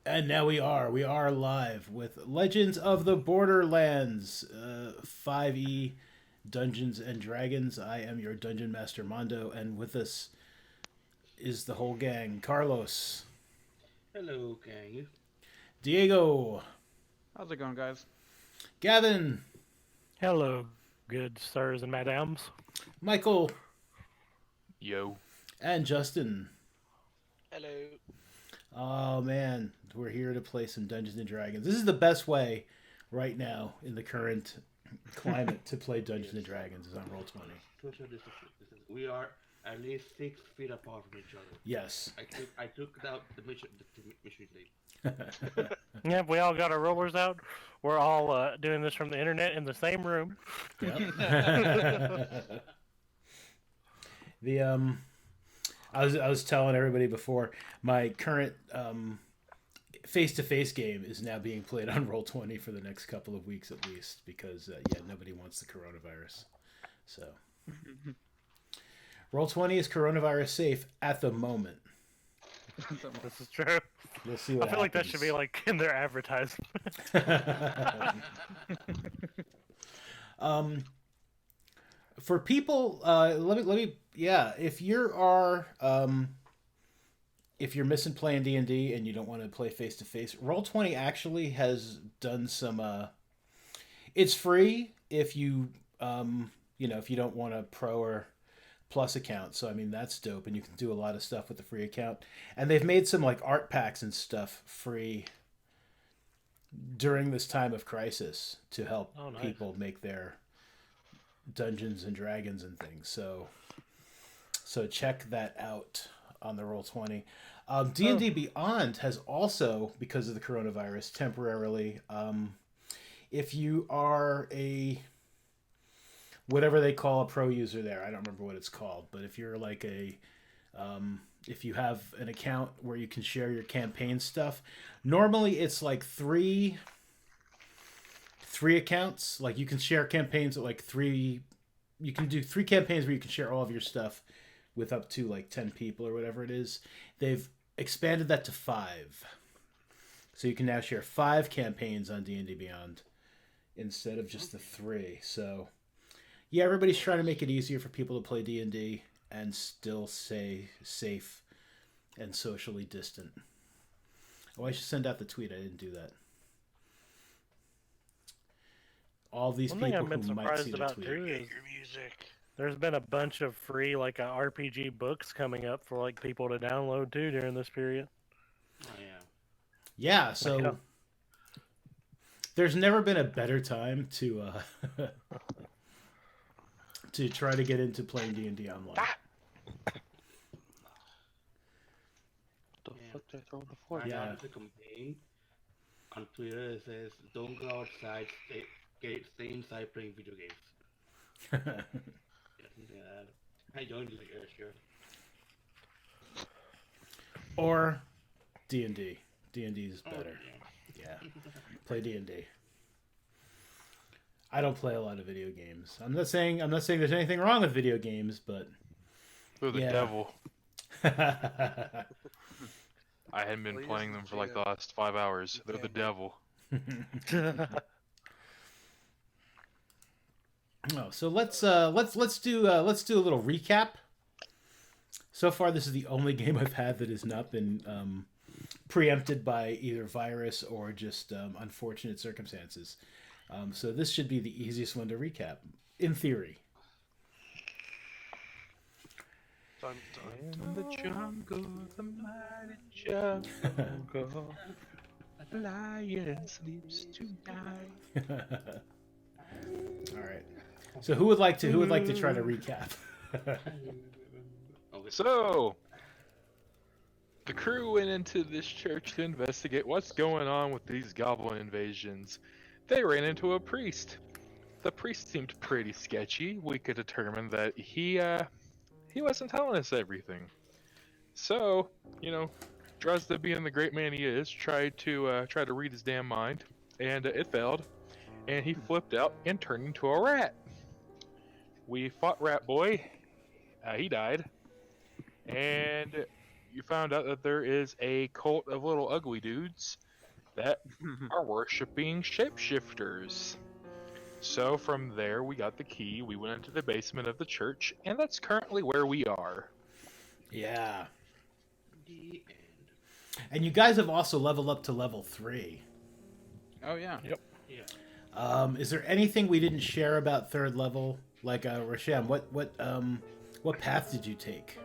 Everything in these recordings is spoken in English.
And now we are live with Legends of the Borderlands 5e Dungeons and Dragons. I am your Dungeon Master Mondo, and with us is the whole gang Carlos, Hello, gang. Diego, How's it going, guys? Gavin, Hello, good sirs and madams. Michael, Yo. and Justin. Hello. Oh man, we're here to play some Dungeons and Dragons. This is the best way right now in the current climate to play Dungeons and Dragons is on Roll20. Social distance. We are at least 6 feet apart from each other. Yes. I took out the mission lead. Yeah, we all got our rollers out. We're all doing this from the internet in the same room. Yep. the I was telling everybody before my current face-to-face game is now being played on Roll20 for the next couple of weeks at least because nobody wants the coronavirus. So Roll20 is coronavirus safe at the moment. This is true. We'll see what I feel like that happens. should be like in their advertisement. For people, let me if if you're missing playing D&D and you don't want to play face to face, Roll20 actually has done some it's free if you if you don't want a pro or plus account. So I mean that's dope, and you can do a lot of stuff with the free account. And they've made some like art packs and stuff free during this time of crisis to help Oh, nice. people make their Dungeons and Dragons and things. So check that out on the Roll20. D&D Beyond has also, because of the coronavirus, temporarily, if you are a whatever they call a pro user there, I don't remember what it's called, but if you're like if you have an account where you can share your campaign stuff, normally it's like three accounts. Like you can share campaigns at like three. You can do three campaigns where you can share all of your stuff with up to like 10 people or whatever it is. They've expanded that to 5, so you can now share 5 campaigns on D&D Beyond instead of just the 3. So yeah, everybody's trying to make it easier for people to play D&D and still stay safe and socially distant. Oh, I should send out the tweet. I didn't do that. All these One thing people I've been who might see surprised the about tweet. too is Your music. there's been a bunch of free like RPG books coming up for like people to download too during this period. Oh yeah. Yeah, so Yeah. there's never been a better time to to try to get into playing D&D online. The Yeah. fuck did I throw the fork? Yeah. There's a campaign on Twitter that says, "Don't go outside. Stay inside playing video games." Yeah. I joined it. Yeah, sure. Or D&D. D&D is Oh, better. yeah. Yeah. Play D&D. I don't play a lot of video games. I'm not saying there's anything wrong with video games, but They're the Yeah. devil. I hadn't been Please playing them for like the do. last 5 hours. They're the devil. Oh, so let's do a little recap. So far, this is the only game I've had that has not been preempted by either virus or just unfortunate circumstances. So this should be the easiest one to recap, in theory. Dun, dun, In the jungle, the mighty jungle, a lion sleeps tonight. All right. So who would like to try to recap? Okay. So, the crew went into this church to investigate what's going on with these goblin invasions. They ran into a priest. The priest seemed pretty sketchy. We could determine that he wasn't telling us everything. So, Dresda, being the great man he is, tried to read his damn mind, and it failed. And he flipped out and turned into a rat. We fought Rat Boy. He died. And you found out that there is a cult of little ugly dudes that are worshiping shapeshifters. So from there, we got the key. We went into the basement of the church, and that's currently where we are. Yeah. The end. And you guys have also leveled up to level 3. Oh yeah. Yep. Yeah. Is there anything we didn't share about third level? Like, Rasham, what path did you take?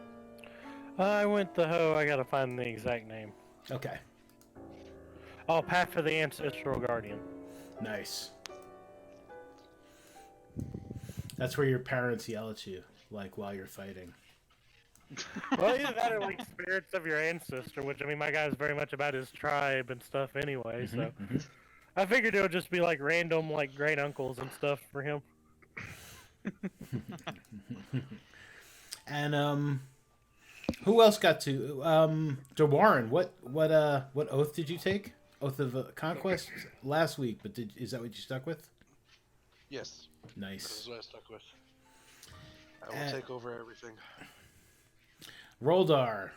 I went the hoe. I gotta find the exact name. Okay. Oh, Path for the Ancestral Guardian. Nice. That's where your parents yell at you, like, while you're fighting. Well, either that or like spirits of your ancestor, which I mean, my guy is very much about his tribe and stuff anyway. So I figured it would just be like random, like great uncles and stuff for him. And who else got to? DeWarren, what oath did you take? Oath of Conquest last week, but is that what you stuck with? Yes, this Nice. is what I stuck with. I will take over everything. Roldar.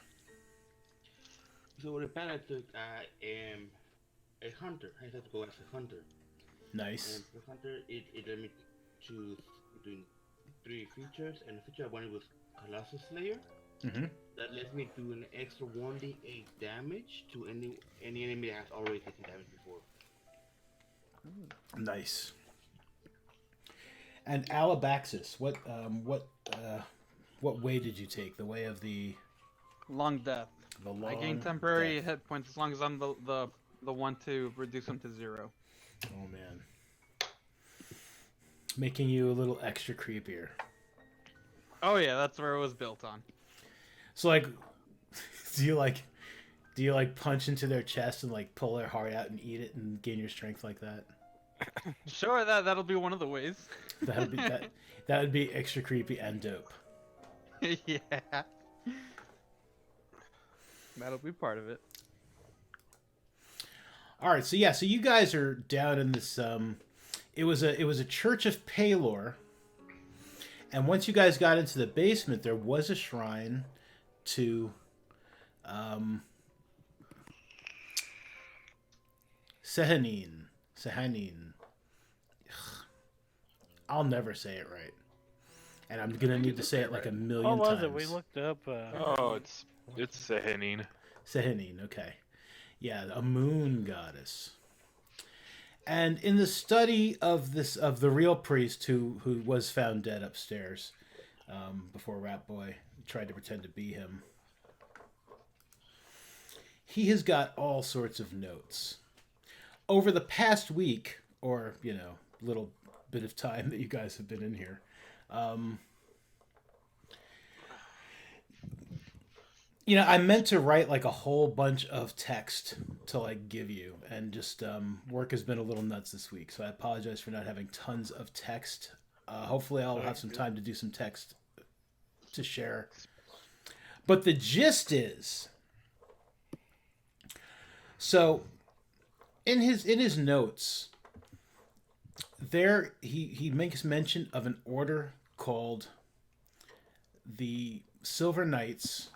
So the path I took, I am a hunter. I had to go as a hunter. Nice. And the hunter, it let me choose between 3 features, and the feature I wanted was Colossus Slayer. Mm-hmm. That lets me do an extra 1d8 damage to any enemy that has already taken damage before. Nice. And Alabaxis, what way did you take? The way of the Long death. long I gain temporary death. hit points as long as I'm the one to reduce them to 0. Oh man. Making you a little extra creepier. Oh yeah, that's where it was built on. So like do you like punch into their chest and like pull their heart out and eat it and gain your strength like that? Sure, that'll be one of the ways. That would be extra creepy and dope. Yeah. That'll be part of it. All right, so yeah, so you guys are down in this it was a church of Palor. And once you guys got into the basement, there was a shrine to Sehanine. I'll never say it right. And I'm gonna need to say it like a million What times. was it? We looked up. Oh, it's Sehanine. Sehanine, okay. Yeah, a moon goddess. And in the study of the real priest who was found dead upstairs before Rat Boy tried to pretend to be him, he has got all sorts of notes. Over the past week, or little bit of time that you guys have been in here, I meant to write like a whole bunch of text to like give you, and just work has been a little nuts this week, so I apologize for not having tons of text. Hopefully I'll have some time to do some text to share. But the gist is, so in his notes there he makes mention of an order called the Silver Knights,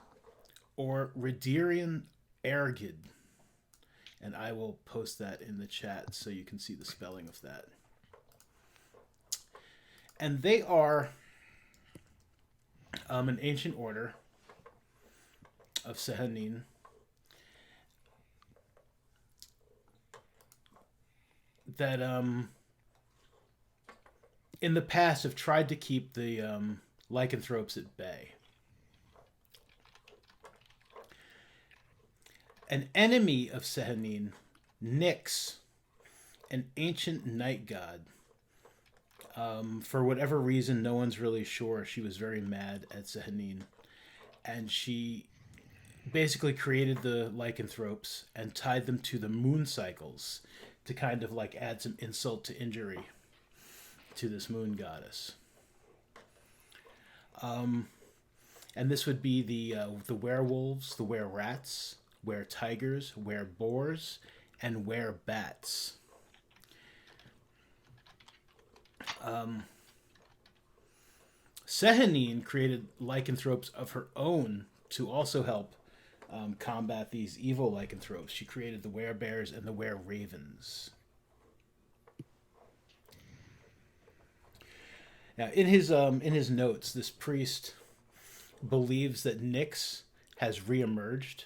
or Redirian Ergid. And I will post that in the chat so you can see the spelling of that. And they are an ancient order of Sehanine that in the past have tried to keep the lycanthropes at bay. An enemy of Sehanine, Nyx, an ancient night god. For whatever reason, no one's really sure. She was very mad at Sehanine. And she basically created the lycanthropes and tied them to the moon cycles to kind of like add some insult to injury to this moon goddess. And this would be the werewolves, the were-rats, were-tigers, were-boars, and were-bats. Sehanine created lycanthropes of her own to also help combat these evil lycanthropes. She created the werebears and the were-ravens. Now, in his notes, this priest believes that Nyx has reemerged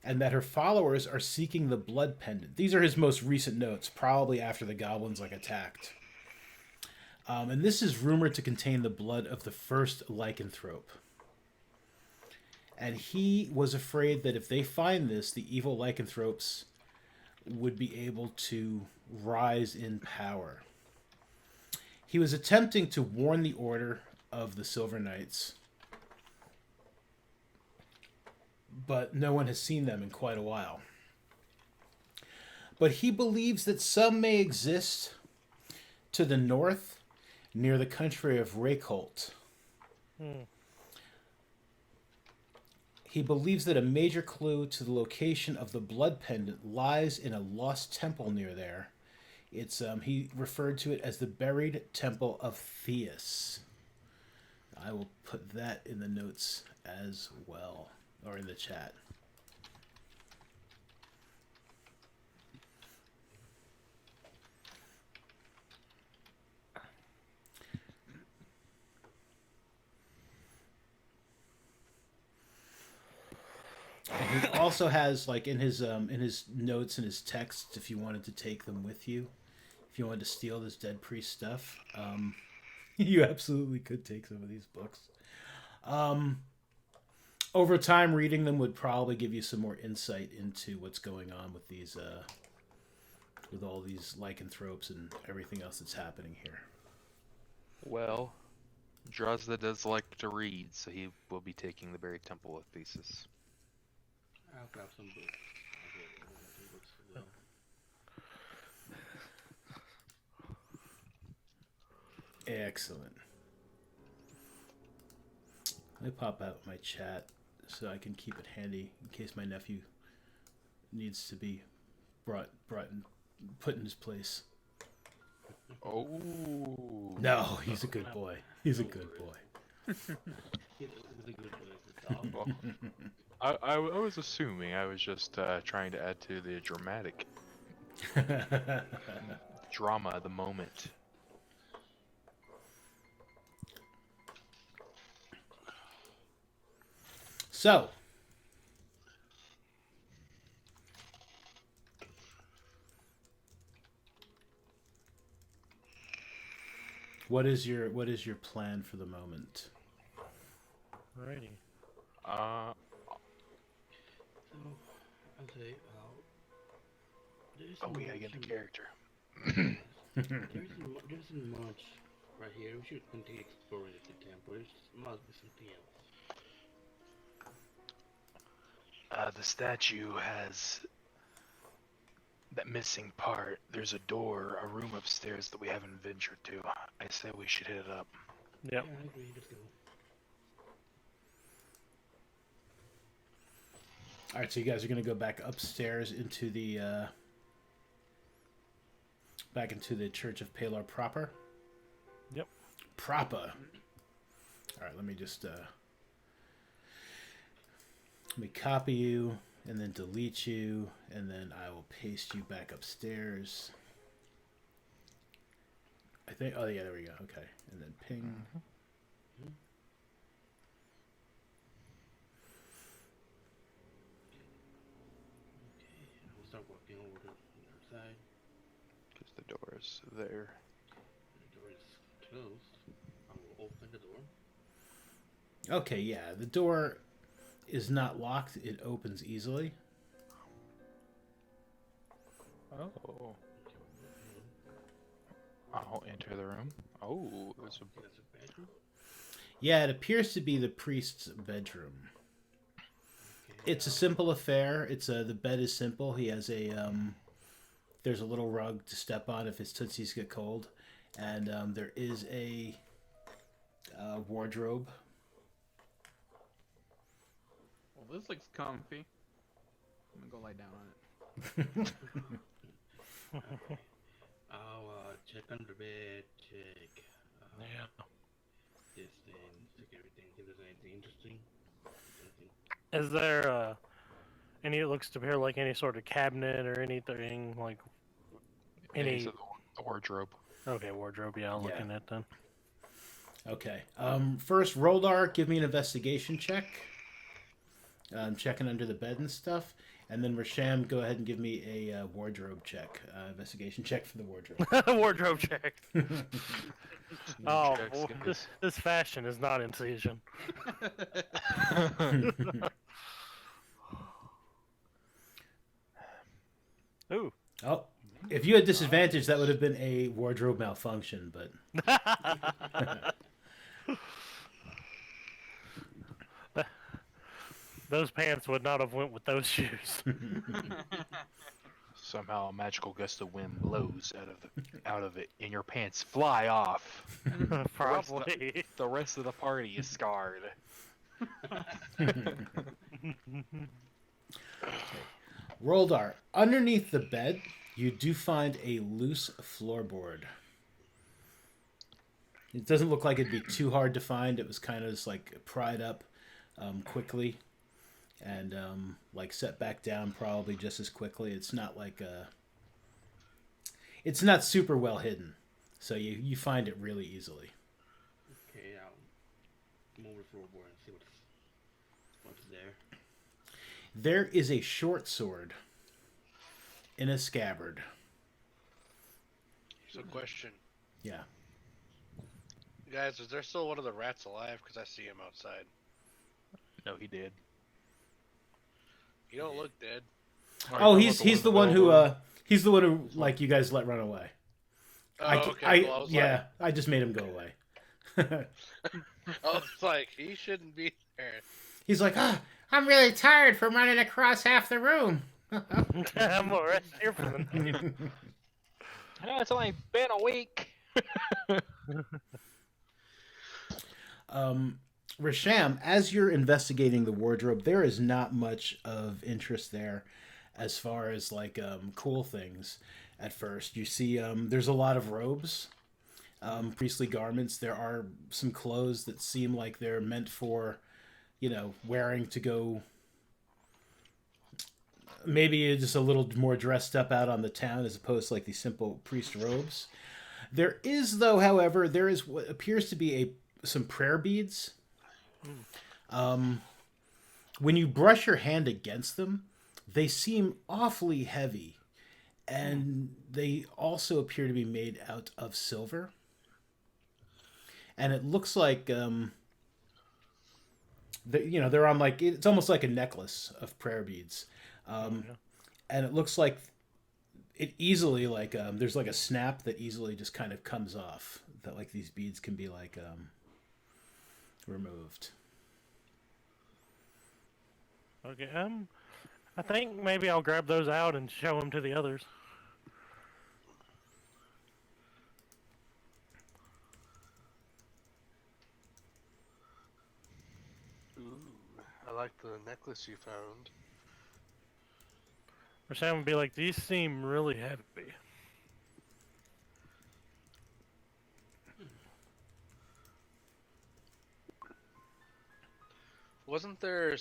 and that her followers are seeking the blood pendant. These are his most recent notes, probably after the goblins attacked. And this is rumored to contain the blood of the first lycanthrope. And he was afraid that if they find this, the evil lycanthropes would be able to rise in power. He was attempting to warn the Order of the Silver Knights, but no one has seen them in quite a while. But he believes that some may exist to the north, near the country of Reykholt. He believes that a major clue to the location of the blood pendant lies in a lost temple near there. It's he referred to it as the buried temple of Theus. I will put that in the notes as well, or in the chat. And he also has, in his notes and his texts, if you wanted to take them with you, if you wanted to steal this dead priest stuff, you absolutely could take some of these books. Over time, reading them would probably give you some more insight into what's going on with these, with all these lycanthropes and everything else that's happening here. Well, Drazda does like to read, so he will be taking the buried temple of Thesis. I'll grab some books. I'll grab some books as well. Excellent. Let me pop out my chat so I can keep it handy in case my nephew needs to be brought and put in his place. Oh. No, he's a good boy. He's a good boy. He's a good boy. I was assuming. I was just trying to add to the dramatic drama of the moment. So, what is your plan for the moment? Alrighty. So, I'll say, We gotta get the character. There isn't much right here. We should continue exploring the temple. There must be something else. The statue has that missing part. There's a door, a room upstairs that we haven't ventured to. I say we should hit it up. Yep. Yeah, I agree. Let's go. All right, so you guys are going to go back upstairs into the back into the Church of Palar proper. Yep. Proper. All right, let me just let me copy you and then delete you, and then I will paste you back upstairs. I think. Oh yeah, there we go. Okay, and then ping. We'll start working over the other side. Because the door is there. The door is closed. I will open the door. Okay, yeah, the door is not locked. It opens easily. Oh. I'll enter the room. Oh, there's a... That's a bedroom. Yeah, it appears to be the priest's bedroom. Okay. It's a simple affair. It's the bed is simple. He has a there's a little rug to step on if his tootsies get cold, and there is a wardrobe. Well, this looks comfy. I'm gonna go lie down on it. I'll check under the bed, check Yeah. this thing, check everything, if there's anything interesting. Anything. Is there any? It looks to be like any sort of cabinet or anything like any. He's the wardrobe. Okay, wardrobe. Yeah, I'll look Yeah. in it then. Okay. First, Roldar, give me an investigation check. Checking under the bed and stuff. And then Rasham, go ahead and give me a wardrobe check. Investigation check for the wardrobe. Wardrobe check. Oh, Checks, well, guys. this fashion is not in season. Ooh. Oh, if you had disadvantage, that would have been a wardrobe malfunction, but Those pants would not have went with those shoes. Somehow a magical gust of wind blows out of it, and your pants fly off. Probably. The rest of the party is scarred. Roldar, underneath the bed, you do find a loose floorboard. It doesn't look like it'd be too hard to find. It was kind of just like pried up quickly and like set back down probably just as quickly. It's not like it's not super well hidden, so you find it really easily. Okay, I'll move the floorboard and see what's there. There is a short sword in a scabbard. So, question. Yeah. Guys, is there still one of the rats alive? Because I see him outside. No, he did. You don't look dead. Oh, he's the one who like you guys let run away. Oh, okay. Well, I was yeah, I just made him go away. I was like, he shouldn't be there. He's like, I'm really tired from running across half the room. I'm more rest here for the night. I know it's only been a week. Rasham, as you're investigating the wardrobe, there is not much of interest there as far as like cool things at first. You see there's a lot of robes, priestly garments. There are some clothes that seem like they're meant for, wearing to go maybe just a little more dressed up out on the town as opposed to like these simple priest robes. There is, though, however, there is what appears to be some prayer beads. When you brush your hand against them, they seem awfully heavy, and they also appear to be made out of silver. And it looks like they're on like it's almost like a necklace of prayer beads, and it looks like it easily like there's like a snap that easily just kind of comes off. That like these beads can be like removed. Okay, I think maybe I'll grab those out and show them to the others. Ooh, I like the necklace you found. Or Sam would be like, these seem really heavy. Wasn't there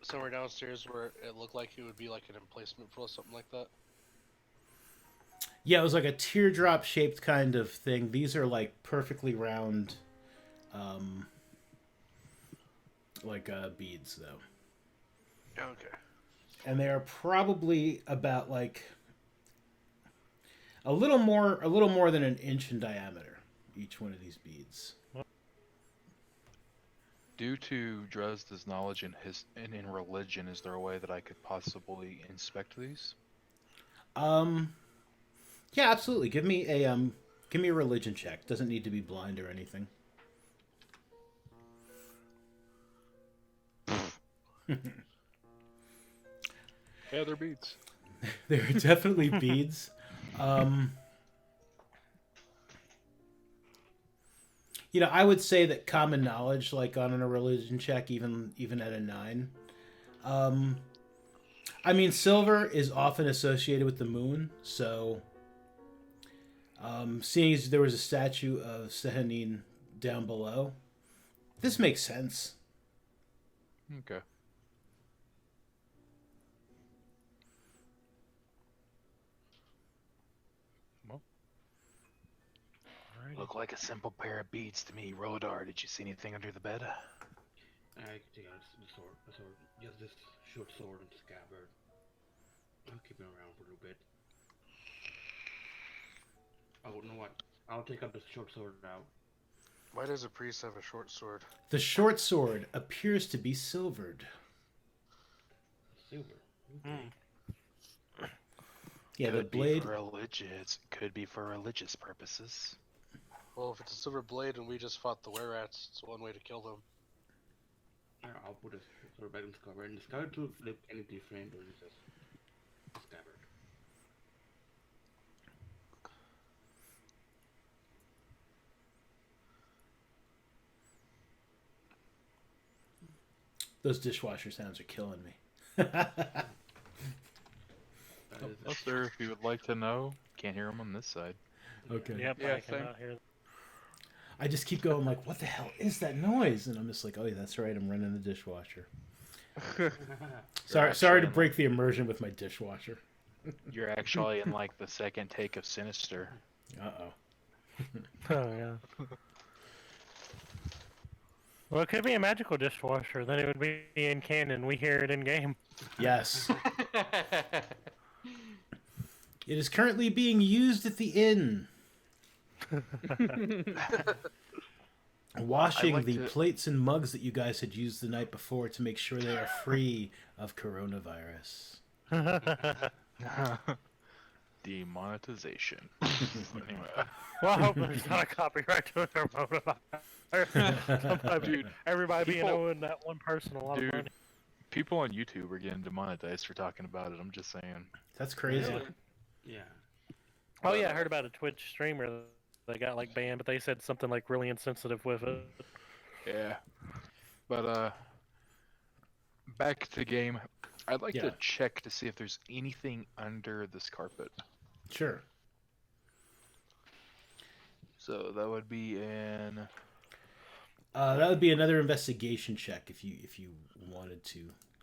somewhere downstairs where it looked like it would be like an emplacement for something like that? Yeah, it was like a teardrop shaped kind of thing. These are like perfectly round, beads though. Okay. And they are probably about like a little more than an inch in diameter. Each one of these beads. Due to Dresda's knowledge in in religion, is there a way that I could possibly inspect these? Yeah, absolutely. Give me a religion check. Doesn't need to be blind or anything. Yeah, they're beads. There are definitely beads. I would say that common knowledge, like on a religion check, even at a 9. I mean, silver is often associated with the moon, so seeing as there was a statue of Sehanine down below, this makes sense. Okay. Look like a simple pair of beads to me. Rodar, did you see anything under the bed? I can take out the sword, just this short sword and scabbard. I'll keep it around for a little bit. Oh, you know what? I'll take out the short sword now. Why does a priest have a short sword? The short sword appears to be silvered. Silver. Okay. Yeah, the Could be blade. for religious. Could be for religious purposes. Well, if it's a silver blade and we just fought the were-rats, it's one way to kill them. Yeah, I'll put a sword back in the scabbard. And the scabbard to look any different, or is just a scabbard? Those dishwasher sounds are killing me. That is Oh, sir, if you would like to know, can't hear him on this side. Okay. Yep, Yeah, I cannot hear. I just keep going like, what the hell is that noise? And I'm just like, oh yeah, that's right. I'm running the dishwasher. Sorry actually to in, break the immersion with my dishwasher. You're actually in like the second take of Sinister. Uh-oh. Oh yeah. Well, it could be a magical dishwasher. Then it would be in canon. We hear it in game. Yes. It is currently being used at the inn. Washing like the to- plates and mugs that you guys had used the night before to make sure they are free of coronavirus. Demonetization. Anyway. Well, I hope there's not a copyright to it or Dude, everybody being people- owing that one person a lot of Dude. money. People on YouTube are getting demonetized for talking about it. I'm just saying. That's crazy. Really? Yeah. Oh yeah, I heard about a Twitch streamer that got like banned, but they said something like really insensitive with it. Yeah. But back to game. I'd like Yeah. to check to see if there's anything under this carpet. Sure. So that would be in. That would be another investigation check if you wanted to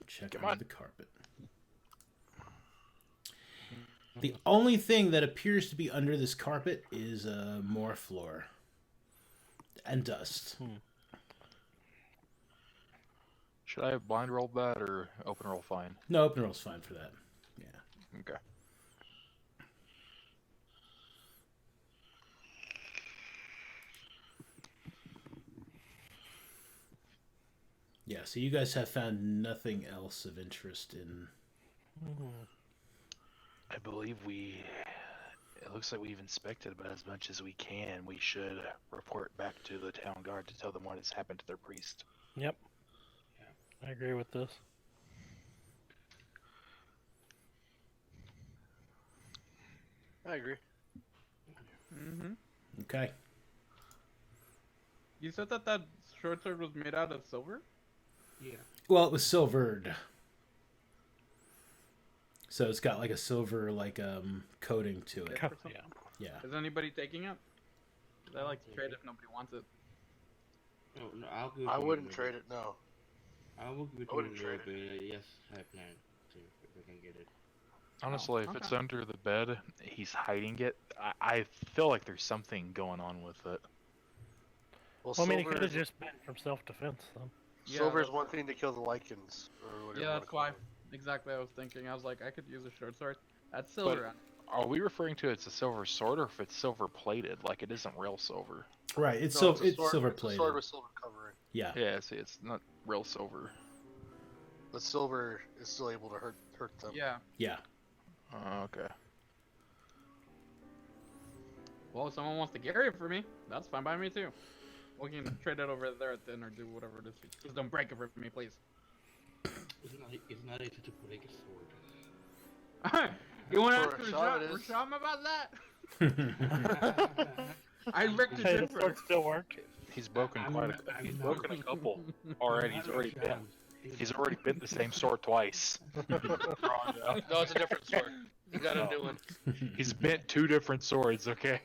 check Come under on. the carpet. The only thing that appears to be under this carpet is more floor and dust. Should I have blind rolled that or open roll fine? No, open roll's fine for that. Yeah. Okay. Yeah, so you guys have found nothing else of interest in... I believe we. It looks like we've inspected about as much as we can. We should report back to the town guard to tell them what has happened to their priest. Yep. I agree with this. I agree. Mm-hmm. Okay. You said that short sword was made out of silver? Yeah. Well, it was silvered. So it's got like a silver coating to it. Or something? Yeah. Is anybody taking it? I like to trade if nobody wants it. No, no, I'll give it I to you wouldn't later. trade it, no. I will give it I to wouldn't you later, trade but yes, I plan to if I can get it. Honestly, if okay. it's under the bed, he's hiding it. I feel like there's something going on with it. Well, Well, I mean, it silver could have is- just been from self-defense, though. Yeah, silver is that's- one thing to kill the lichens. Or whatever you Yeah, wanna that's call why. them. Exactly, I was thinking. I was like, I could use a short sword. That's silver. Are we referring to it as a silver sword or if it's silver plated? Like it isn't real silver. Right, it's No, it's sword- silver it's a plated. sword with silver covering. Yeah. Yeah, see, it's not real silver. But silver is still able to hurt them. Yeah. Yeah. Okay. Well, if someone wants to carry it for me, that's fine by me too. We can trade it over there at the end or do whatever it is. Just don't break it for me, please. It's not easy to break a sword. You want to For ask a shot, it is. Rasham about that? I ripped it Hey, in the sword still work. He's broken I'm he's not- broken a couple already. He's already bent. He's already bent the same sword twice. No, it's a different sword. You got a new one. He's bent 2 different swords. Okay.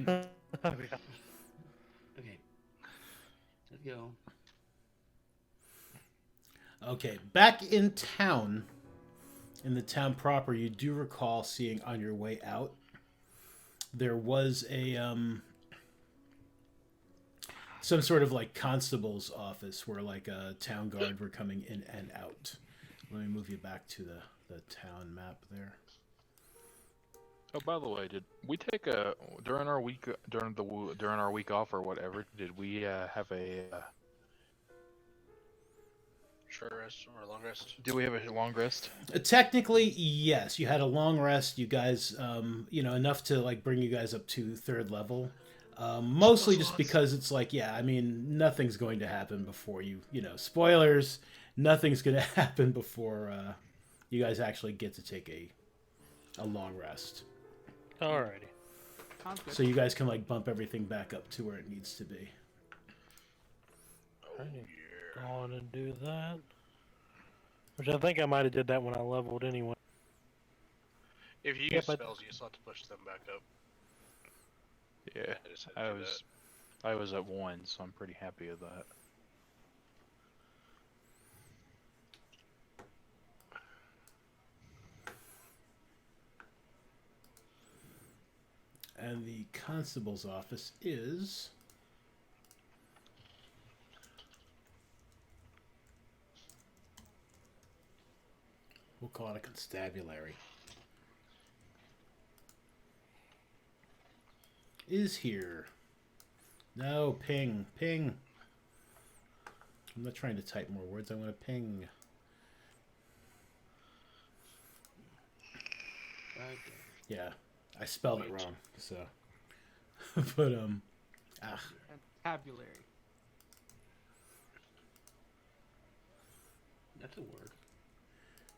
Oh, yeah. Okay. Let's go. Okay, back in town, in the town proper, you do recall seeing on your way out, there was a some sort of like constable's office where like a town guard were coming in and out. Let me move you back to the town map there. Oh, by the way, did we take during our week off or whatever? Did we have a? Short rest or long rest? Do we have a long rest? Technically, yes. You had a long rest. You guys, enough to like bring you guys up to 3rd level. Mostly just because it's like, yeah, I mean, nothing's going to happen before you. Spoilers. Nothing's going to happen before you guys actually get to take a long rest. Alrighty. Sounds good. So you guys can like bump everything back up to where it needs to be. Go on and do that. Which I think I might have did that when I leveled anyway. If you Yeah, use but- spells, you just have to push them back up. Yeah, I just had to do I was at 1, so I'm pretty happy with that. And the constable's office is... We'll call it a constabulary. Is here. No, ping. Ping. I'm not trying to type more words. I want to ping. Okay. Yeah, I spelled it wrong, so. But, Vocabulary. That's a word.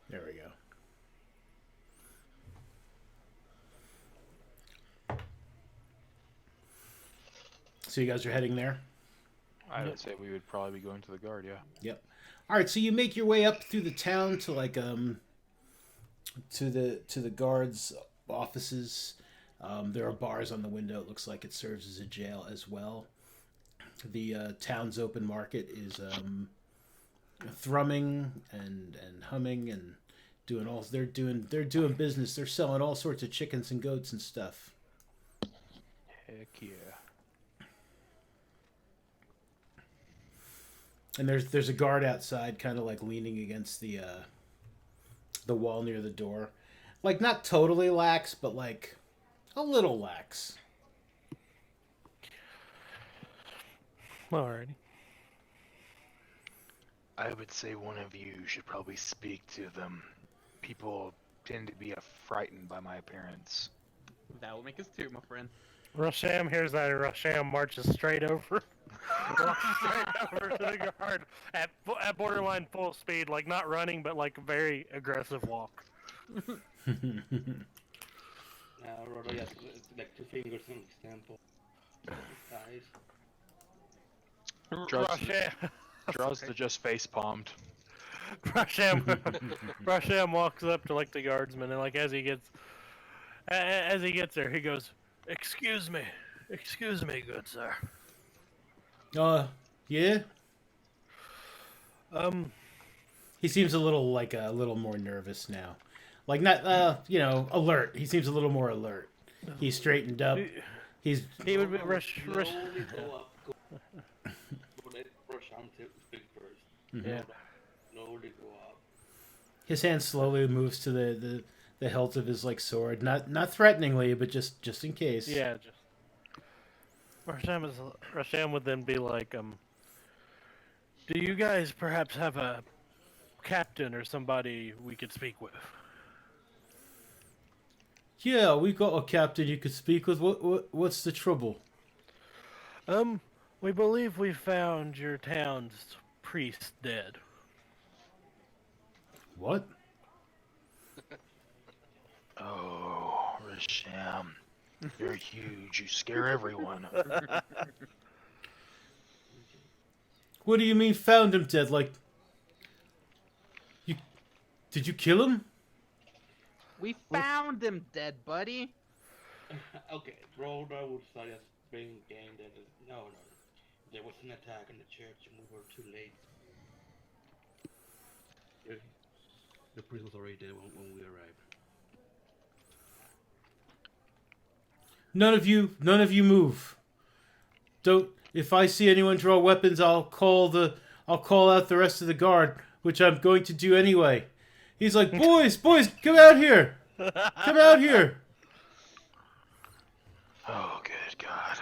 there we go. So you guys are heading there? I would say we would probably be going to the guard. Yeah. Yep. All right, so you make your way up through the town to like to the guards' offices. There are bars on the window. It looks like it serves as a jail as well. The town's open market is thrumming and humming and doing all they're doing business. They're selling all sorts of chickens and goats and stuff. Heck yeah. And there's a guard outside, kind of like leaning against the wall near the door, like not totally lax, but like a little lax. Alrighty. I would say one of you should probably speak to them. People tend to be frightened by my appearance. That will make us 2, my friend. Rasham hears that, and Rasham marches straight over. Walks straight over to the guard at borderline full speed, like not running, but like a very aggressive walk. Rodo, yes, like 2 fingers, an example. Eyes. Draws the just face palmed. Rasham walks up to like the guardsman, and like as he gets there, he goes, excuse me, good sir. Yeah. He seems a little more nervous now. Like not alert. He seems a little more alert. He's straightened up. He would be rush. Slowly go up. Let Roshan speak first. Yeah. Slowly go up. His hand slowly moves to the hilt of his like sword, not threateningly, but just in case. Yeah, just Rasham would then be like, do you guys perhaps have a captain or somebody we could speak with? Yeah, we got a captain you could speak with. What's the trouble? We believe we found your town's priest dead. What? Oh, Rasham. You're huge. You scare everyone. What do you mean found him dead? Like, did you kill him? We found him dead, buddy. Okay, Rodo would suggest being game that no. There was an attack in the church and we were too late. The priest was already dead when we arrived. None of you move. Don't. If I see anyone draw weapons, I'll call out the rest of the guard, which I'm going to do anyway. He's like, boys, come out here. Come out here. Oh, good God.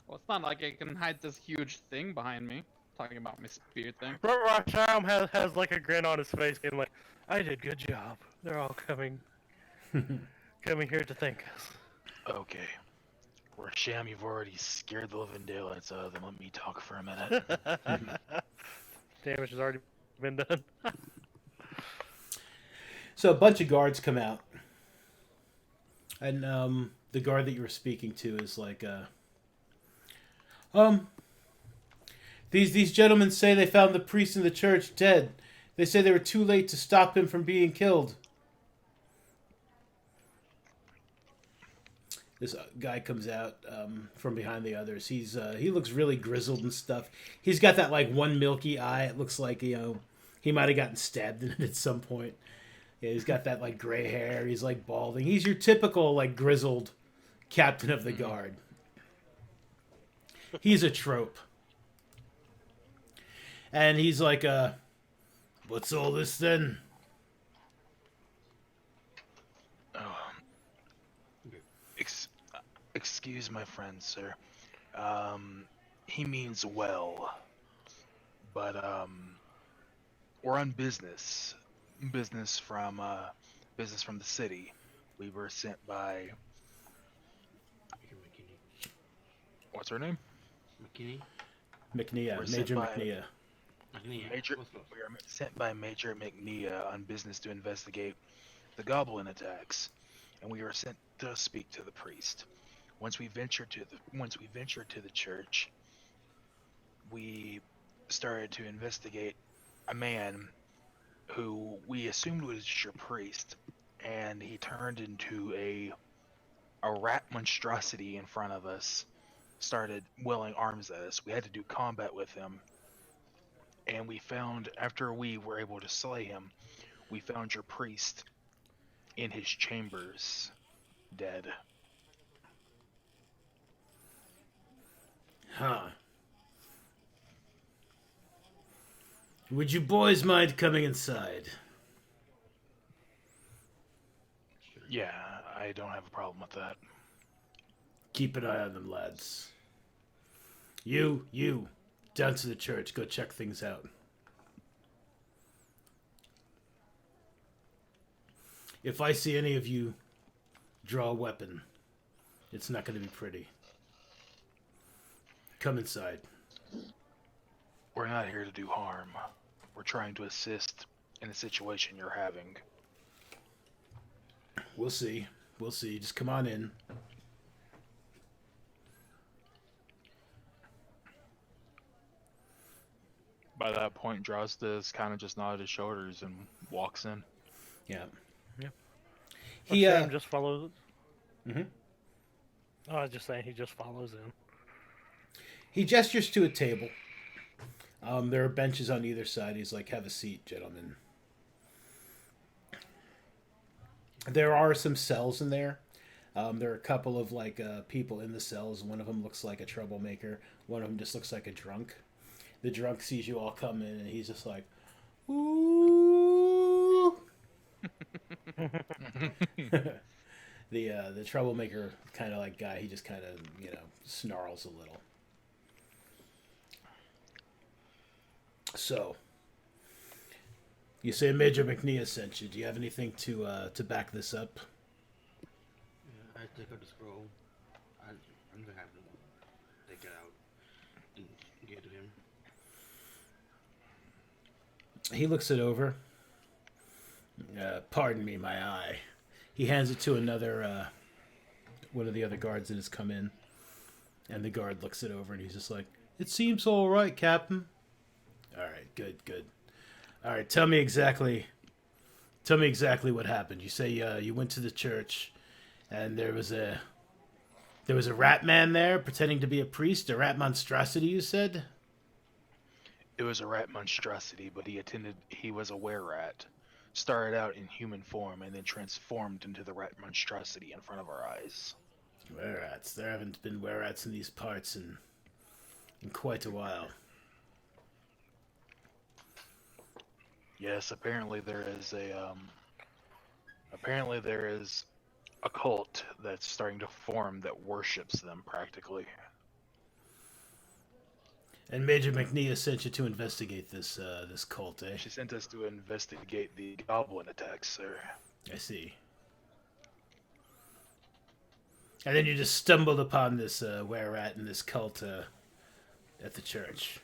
Well, it's not like I can hide this huge thing behind me. Talking about my spear thing. Rasham has like a grin on his face, getting like, "I did good job. They're all coming here to thank us." Okay. Rasham, you've already scared the living daylights out of them. Let me talk for a minute. Damage has already been done. So a bunch of guards come out, and the guard that you were speaking to is like, these gentlemen say they found the priest in the church dead. They say they were too late to stop him from being killed. This guy comes out from behind the others. He looks really grizzled and stuff. He's got that like one milky eye. It looks like he might have gotten stabbed in it at some point. Yeah, he's got that like gray hair. He's like balding. He's your typical like grizzled captain of the guard. He's a trope. And he's like, what's all this then? Excuse my friend, sir. He means well. But, we're on business. Business from the city. We were sent by... What's her name? McKinney? McNea, We're Major sent by- McNea. McKinney. We are sent by Major McNea on business to investigate the goblin attacks, and we are sent to speak to the priest. Once we ventured to the church, we started to investigate a man who we assumed was your priest, and he turned into a rat monstrosity in front of us, started wielding arms at us. We had to do combat with him, and we found, after we were able to slay him, we found your priest in his chambers, dead. Huh. Would you boys mind coming inside? Yeah, I don't have a problem with that. Keep an eye on them, lads. You, down to the church. Go check things out. If I see any of you draw a weapon, it's not going to be pretty. Come inside. We're not here to do harm. We're trying to assist in the situation you're having. We'll see. Just come on in. By that point, Drozda's kind of just nodded his shoulders and walks in. Yeah. He He just follows. Mhm. Oh, I was just saying he just follows in. He gestures to a table. There are benches on either side. He's like, have a seat, gentlemen. There are some cells in there. There are a couple of like people in the cells. One of them looks like a troublemaker. One of them just looks like a drunk. The drunk sees you all come in, and he's just like, ooh. The troublemaker kind of like guy, he just kind of, snarls a little. So, you say Major McNea sent you. Do you have anything to back this up? Yeah, I take out the scroll. I'm gonna have him take it out and give it to him. He looks it over. Pardon me, my eye. He hands it to another, one of the other guards that has come in. And the guard looks it over and he's just like, it seems all right, Captain. All right, good. All right, tell me exactly what happened. You say you went to the church and there was a rat man there pretending to be a priest, a rat monstrosity, you said? It was a rat monstrosity, but he was a were-rat. Started out in human form and then transformed into the rat monstrosity in front of our eyes. Were-rats. There haven't been were-rats in these parts in in quite a while. Yes, apparently there is a cult that's starting to form that worships them practically. And Major McNeil sent you to investigate this this cult, eh? She sent us to investigate the goblin attacks, sir. I see. And then you just stumbled upon this were-rat and this cult at the church.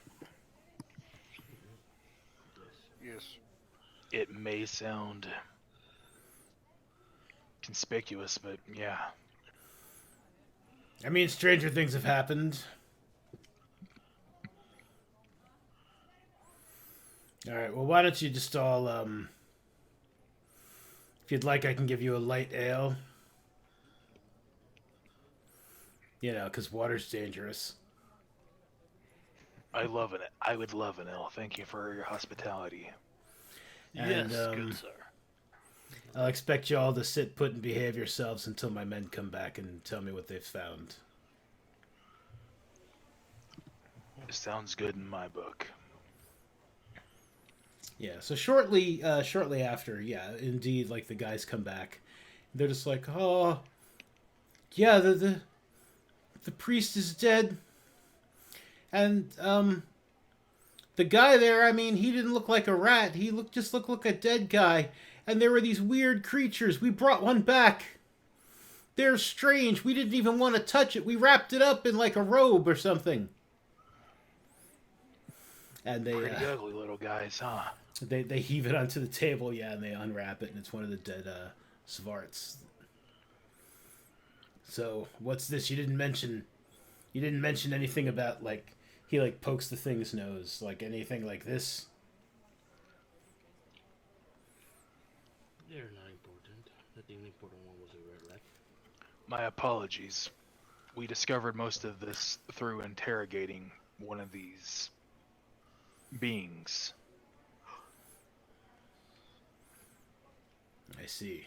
Yes. It may sound conspicuous, but yeah. I mean, stranger things have happened. Alright, well, why don't you just all, if you'd like, I can give you a light ale. You know, because water's dangerous. I would love an ale. Thank you for your hospitality. And, Yes, good sir. I'll expect you all to sit put and behave yourselves until my men come back and tell me what they've found. Sounds good in my book. Yeah, so shortly after, yeah, indeed, like, the guys come back. They're just like, oh, yeah, the priest is dead. And, the guy there, I mean, he didn't look like a rat. He just looked like a dead guy. And there were these weird creatures. We brought one back. They're strange. We didn't even want to touch it. We wrapped it up in like a robe or something. And they Pretty ugly little guys, huh? they heave it onto the table, yeah, and they unwrap it, and it's one of the dead Svarts. So what's this? You didn't mention anything about, like, he like pokes the thing's nose, like anything like this. They're not important. I think the important one was a red rat. My apologies. We discovered most of this through interrogating one of these beings. I see.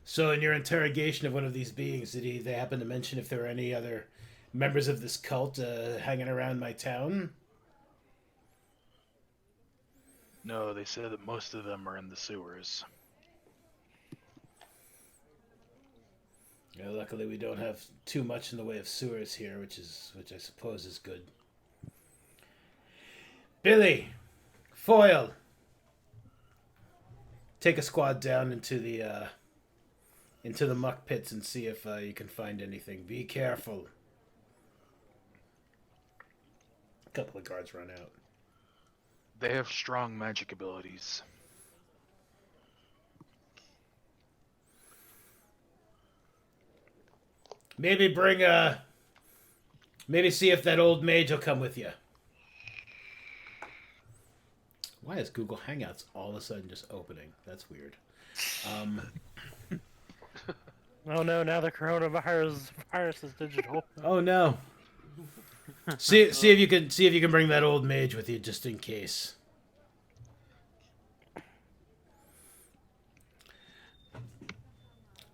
So in your interrogation of one of these beings, they happen to mention if there were any other members of this cult hanging around my town? No, they said that most of them are in the sewers. Yeah, luckily we don't have too much in the way of sewers here, which I suppose is good. Billy, Foil, take a squad down into the muck pits and see if you can find anything. Be careful. A couple of guards run out. They have strong magic abilities. Maybe see if that old mage will come with you. Why is Google Hangouts all of a sudden just opening? That's weird. Oh no! Now the virus is digital. Oh no. See if you can bring that old mage with you just in case.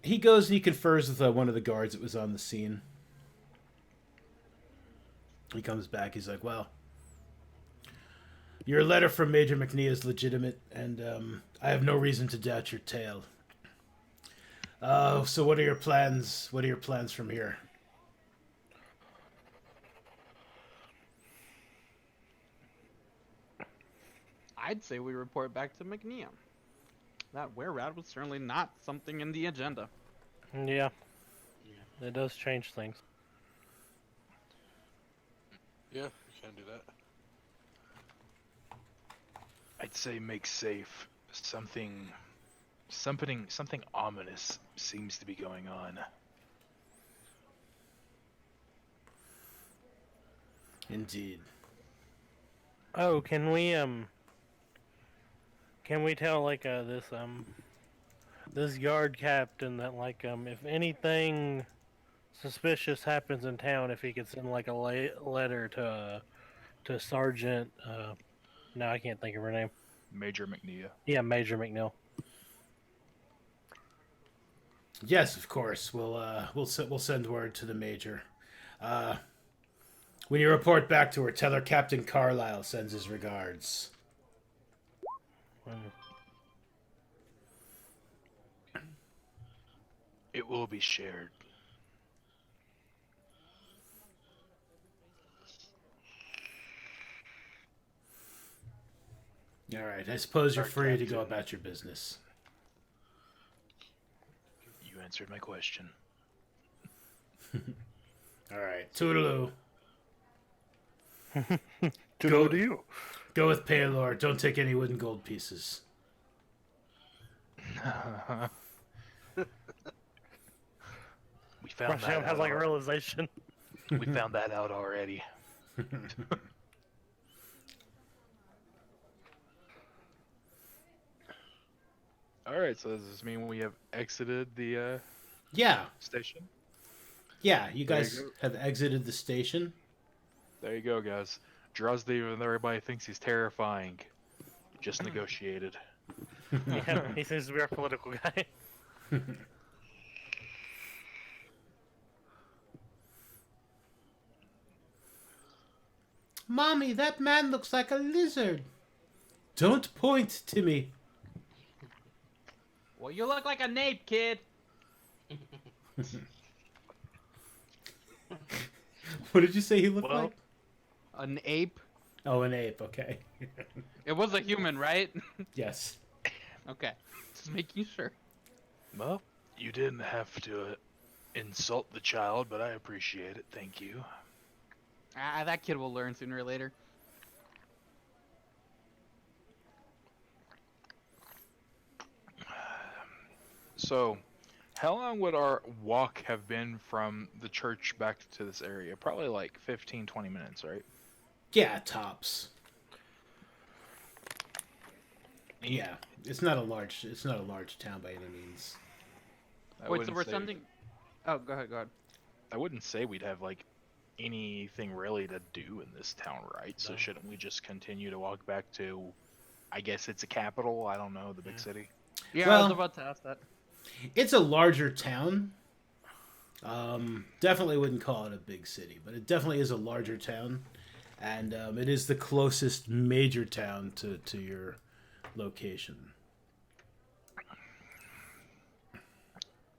He goes and he confers with one of the guards that was on the scene. He comes back. He's like, "Well, your letter from Major McNeil is legitimate, and I have no reason to doubt your tale. So what are your plans? What are your plans from here?" I'd say we report back to McNeil. That were-rat was certainly not something in the agenda. Yeah. It does change things. Yeah, you can do that. I'd say make safe. Something ominous seems to be going on. Indeed. Oh, can we tell like this yard captain that like if anything suspicious happens in town, if he could send like a letter to Sergeant no, I can't think of her name. Major McNeil. Yeah, Major McNeil. Yes, of course. We'll send word to the major. When you report back to her, tell her Captain Carlisle sends his regards. It will be shared. All right. I suppose you're Our free to go captain. about your business. You answered my question. All right. Toodaloo. To you. Go with Paylor. Don't take any wooden gold pieces. We found Rush Hour that has out. like a realization. We found that out already. All right. So does this mean we have exited the Yeah. station? Yeah. You There you guys go. have exited the station. There you go, guys. Drozd, even though everybody thinks he's terrifying, just negotiated. Yeah, he seems to be our political guy. Mommy, that man looks like a lizard. Don't point to me. Well, you look like a nape, kid. What did you say he looked Well- like? An ape? Oh, an ape. Okay. It was a human, right? Yes. Okay. Just making sure. Well, you didn't have to insult the child, but I appreciate it. Thank you. That kid will learn sooner or later. So, how long would our walk have been from the church back to this area? Probably like 15, 20 minutes, right? Yeah, tops. Yeah, it's not a large town by any means. I Wait, so wouldn't we're say- sending... Oh, go ahead, go ahead. I wouldn't say we'd have like anything really to do in this town, right? So No. shouldn't we just continue to walk back to, I guess it's a capital, I don't know, the big city? Yeah, I Well- was about to ask that. It's a larger town. Definitely wouldn't call it a big city, but it definitely is a larger town, and it is the closest major town to your location.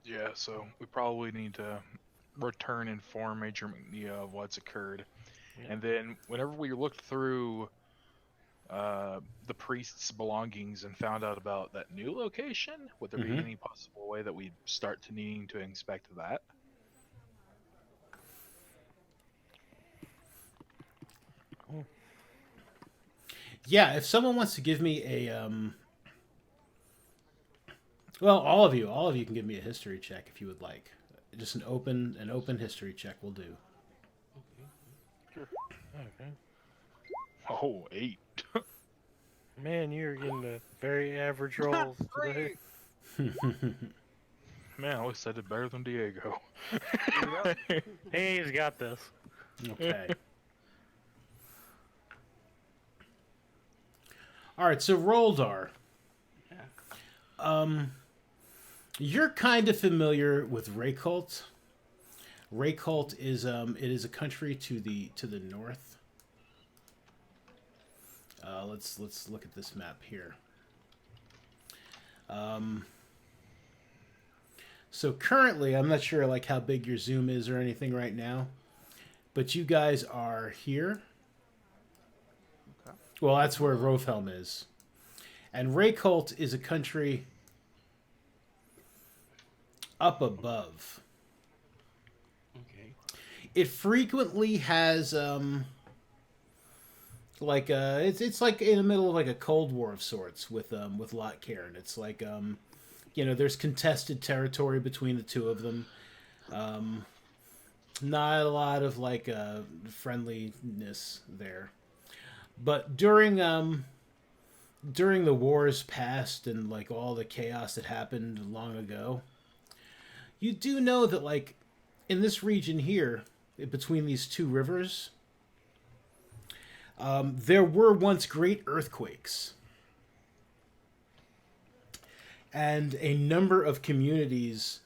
Yeah, so we probably need to return, inform Major McNeil of what's occurred. And then whenever we looked through the priest's belongings and found out about that new location, would there be Mhm. any possible way that we start to needing to inspect that? Yeah, if someone wants to give me a well, all of you can give me a history check if you would like. Just an open history check will do. Okay. Oh, 8. Man, you're getting the very average rolls today. Man, I always said it better than Diego. He's got this. Okay. All right, so Roldar. Yeah. You're kind of familiar with Raycult. Raycult is it is a country to the north. Let's look at this map here. So currently, I'm not sure like how big your zoom is or anything right now, but you guys are here. Okay. Well, that's where Rofhelm is, and Raycult is a country up above. Okay. It frequently has it's like in the middle of like a Cold War of sorts with Lotcairn. It's like there's contested territory between the two of them. Not a lot of like friendliness there. But during the wars past and like all the chaos that happened long ago, you do know that like in this region here, between these two rivers, there were once great earthquakes. And a number of communities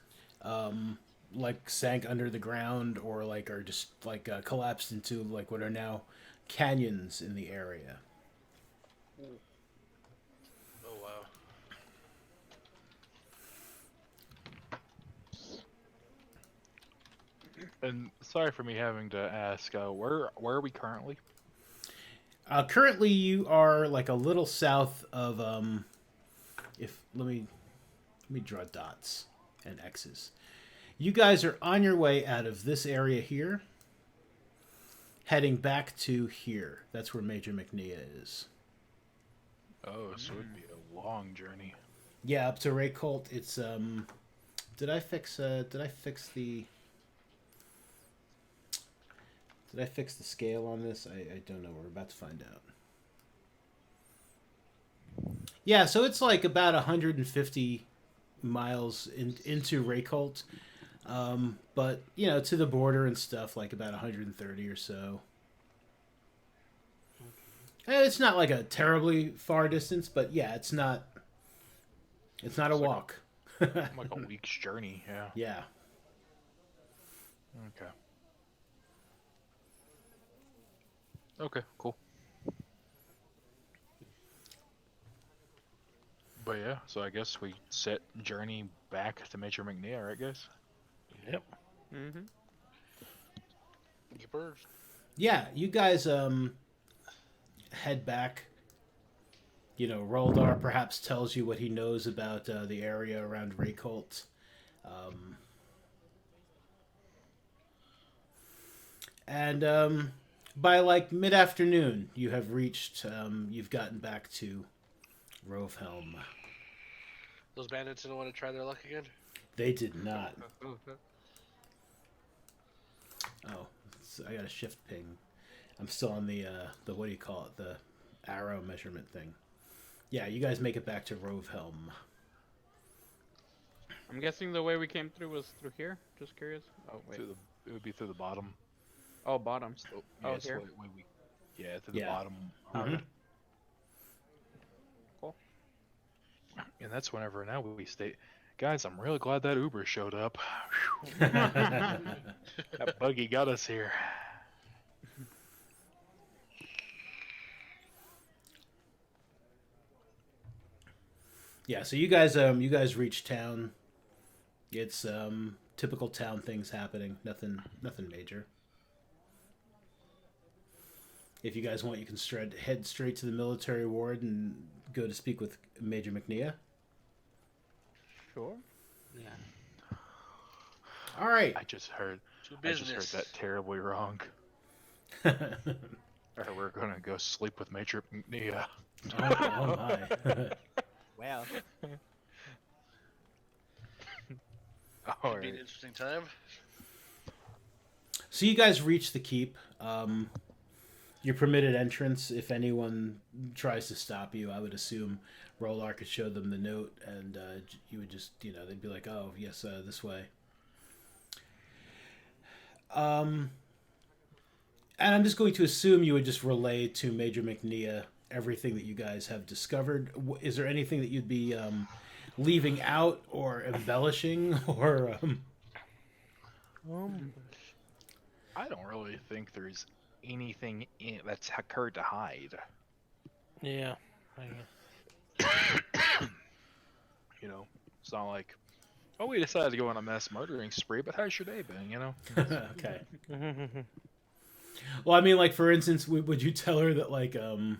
like sank under the ground or like are just like collapsed into like what are now canyons in the area. Oh wow. And sorry for me having to ask, where are we currently? Currently, you are like a little south of if let me draw dots and X's. You guys are on your way out of this area here, heading back to here. That's where Major McNea is. Oh, so it'd be a long journey. Yeah, up to Ray Colt. It's Did I fix the scale on this? I don't know. We're about to find out. Yeah, so it's like about 150 miles into Raycolt. But, you know, to the border and stuff, like about 130 or so. And it's not like a terribly far distance, but yeah, it's not a walk. Like a week's journey, yeah. Yeah. Okay. Okay, cool. But yeah, so I guess we set journey back to Major McNeil, right, guys? Yep. Mm-hmm. Yippers. Yeah, you guys head back. You know, Roldar perhaps tells you what he knows about the area around Raycolt. And by like mid-afternoon, you have reached, you've gotten back to Rovehelm. Those bandits didn't want to try their luck again? They did not. Oh, so I got a shift ping. I'm still on the what do you call it? The arrow measurement thing. Yeah, you guys make it back to Rovehelm. I'm guessing the way we came through was through here. Just curious. Oh wait. It would be through the bottom. Oh, bottom. So, Oh, so here. yeah, through the Yeah. bottom. Mhm. Cool. And that's whenever now we stay. Guys, I'm really glad that Uber showed up. That buggy got us here. Yeah, so you guys reach town. It's typical town things happening. Nothing major. If you guys want, you can head straight to the military ward and go to speak with Major McNea. Sure. Yeah. All right. I just heard Business. that terribly wrong. Or we're gonna go sleep with Major McNeil. Oh my. Wow. All Could be an right. interesting time. So you guys reach the keep. Your permitted entrance. If anyone tries to stop you, I would assume Rolar could show them the note, and you would just, they'd be like, "Oh, yes, this way." And I'm just going to assume you would just relay to Major McNea everything that you guys have discovered. Is there anything that you'd be leaving out or embellishing, or? I don't really think there's anything that's occurred to hide. Yeah. You know, it's not like, oh, we decided to go on a mass murdering spree, but how's your day been? You know. Okay. Well, I mean, like for instance, would you tell her that like That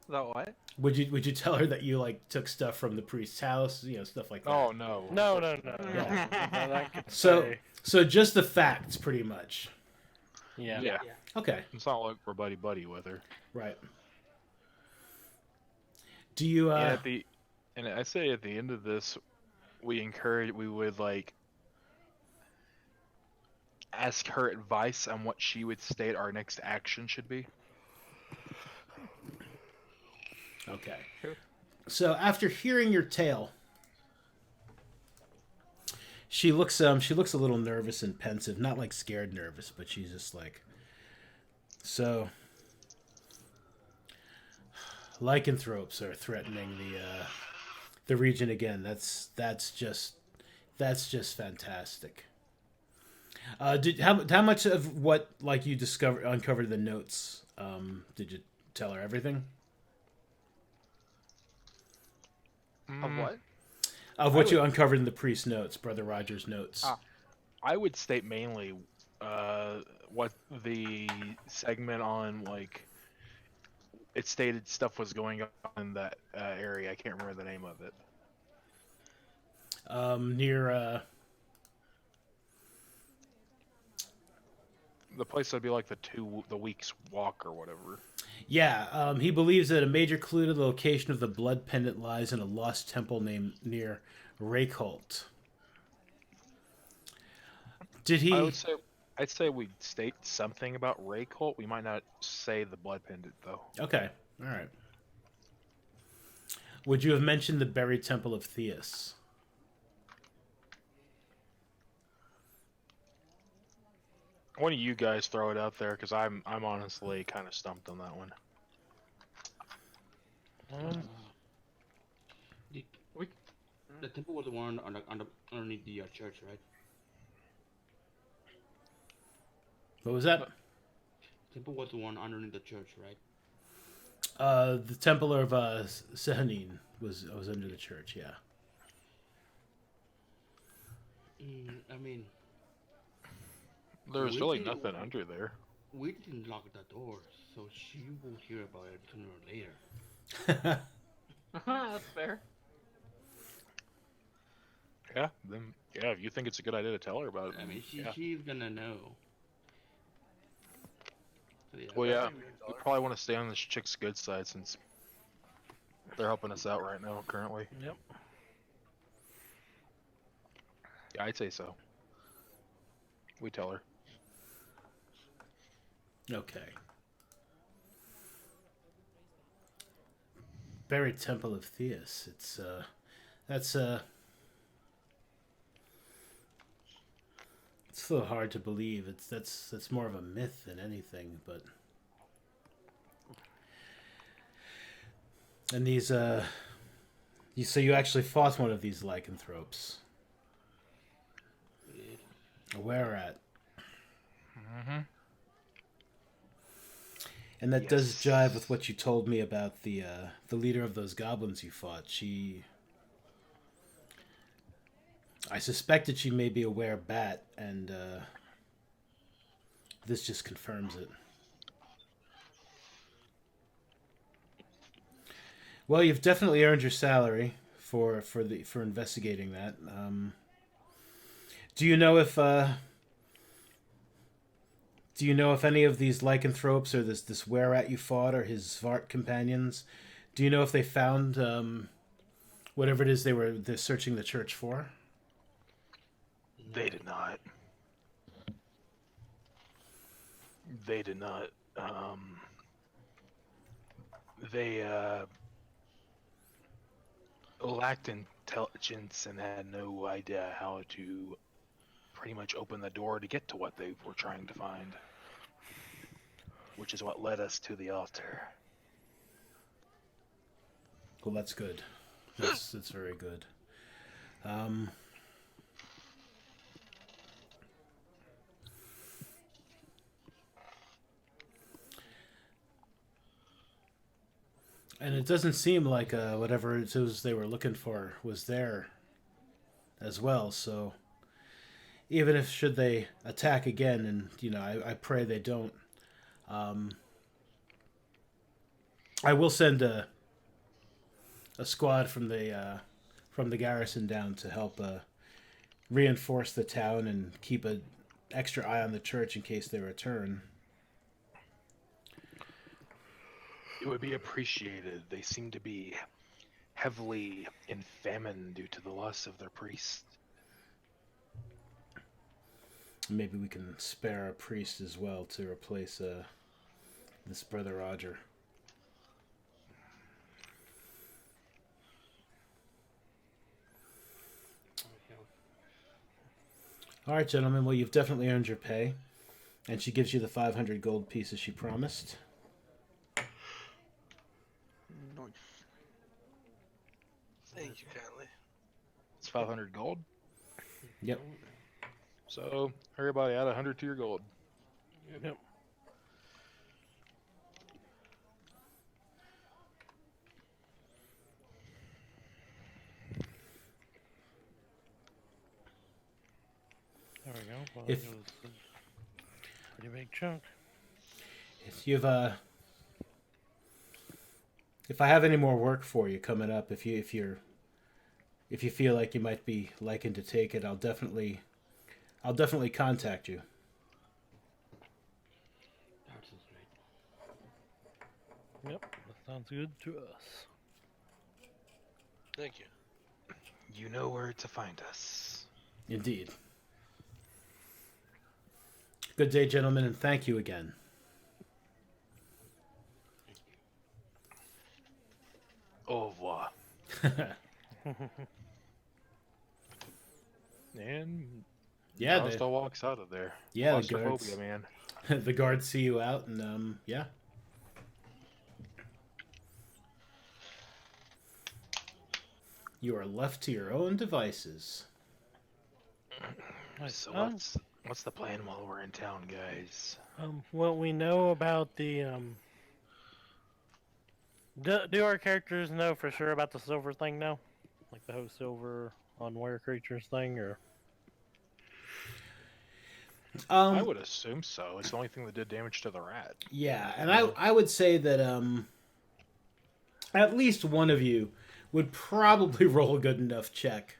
what? would you tell her that you like took stuff from the priest's house, stuff like that? Oh no. No. Yeah. That could So stay. so just the facts, pretty much. Yeah. Yeah. Okay. It's not like we're buddy with her. Right. Do you And I say at the end of this, we would like ask her advice on what she would state our next action should be. Okay. Sure. So after hearing your tale, she looks a little nervous and pensive, not like scared nervous, but she's just like, so lycanthropes are threatening the region again. That's That's just fantastic. How much of what like you uncovered the notes? Did you tell her everything Of what? of I what you would- uncovered in the priest's notes, Brother Roger's notes? Ah. I would state mainly what the segment on like it stated stuff was going on in that area. I can't remember the name of it. Near The place would be like the week's walk or whatever. yeah, he believes that a major clue to the location of the blood pendant lies in a lost temple named near Reykholt. Did he? I'd say we state something about Ray Colt. We might not say the blood pendant though. Okay, all right. Would you have mentioned the buried temple of Theus? One of you guys throw it out there because I'm honestly kind of stumped on that one. The temple was the one underneath the church, right? What was that? Temple was the one underneath the church, right? The temple of Sehanin was under the church. Yeah. I mean, There's We really did- nothing under there. we didn't lock the door, so she will hear about it sooner or later. That's fair. Yeah, then yeah, if you think it's a good idea to tell her about it, I mean, yeah. she's gonna know. So, yeah, Well, yeah, think we can tell we her. probably want to stay on this chick's good side since they're helping us out right now currently. Yep. Yeah, I'd say so. We tell her. Okay. Buried temple of Theus. It's that's it's a little hard to believe. That's more of a myth than anything, but and these you actually fought one of these lycanthropes. Where at? Mm-hmm. And that does Yes. jive with what you told me about the leader of those goblins you fought. I suspected she may be a were-bat, and this just confirms it. Well, you've definitely earned your salary for investigating that. Do you know if any of these lycanthropes or this were-rat you fought or his Svart companions? Do you know if they found whatever it is they're searching the church for? They did not. They did not. They lacked intelligence and had no idea how to pretty much open the door to get to what they were trying to find. Which is what led us to the altar. Well, that's good. That's very good. And it doesn't seem like whatever it was they were looking for was there as well. So even if should they attack again, and I pray they don't. I will send a squad from the garrison down to help reinforce the town and keep an extra eye on the church in case they return. It would be appreciated. They seem to be heavily in famine due to the loss of their priest. Maybe we can spare a priest as well to replace this Brother Roger. All right, gentlemen. Well, you've definitely earned your pay. And she gives you the 500 gold pieces she promised. Thank you kindly. It's 500 gold. Yep. So everybody add 100 to your gold. Yep. There we go. Well, If- it was a pretty big chunk. If you've if I have any more work for you coming up, if you feel like you might be liking to take it, I'll definitely contact you. That sounds great. Yep, that sounds good to us. Thank you. You know where to find us. Indeed. Good day, gentlemen, and thank you again. Au revoir. And Yeah, Mazda walks out of there. yeah, the Claustrophobia, guards. man. The guards see you out, and yeah. You are left to your own devices. So Um, what's the plan while we're in town, guys? Well, we know about the Do our characters know for sure about the silver thing now? Like the whole silver on were creatures thing, or I would assume so. It's the only thing that did damage to the rat. Yeah, and I would say that at least one of you would probably roll a good enough check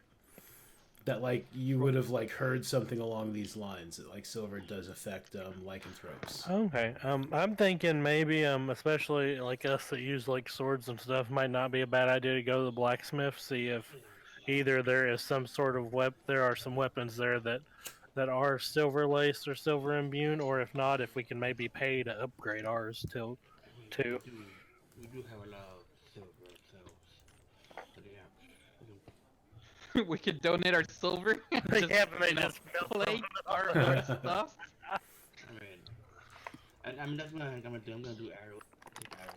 that like you would have like heard something along these lines that like silver does affect lycanthropes. okay. I'm thinking maybe especially like us that use like swords and stuff might not be a bad idea to go to the blacksmith, see if either there is some sort of there are some weapons there that are silver laced or silver immune, or if not, if we can maybe pay to upgrade ours to. We do have a lot of silver ourselves. So yeah. We could donate our silver. And just, Yeah, but they you know, just melt plate them. our stuff. I mean, and that's what I'm gonna do. I'm gonna do arrows. Take arrows.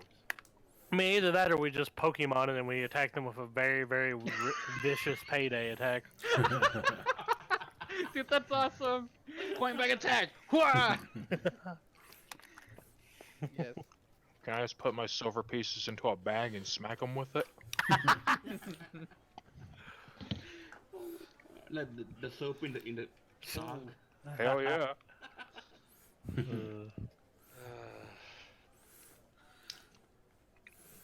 I mean, either that or we just Pokemon and then we attack them with a very, very vicious payday attack. Dude, that's awesome. Point blank attack. Hwah! Yes. Can I just put my silver pieces into a bag and smack them with it? Like the soap in the sock. Hell yeah.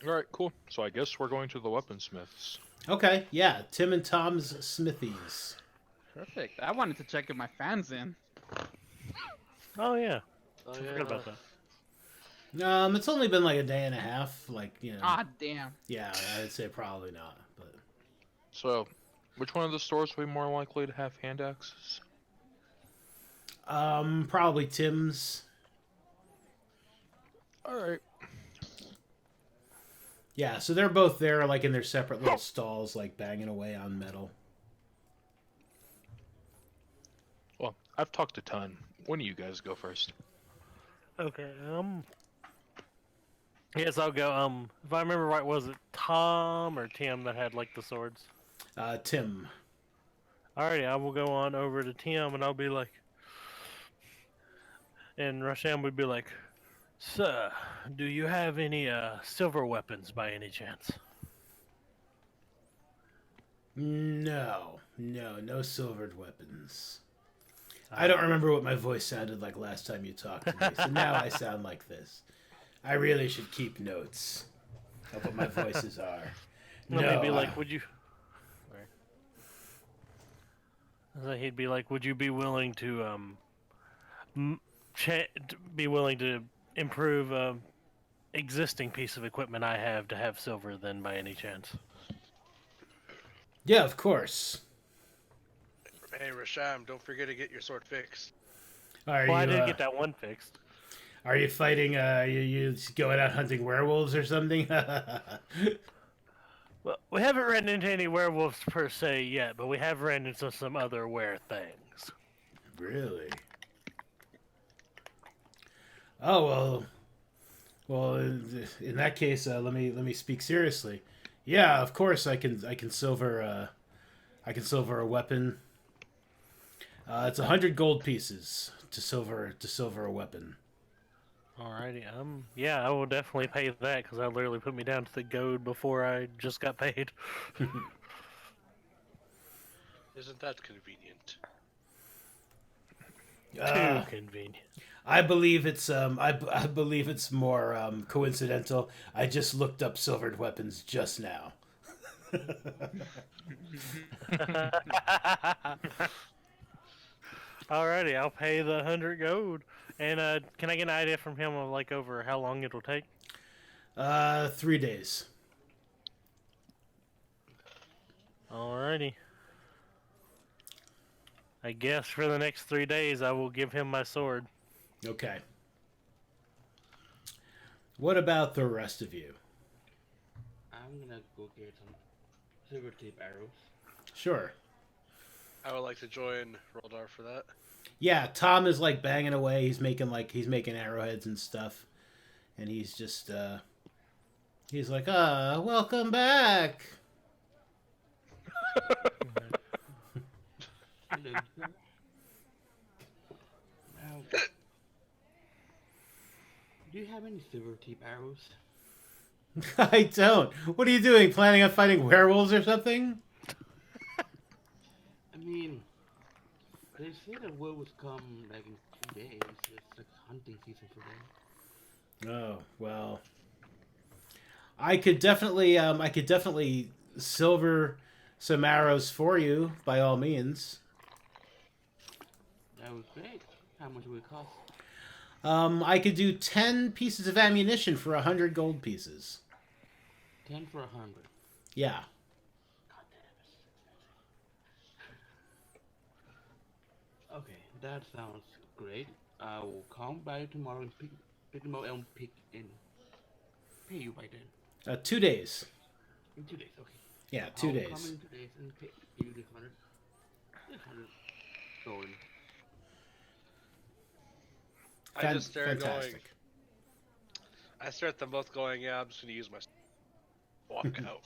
Alright, cool. So I guess we're going to the weaponsmiths. Okay, yeah, Tim and Tom's Smithies. Perfect. I wanted to check if my fan's in. Oh yeah, Oh I yeah. forgot about that. It's only been like a day and a half, like, you know. Ah, damn. Yeah, I'd say probably not, but So, which one of the stores will be more likely to have hand axes? probably Tim's. Alright. Yeah, so they're both there, like in their separate little stalls, like banging away on metal. Well, I've talked a ton. When do you guys go first? Okay, yes, I'll go. If I remember right, was it Tom or Tim that had like the swords? Tim. Alrighty, I will go on over to Tim and I'll be like, and Rasham would be like, "Sir, do you have any silver weapons by any chance?" No, no silvered weapons. I don't remember what my voice sounded like last time you talked to me, so now I sound like this. I really should keep notes of what my voices are. No, No, he'd be like, "Would you?" So he'd be like, "Would you be willing to be willing to improve existing piece of equipment I have to have silver then by any chance?" yeah, of course. Hey Rasham, don't forget to get your sword fixed. Are Well, I you? did get that one fixed. Are you fighting? You going out hunting werewolves or something? Well, we haven't ran into any werewolves per se yet, but we have ran into some other were things. Really? Oh well. In that case, let me speak seriously. Yeah, of course I can silver a weapon It's 100 gold pieces to silver a weapon. Alrighty, yeah, I will definitely pay that because that literally put me down to the gold before I just got paid. Isn't that convenient? Uh, Too convenient. I believe it's I believe it's more coincidental. I just looked up silvered weapons just now. Alrighty, I'll pay the 100 gold. And can I get an idea from him of like over how long it'll take? 3 days. Alrighty. I guess for the next 3 days I will give him my sword. Okay. What about the rest of you? I'm gonna go get some silver tip arrows. Sure. I would like to join Roldar for that. Yeah, Tom is like banging away. He's making arrowheads and stuff, and he's just he's like, welcome back. Hello, sir. Now, do you have any silver tip arrows? I don't. What are you doing? Planning on fighting werewolves or something? I mean, they say that wolves come like in 2 days. It's like hunting season for them. Oh well. I could definitely silver some arrows for you by all means. That was great. How much would it cost? I could do 10 pieces of ammunition for 100 gold pieces. 10 for 100. Yeah. God damn it. Okay, that sounds great. I will come by tomorrow and pick them up and pay you by then. 2 days. In 2 days, okay. Yeah, 2 I'll days. come in 2 days and pay you the 100. Going. I just started going. Fantastic. I stare at them both going, yeah, I'm just gonna use my walk out.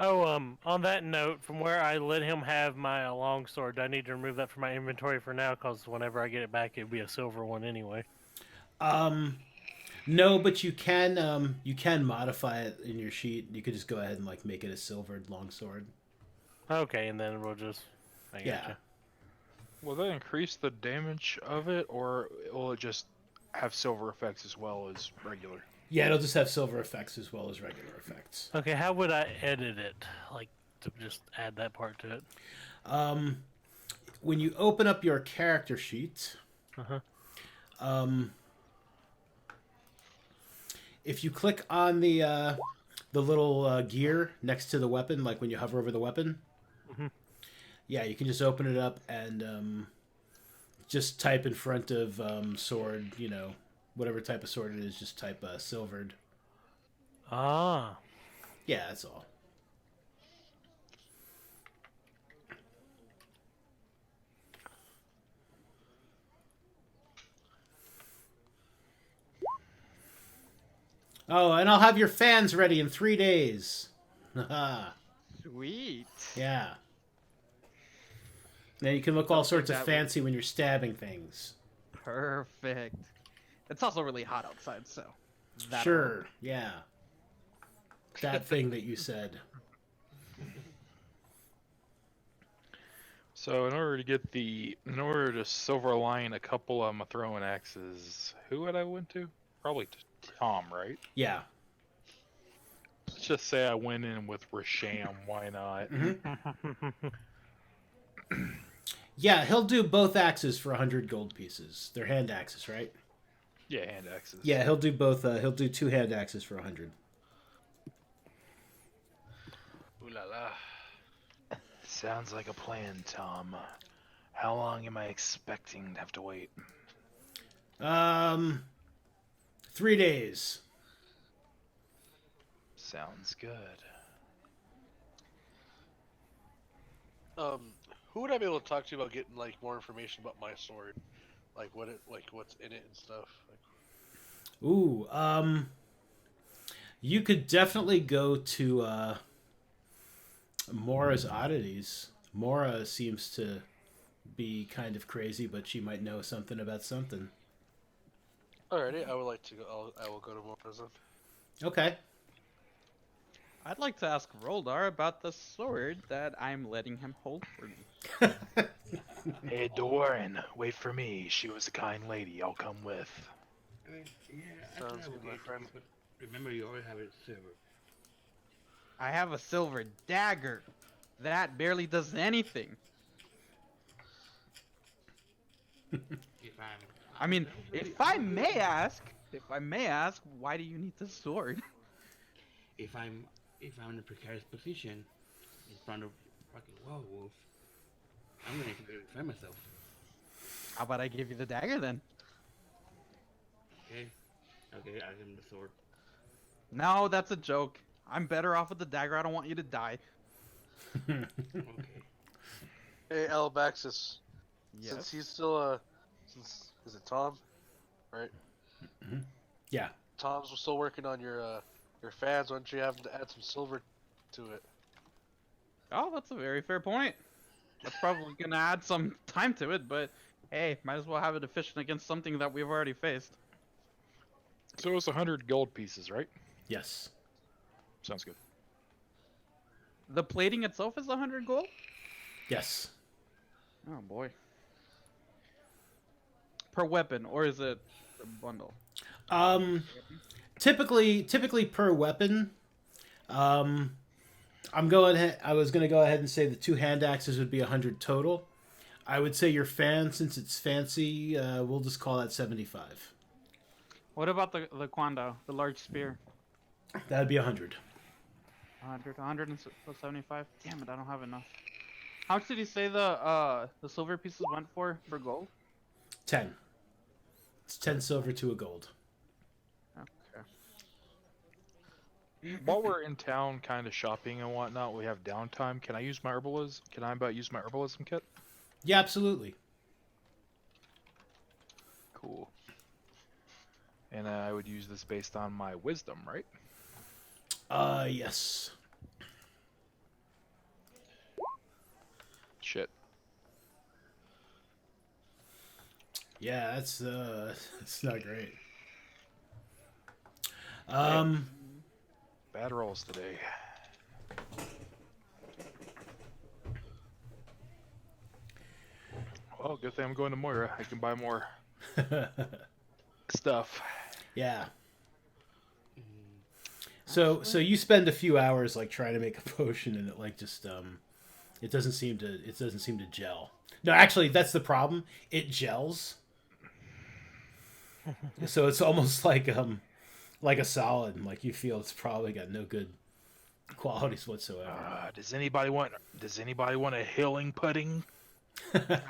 Oh, on that note, from where I let him have my long sword, do I need to remove that from my inventory for now? Because whenever I get it back, it'll be a silver one anyway. No, but you can modify it in your sheet. You could just go ahead and like make it a silvered longsword. Okay, and then we'll just... I Yeah. gotcha. Will that increase the damage of it, or will it just have silver effects as well as regular? Yeah, it'll just have silver effects as well as regular effects. Okay, how would I edit it? Like, to just add that part to it? When you open up your character sheet, if you click on the little gear next to the weapon, like when you hover over the weapon, yeah, you can just open it up and just type in front of sword, whatever type of sword it is, just type silvered. Ah. Yeah, that's all. Oh, and I'll have your fans ready in 3 days. Haha. Sweet. Yeah. Now you can look all sorts of that fancy when you're stabbing things. Perfect. It's also really hot outside, so. that'll Sure, work. yeah. That thing that you said. So in order to silver line a couple of my throwing axes, who would I went to? Probably to Tom, right? Yeah. Let's just say I went in with Rasham. Why not? Yeah, he'll do both axes for 100 gold pieces. They're hand axes, right? Yeah, hand axes. Yeah, he'll do both. He'll do 2 hand axes for 100. Ooh la la. Sounds like a plan, Tom. How long am I expecting to have to wait? 3 days. Sounds good. Who would I be able to talk to about getting like more information about my sword, like what's in it and stuff? Ooh, you could definitely go to Mora's Oddities. Mora seems to be kind of crazy, but she might know something about something. Alrighty, I would like to go. I will go to Mora's then. Okay. I'd like to ask Roldar about the sword that I'm letting him hold for me. Hey, Doran, wait for me. She was a kind lady. I'll come with. I mean, yeah, I Sounds can have good, my a friend. but remember you always have it silver. I have a silver dagger. That barely does anything. If I mean, if I may ask, why do you need the sword? if I'm in a precarious position in front of fucking werewolf, I'm gonna have to defend myself. How about I give you the dagger then? Okay, okay, I give him the sword. No, that's a joke. I'm better off with the dagger. I don't want you to die. Okay. Hey, Alabaxis. Yes. Since he's still is it Tom? Right. Yeah. Tom's still working on your fans. Why don't you have him to add some silver to it? Oh, that's a very fair point. That's probably gonna add some time to it, but hey, might as well have it efficient against something that we've already faced. So it's 100 gold pieces, right? Yes. Sounds good. The plating itself is 100 gold? Yes. Oh boy. Per weapon, or is it a bundle? Typically per weapon. I was gonna go ahead and say the 2 hand axes would be 100 total. I would say your fan, since it's fancy, we'll just call that 75. What about the Kwando, the large spear? That'd be 100. 175? Damn it, I don't have enough. How much did he say the silver pieces went for gold? 10. It's 10 silver to a gold. Okay. While we're in town, kind of shopping and whatnot, we have downtime. Can I use my herbalism? Can I use my herbalism kit? Yeah, absolutely. Cool. And I would use this based on my wisdom, right? Yes. Shit. Yeah, that's not great. Bad rolls today. Well, good thing I'm going to Moira. I can buy more stuff. Yeah. So you spend a few hours like trying to make a potion, and it like just it doesn't seem to gel. No, actually, that's the problem. It gels. So it's almost like a solid. Like you feel it's probably got no good qualities whatsoever. Does anybody want a healing pudding?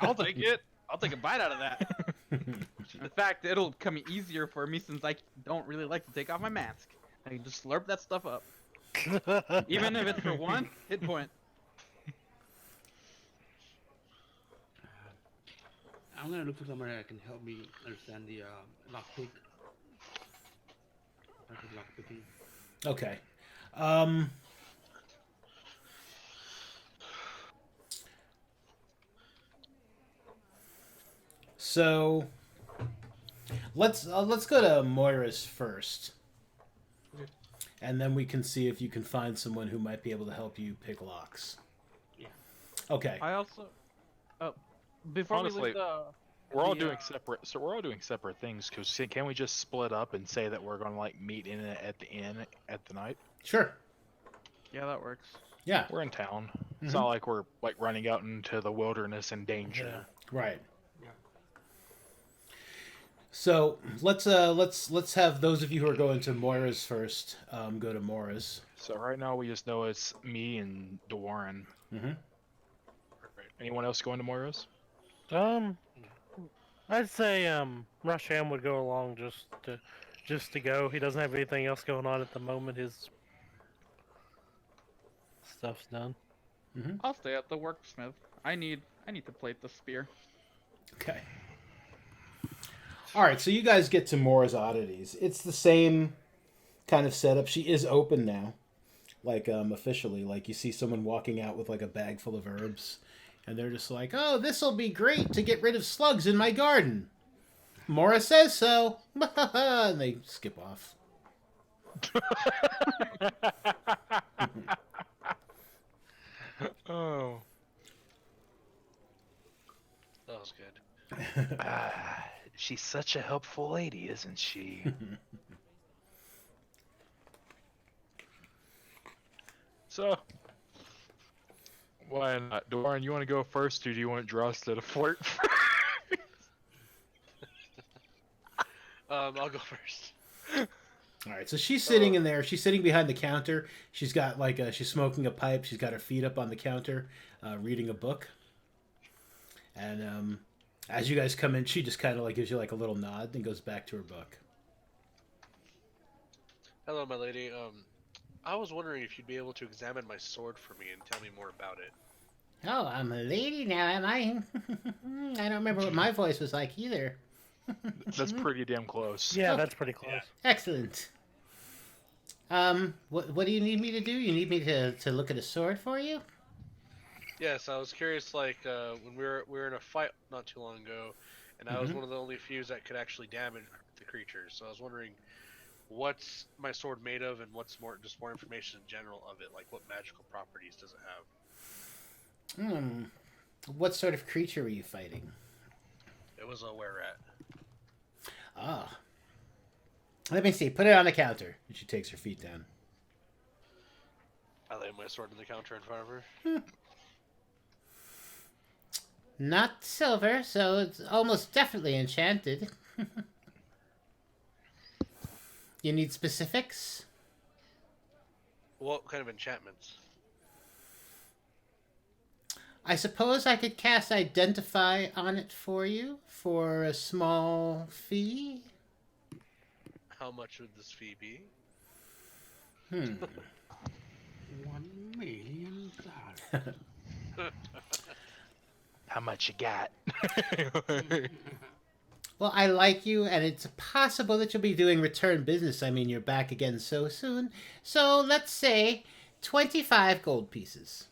I'll take it. I'll take a bite out of that. In fact, it'll come easier for me since I don't really like to take off my mask. I can just slurp that stuff up. Even if it's for 1 hit point. I'm gonna look for somebody that can help me understand the lockpick. Lockpicking. Okay. So let's go to Moira's first, and then we can see if you can find someone who might be able to help you pick locks. Yeah. Okay. I also, before Honestly, we leave the, We're all doing separate. So we're all doing separate things. Cause can we just split up and say that we're gonna like meet in at the inn at the night? Sure. yeah, that works. Yeah. We're in town. It's not like we're like running out into the wilderness in danger. Right. Yeah. So let's have those of you who are going to Moira's first go to Moira's. So right now we just know it's me and Doran. Mm-hmm. Anyone else going to Moira's? I'd say Rusham would go along just to go. He doesn't have anything else going on at the moment. His stuff's done. Mm-hmm. I'll stay at the worksmith. I need to plate the spear. Okay. All right, so you guys get to Moira's Oddities. It's the same kind of setup. She is open now. like officially. Like you see someone walking out with like a bag full of herbs, and they're just like, "Oh, this will be great to get rid of slugs in my garden." Mora says so, and they skip off. Oh. That was good. She's such a helpful lady, isn't she? So, why not? Doran, you want to go first, or do you want Drosta to flirt? I'll go first. All right, so she's sitting in there. She's sitting behind the counter. She's got like she's smoking a pipe. She's got her feet up on the counter, reading a book. And as you guys come in, she just kind of like gives you like a little nod and goes back to her book. Hello, my lady. I was wondering if you'd be able to examine my sword for me and tell me more about it. Oh, I'm a lady now, am I? I don't remember what my voice was like either. That's pretty damn close. Yeah, that's pretty close. Excellent. What do you need me to do? You need me to look at a sword for you? Yes, I was curious. Like when we were in a fight not too long ago, and I was one of the only few that could actually damage the creatures. So I was wondering, what's my sword made of, and what's more information in general of it? Like what magical properties does it have? What sort of creature were you fighting? It was a were-rat. Ah. Let me see. Put it on the counter. And she takes her feet down. I lay my sword on the counter in front of her. Not silver, so it's almost definitely enchanted. You need specifics? What kind of enchantments? I suppose I could cast Identify on it for you for a small fee. How much would this fee be? $1 million. How much you got? Well, I like you, and it's possible that you'll be doing return business. I mean, you're back again so soon. So let's say 25 gold pieces.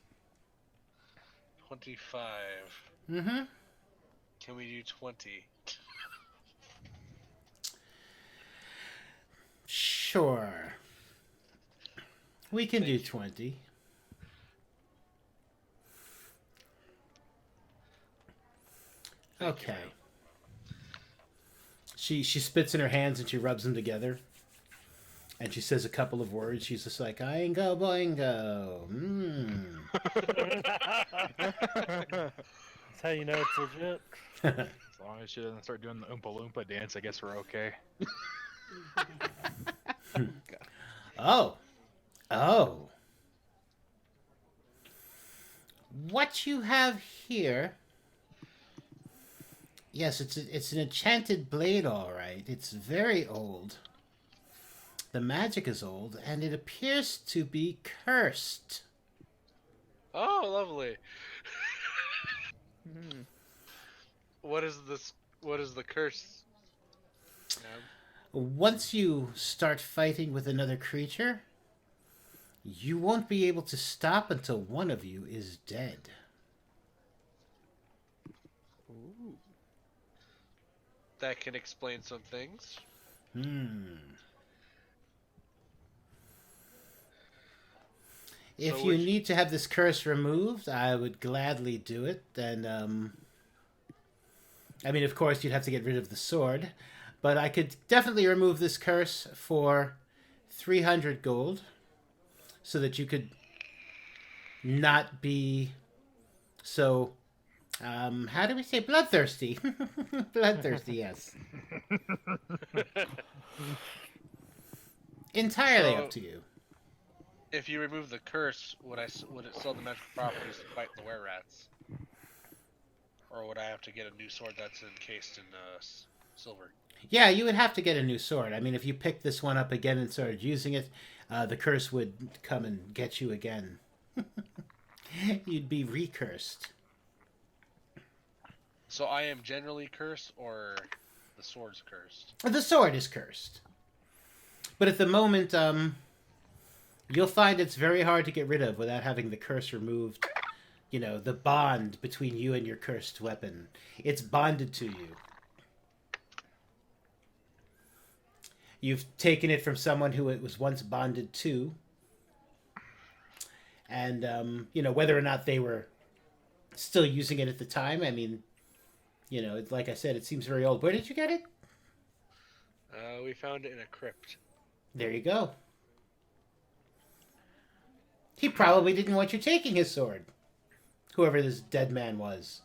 25. Mm-hmm. Can we do 20? Sure. We can do 20. Okay. She spits in her hands and she rubs them together. And she says a couple of words. She's just like, Oingo boingo. That's how you know it's legit. As long as she doesn't start doing the Oompa Loompa dance, I guess we're okay. Oh. What you have here... Yes, it's an enchanted blade, all right. It's very old. The magic is old, and it appears to be cursed. Oh, lovely. What is this? What is the curse? Once you start fighting with another creature, you won't be able to stop until one of you is dead. Ooh. That can explain some things. If So you need to have this curse removed, I would gladly do it. And, I mean, of course, you'd have to get rid of the sword. But I could definitely remove this curse for 300 gold. So that you could not be so... how do we say bloodthirsty? Bloodthirsty, yes. Entirely up to you. If you remove the curse, would it sell the magical properties to fight the were-rats? Or would I have to get a new sword that's encased in silver? Yeah, you would have to get a new sword. I mean, if you picked this one up again and started using it, the curse would come and get you again. You'd be recursed. So I am generally cursed, or the sword's cursed? The sword is cursed. But at the moment, You'll find it's very hard to get rid of without having the curse removed. You know, the bond between you and your cursed weapon. It's bonded to you. You've taken it from someone who it was once bonded to. And, you know, whether or not they were still using it at the time, I mean, you know, like I said, it seems very old. Where did you get it? We found it in a crypt. There you go. He probably didn't want you taking his sword. Whoever this dead man was.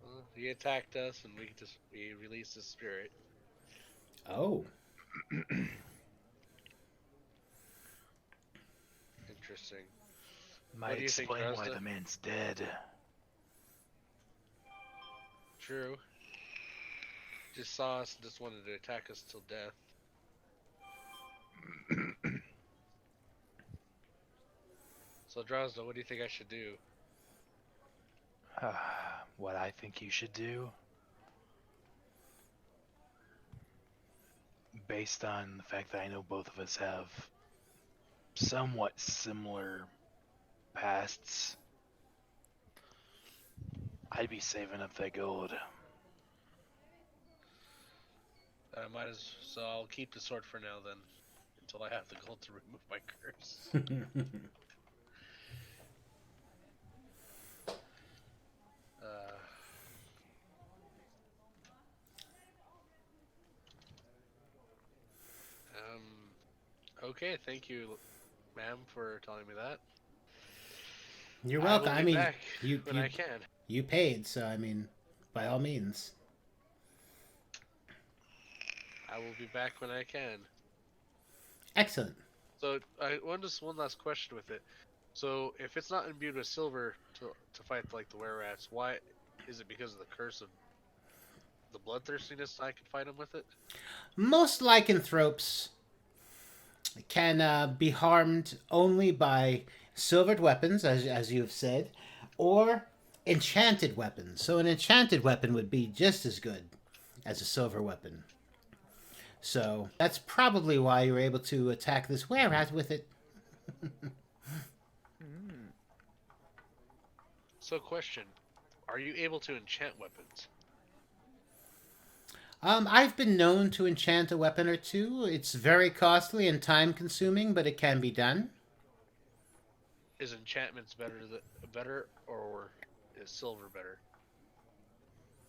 Well, he attacked us, and we released his spirit. Oh. Interesting. Might do you think, explain why Rasta? the man's dead. True. Just saw us and just wanted to attack us till death. So Drozda, what do you think I should do? What I think you should do, based on the fact that I know both of us have somewhat similar pasts, I'd be saving up that gold. So I'll keep the sword for now then, until I have the gold to remove my curse. Okay, thank you, ma'am, for telling me that. You're welcome. I will I be mean, back you when I can. you paid, so I mean, by all means. I will be back when I can. Excellent. So just one last question with it. So if it's not imbued with silver to fight like the were rats, why is it because of the curse of the bloodthirstiness I can fight them with it? Most lycanthropes can be harmed only by silvered weapons, as you have said, or enchanted weapons. So an enchanted weapon would be just as good as a silver weapon. So that's probably why you were able to attack this were-rat with it. So question, are you able to enchant weapons? I've been known to enchant a weapon or two. It's very costly and time-consuming, but it can be done. Is enchantments better or is silver better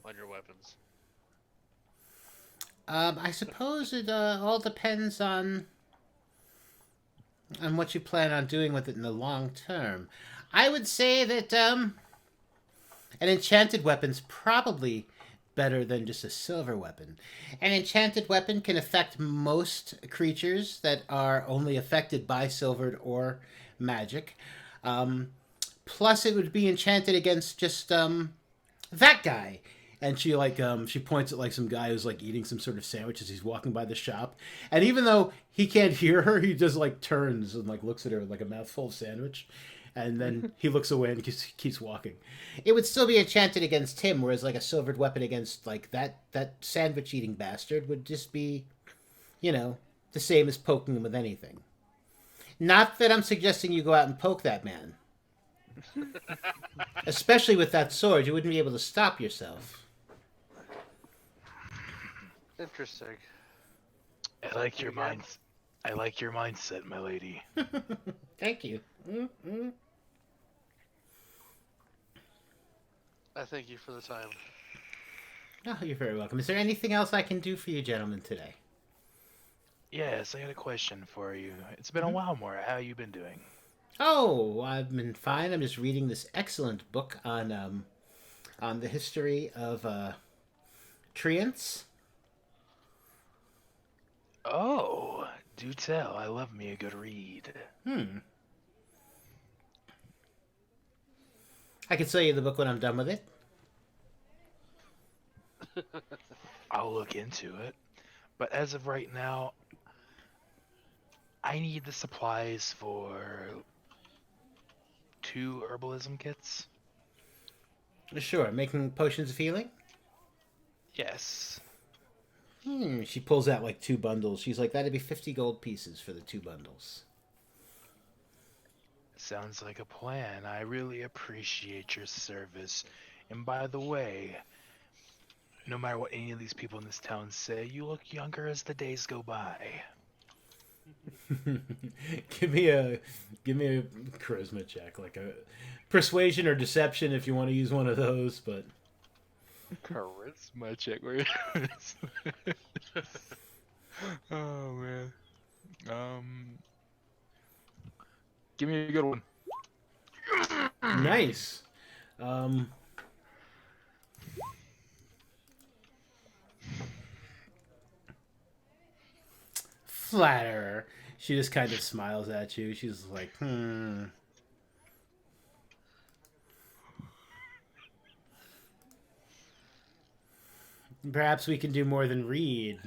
on your weapons? I suppose it all depends on what you plan on doing with it in the long term. I would say that an enchanted weapon's probably better than just a silver weapon. An enchanted weapon can affect most creatures that are only affected by silvered or magic. Plus, it would be enchanted against just that guy. And she she points at like some guy who's like eating some sort of sandwich as he's walking by the shop. And even though he can't hear her, he just like turns and like looks at her with like a mouthful of sandwich. And then he looks away and keeps walking. It would still be enchanted against him, whereas like a silvered weapon against like that sandwich eating bastard would just be, you know, the same as poking him with anything. Not that I'm suggesting you go out and poke that man. Especially with that sword, you wouldn't be able to stop yourself. Interesting. I like your mindset, my lady. Thank you. Mm-hmm. I thank you for the time. Oh, you're very welcome. Is there anything else I can do for you gentlemen today? Yes, I got a question for you. It's been a while, Maura. How you been doing? Oh, I've been fine. I'm just reading this excellent book on the history of treants. Oh, do tell. I love me a good read. I can sell you the book when I'm done with it. I'll look into it. But as of right now, I need the supplies for 2 herbalism kits. Sure, making potions of healing? Yes. She pulls out like 2 bundles. She's like, that'd be 50 gold pieces for the 2 bundles. Sounds like a plan. I really appreciate your service. And by the way, no matter what any of these people in this town say, you look younger as the days go by. give me a charisma check, like a persuasion or deception if you want to use one of those, but Charisma check. Where oh man. Give me a good one. nice. Flatterer. She just kind of smiles at you. She's like, Perhaps we can do more than read.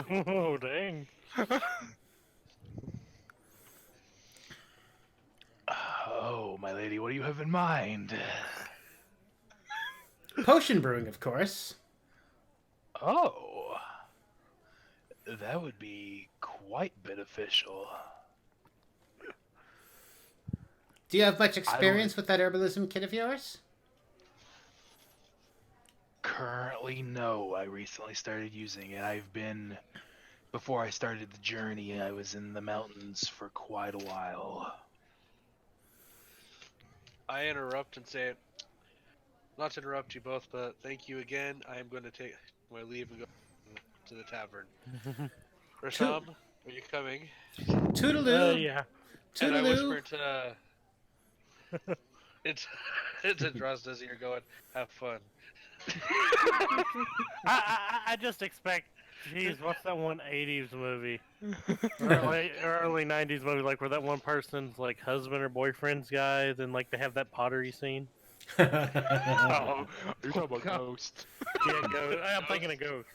Oh, dang. Oh, my lady, what do you have in mind? Potion brewing, of course. Oh, that would be quite beneficial. Do you have much experience with that herbalism kit of yours? Currently, no. I recently started using it. Before I started the journey, I was in the mountains for quite a while. I interrupt and say, not to interrupt you both, but thank you again. I am going to take my leave and go to the tavern. Rasham, are you coming? Toodaloo. Yeah. And I Toodaloo. whisper to it's Drost as you're going, have fun. I just expect, geez, what's that one 80s movie? Early 90s movie, like where that one person's like husband or boyfriend's guy, then like they have that pottery scene. Oh, you're talking about Ghost. Yeah, Ghost. I'm thinking of Ghost.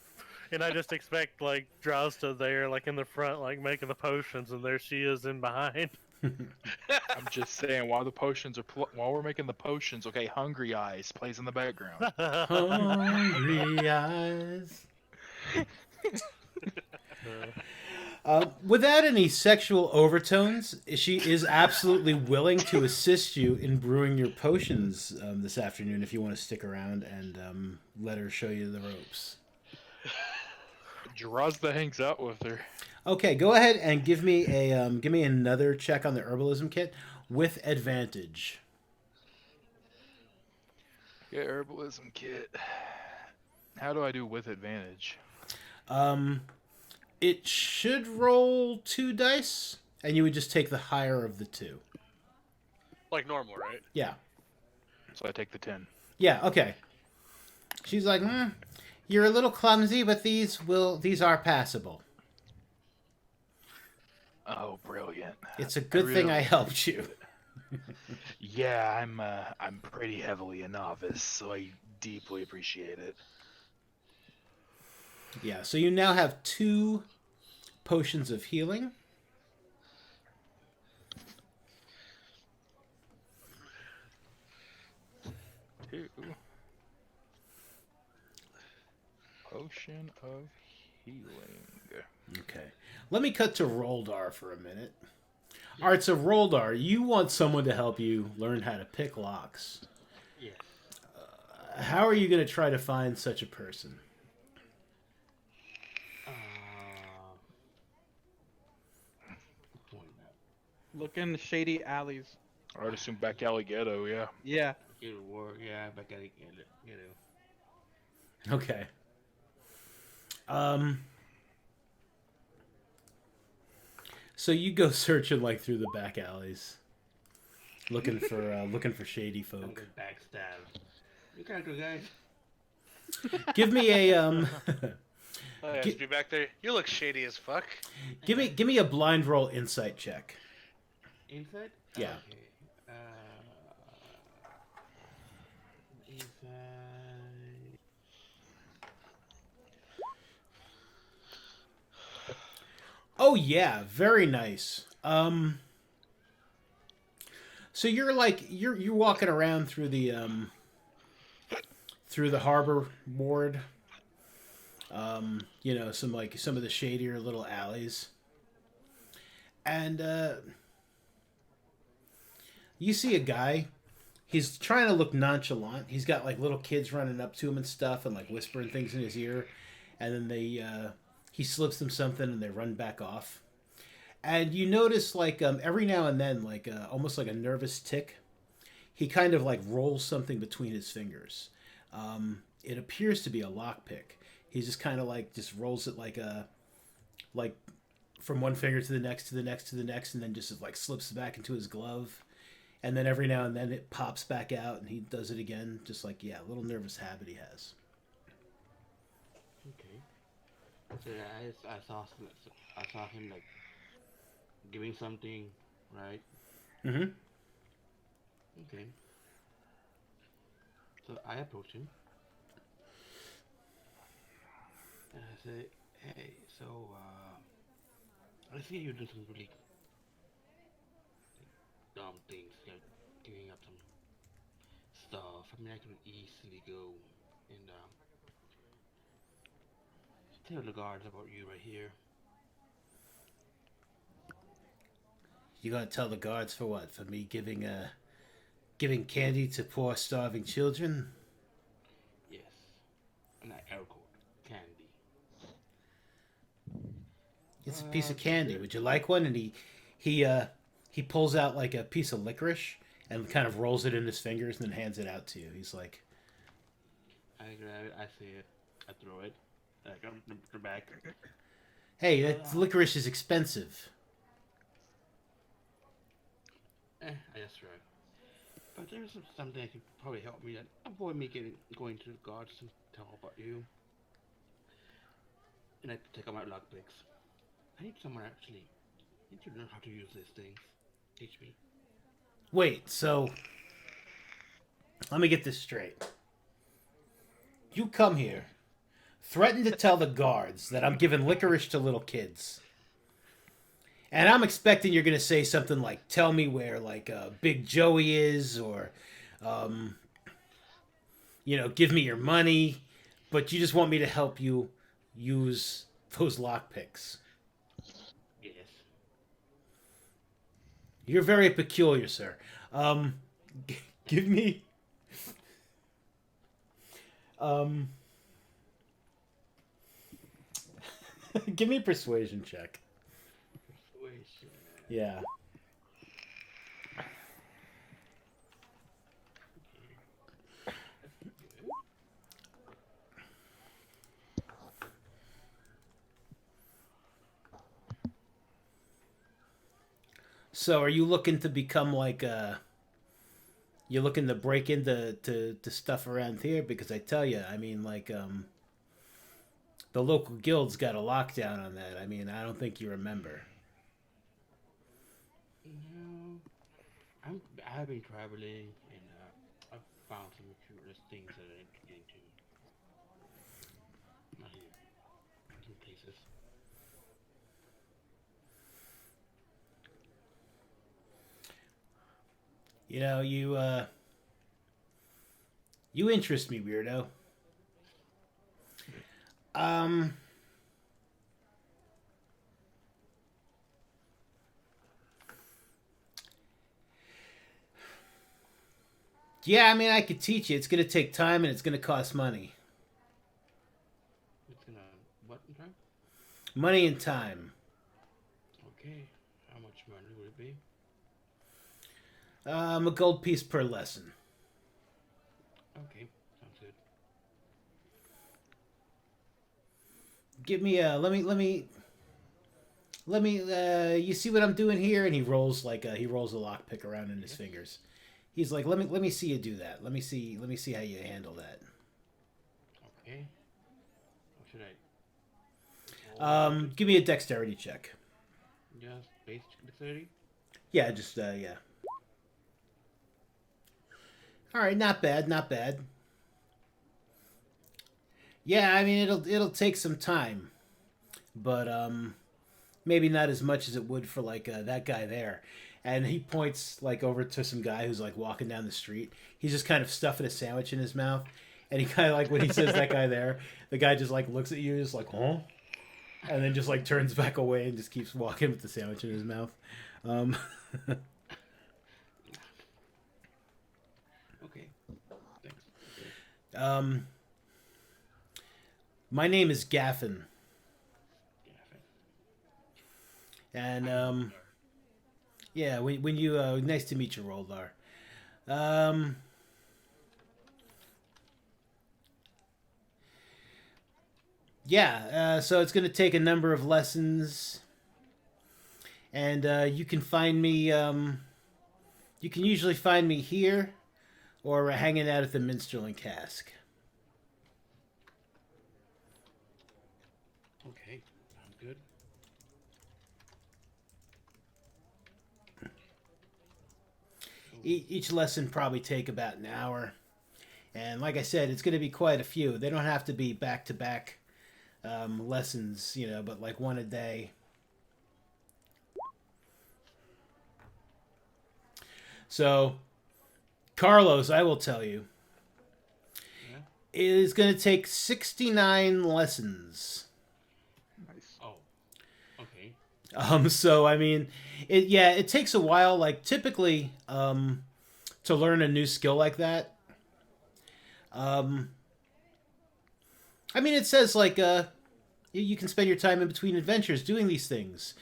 And I just expect like Drozda there, like in the front, like making the potions, and there she is in behind. I'm just saying, while we're making the potions, okay, Hungry Eyes plays in the background. Hungry eyes. Without any sexual overtones, she is absolutely willing to assist you in brewing your potions this afternoon if you want to stick around and let her show you the ropes. Drozda hangs out with her. Okay, go ahead and give me another check on the herbalism kit with advantage. Yeah, herbalism kit. How do I do with advantage? It should roll 2 dice, and you would just take the higher of the 2. Like normal, right? Yeah. So I take the 10. Yeah, okay. She's like, you're a little clumsy, but these are passable. Oh, brilliant! It's a good thing I helped you. Yeah, I'm pretty heavily a novice, so I deeply appreciate it. Yeah, so you now have 2 potions of healing. Two. Potion of healing. Okay. Let me cut to Roldar for a minute. All right, so Roldar, you want someone to help you learn how to pick locks. Yes. How are you going to try to find such a person? Look in the shady alleys. I would assume back alley ghetto, yeah. Yeah. It'll work. Yeah, but I gotta get it. You know. Okay. So you go searching like through the back alleys, looking for shady I'm folk. gonna backstab. You gotta go, guys. Give me a Oh, yeah, just be back there. You look shady as fuck. give me a blind roll insight check. Inside? Yeah. Okay. Inside. Oh yeah, very nice. So you're walking around through through the harbor ward. You know, some of the shadier little alleys. And you see a guy. He's trying to look nonchalant. He's got like little kids running up to him and stuff, and like whispering things in his ear. And then he slips them something, and they run back off. And you notice like every now and then, like almost like a nervous tick, he kind of like rolls something between his fingers. It appears to be a lockpick. He just kind of like just rolls it like from one finger to the next to the next to the next, and then just like slips it back into his glove. And then every now and then it pops back out, and he does it again. Just like, yeah, a little nervous habit he has. Okay. So I saw him like giving something, right? Mm-hmm. Okay. So I approach him. And I say, hey, so I see you doing some really dumb things, like giving up some stuff. I mean, I could easily go and tell the guards about you right here. You gonna tell the guards for what? For me giving candy to poor starving children? Yes. And I air quote, candy. It's a piece of candy. Would you like one? And he pulls out like a piece of licorice and kind of rolls it in his fingers and then hands it out to you. He's like, I grab it, I see it, I throw it, I come back. hey, that licorice is expensive. I just try. But there's something that could probably help me that avoid me going to the guards and tell about you. And I take out my lockpicks. I need someone actually. I need to learn how to use these things. Teach me. Wait, so let me get this straight. You come here, threaten to tell the guards that I'm giving licorice to little kids. And I'm expecting you're going to say something like, tell me where, like, Big Joey is, or, you know, give me your money. But you just want me to help you use those lockpicks. Yes. You're very peculiar, sir. Give me... give me a persuasion check. Yeah. So are you looking to become like you're looking to break into to stuff around here? Because I tell you, I mean, like the local guild's got a lockdown on that. I mean, I don't think you remember. No, I've been traveling and I've found some curious things that I'm getting to. Not here. Some places. You know, you interest me, weirdo. Yeah, I mean, I could teach you. It's going to take time and it's going to cost money. It's gonna what in time? Money and time. Okay. How much money would it be? A gold piece per lesson. Okay, sounds good. Give me let me you see what I'm doing here? And he rolls he rolls a lockpick around in his fingers. He's like, let me see you do that. Let me see how you handle that. Okay. What should I? Give me a dexterity check. Just basic dexterity? Yeah, just yeah. All right, not bad, not bad. Yeah, I mean it'll take some time, but maybe not as much as it would for like that guy there. And he points like over to some guy who's like walking down the street. He's just kind of stuffing a sandwich in his mouth, And he kind of like, when he says that guy there, the guy just like looks at you, just like, huh? And then just like turns back away and just keeps walking with the sandwich in his mouth. Okay. Thanks. My name is Gaffin. Yeah. And, yeah, when you, nice to meet you, Roldar. Yeah, so it's going to take a number of lessons. And you can find me, you can usually find me here or hanging out at the Minstrel Cask. Okay. Sounds good. Each lesson probably take about an hour. And like I said, it's going to be quite a few. They don't have to be back-to-back lessons, you know, but like one a day. So, Carlos, I will tell you, it is going to take 69 lessons. Nice. Oh. Okay. So I mean, it takes a while. Like typically, to learn a new skill like that. I mean, it says like you can spend your time in between adventures doing these things.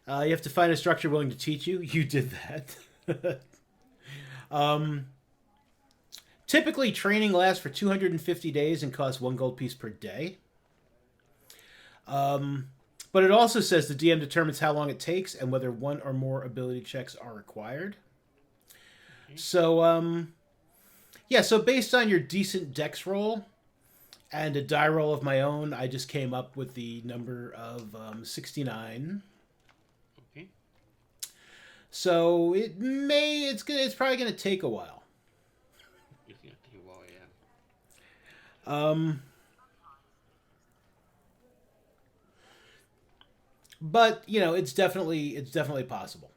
You have to find a structure willing to teach you. You did that. Typically, training lasts for 250 days and costs 1 gold piece per day. But it also says the DM determines how long it takes and whether 1 or more ability checks are required. So, yeah, so based on your decent dex roll and a die roll of my own, I just came up with the number of 69. Okay. So it's probably gonna take a while. It's gonna take a while, yeah. But you know, it's definitely possible.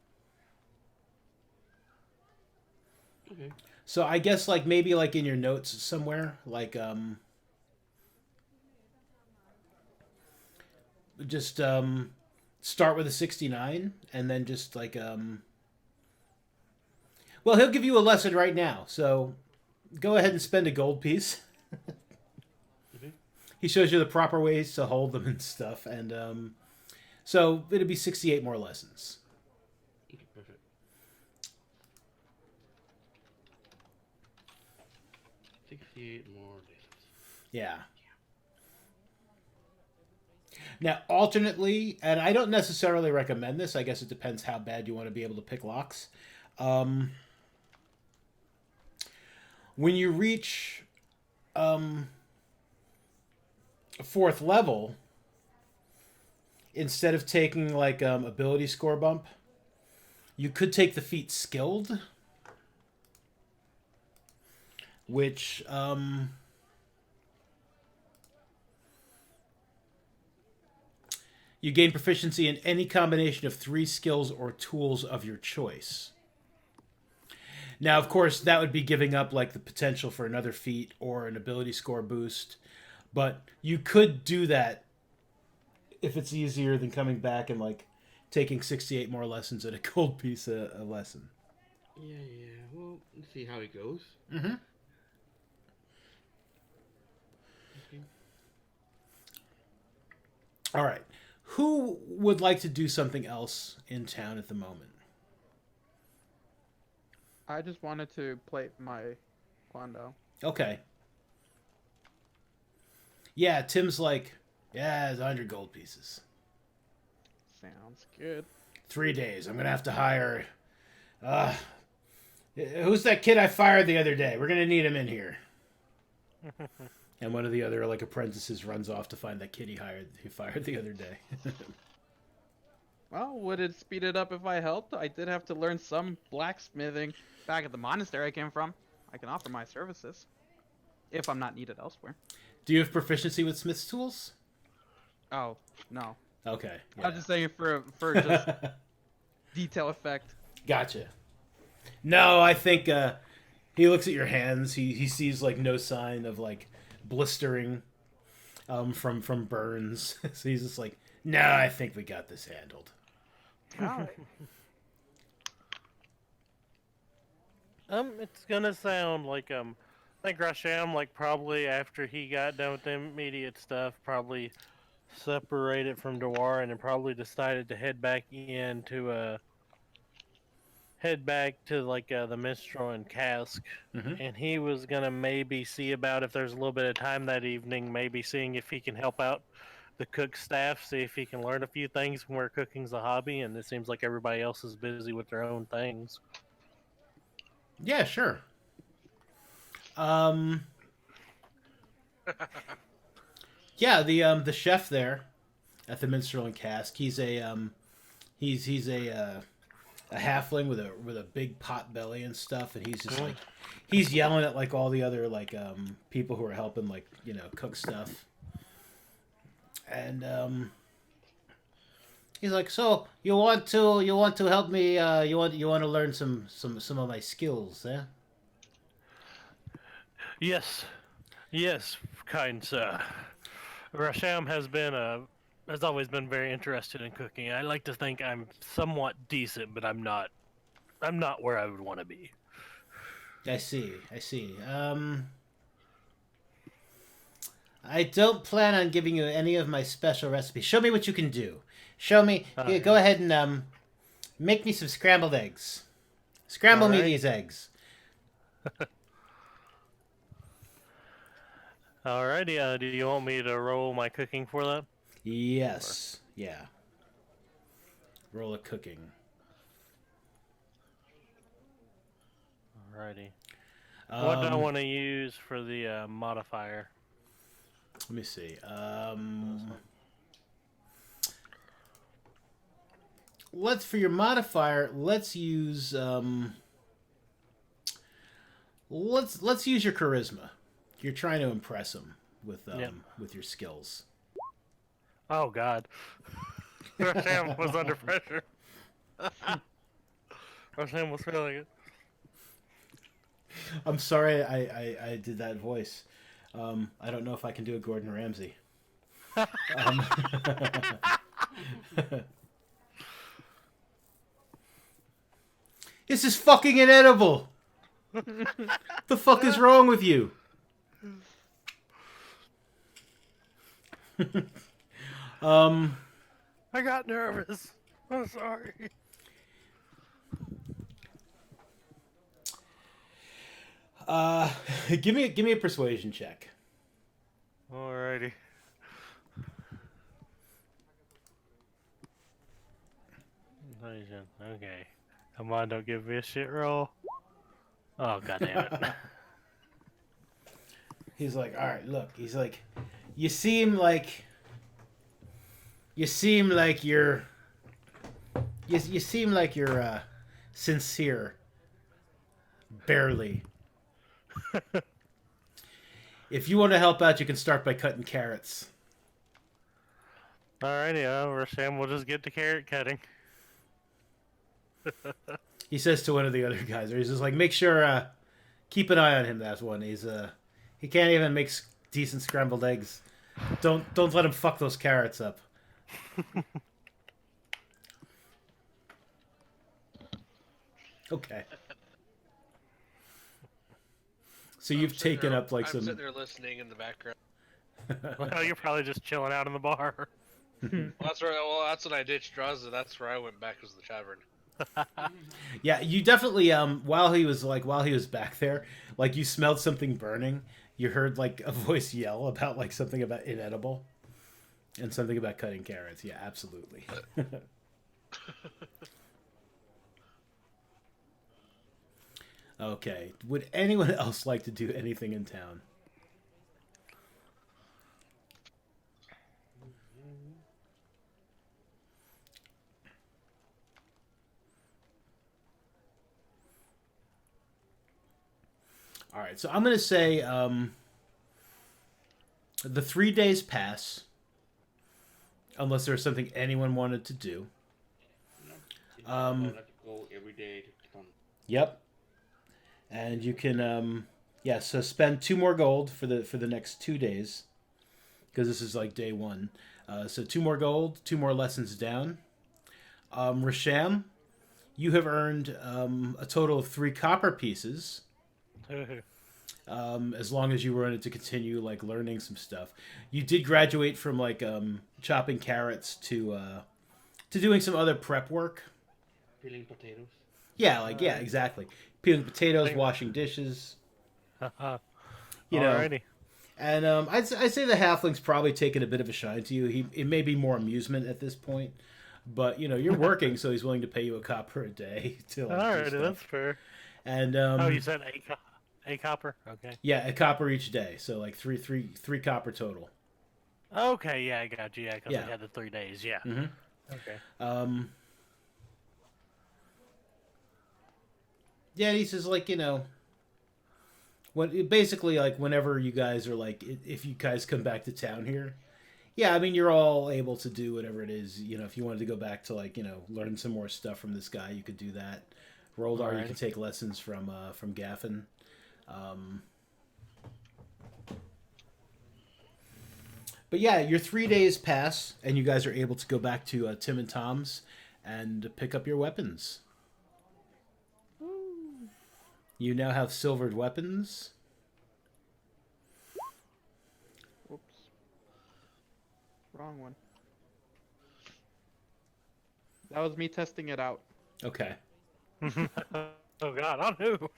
Okay. So I guess like maybe like in your notes somewhere, like just start with a 69 and then just like well, he'll give you a lesson right now. So go ahead and spend a gold piece. Okay. He shows you the proper ways to hold them and stuff, and so it'll be 68 more lessons. Okay, perfect. 68 more lessons. Yeah. Now, alternately, and I don't necessarily recommend this. I guess it depends how bad you want to be able to pick locks. When you reach 4th level, instead of taking like ability score bump, you could take the feat skilled, which you gain proficiency in any combination of 3 skills or tools of your choice. Now, of course, that would be giving up like the potential for another feat or an ability score boost, but you could do that if it's easier than coming back and like taking 68 more lessons at a gold piece a lesson. Yeah. Well, let's see how it goes. Mm-hmm. Okay. All right. Who would like to do something else in town at the moment? I just wanted to play my Quando. Okay. Yeah, Tim's like, yeah, it's 100 gold pieces. Sounds good. 3 days. I'm going to have to hire... who's that kid I fired the other day? We're going to need him in here. And one of the other like apprentices runs off to find that kid he fired the other day. Well, would it speed it up if I helped? I did have to learn some blacksmithing back at the monastery I came from. I can offer my services if I'm not needed elsewhere. Do you have proficiency with smith's tools? Oh, no. Okay. I was just saying for just detail effect. Gotcha. No, I think he looks at your hands. He sees like no sign of like blistering from burns. So he's just like, "No, I think we got this handled." Alright. It's gonna sound like I think Rasham, like, probably after he got done with the immediate stuff, probably separated from Dewar and then probably decided to head back to like the minstrel and cask. Mm-hmm. And he was gonna maybe see about if there's a little bit of time that evening, maybe seeing if he can help out the cook staff, see if he can learn a few things from where cooking's a hobby, and it seems like everybody else is busy with their own things. Yeah, sure. Yeah, the chef there at the Minstrel and Cask, he's a halfling with a big pot belly and stuff, and he's just like he's yelling at like all the other like people who are helping like cook stuff, and he's like, so you want to help me? You want to learn some of my skills, eh? Yes, yes, kind sir. Rasham has always been very interested in cooking. I like to think I'm somewhat decent, but I'm not where I would want to be. I see. I don't plan on giving you any of my special recipes. Show me what you can do. Show me. Here, go ahead and make me some scrambled eggs. Scramble me these eggs. Alrighty, do you want me to roll my cooking for that? Yes. Yeah. Roll of cooking. Alrighty. What do I want to use for the modifier? Let me see. Let's for your modifier. Let's use let's use your charisma. You're trying to impress him with your skills. Oh God. Rasham was under pressure. Rasham was feeling it. I'm sorry I did that voice. I don't know if I can do a Gordon Ramsay. This is fucking inedible. The fuck is wrong with you? I got nervous. I'm sorry. Give me a persuasion check. Alrighty. Okay. Come on, don't give me a shit roll. Oh, god damn it. He's like, all right, look. He's like, you seem like you're sincere. Barely. If you want to help out, you can start by cutting carrots. Alrighty, Rasham, we'll just get to carrot cutting. He says to one of the other guys, or he's just like, make sure, keep an eye on him. That one. He can't even make decent scrambled eggs. Don't let him fuck those carrots up. Okay. So you've taken up like I'm sitting there listening in the background. Well, you're probably just chilling out in the bar. Well, that's right. Well, that's when I ditched Draza. That's where I went back was the tavern. Yeah, you definitely while he was back there, like you smelled something burning. You heard like a voice yell about like something about inedible and something about cutting carrots. Yeah, absolutely. Okay. Would anyone else like to do anything in town? All right, so I'm going to say the 3 days pass, unless there's something anyone wanted to do. I have to go every day to town. Yep. And you can Yeah, so spend 2 more gold for the next 2 days, because this is like day one. So 2 more gold, 2 more lessons down. Rasham, you have earned a total of 3 copper pieces. As long as you wanted to continue like learning some stuff, you did graduate from like chopping carrots to doing some other prep work. Peeling potatoes. Yeah, like yeah, exactly. Peeling potatoes, Thank- washing dishes. You know, Alrighty. and I'd say the halfling's probably taken a bit of a shine to you. It may be more amusement at this point, but you know you're working, so he's willing to pay you a copper a day to like, do Alrighty, stuff. that's fair. And Oh, you said a copper? Okay. yeah, a copper each day, so like three copper total. Okay, yeah, I got you. Yeah, because Yeah. I had the 3 days. Yeah. Mm-hmm. Okay. Yeah, he says like when basically like whenever you guys are like if you guys come back to town here, yeah, I mean you're all able to do whatever it is. You know, if you wanted to go back to like learn some more stuff from this guy, you could do that. Roldar, you Alright. can take lessons from Gaffin. But yeah, your 3 days pass, and you guys are able to go back to Tim and Tom's and pick up your weapons. You now have silvered weapons. Whoops. Wrong one. That was me testing it out. Okay. Oh God, on who?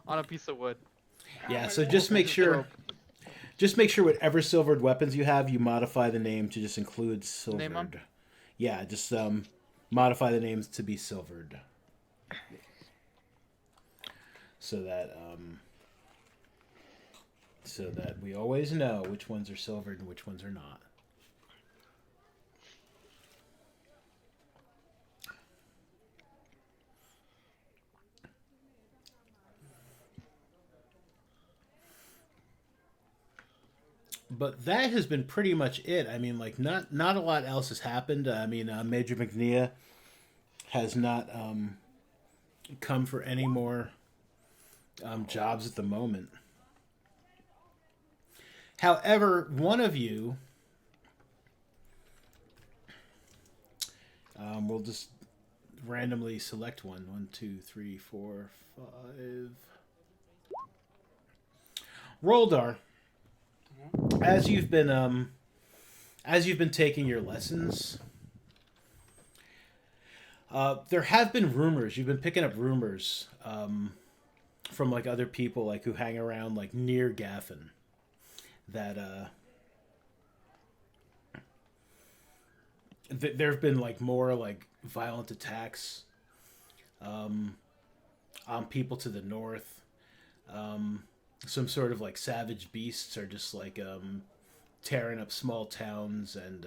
On a piece of wood. Yeah, so just make sure whatever silvered weapons you have, you modify the name to just include silvered. Name 'em? Yeah, just modify the names to be silvered. So that we always know which ones are silvered and which ones are not. But that has been pretty much it. I mean, like not a lot else has happened. I mean, Major McNeil has not come for any more jobs at the moment. However, one of you, we'll just randomly select one. 1, 2, 3, 4, 5. Roldar. As you've been taking your lessons, there have been rumors. You've been picking up rumors from like other people like who hang around like near Gaffin that there have been like more like violent attacks on people to the north. Some sort of like savage beasts are just like tearing up small towns and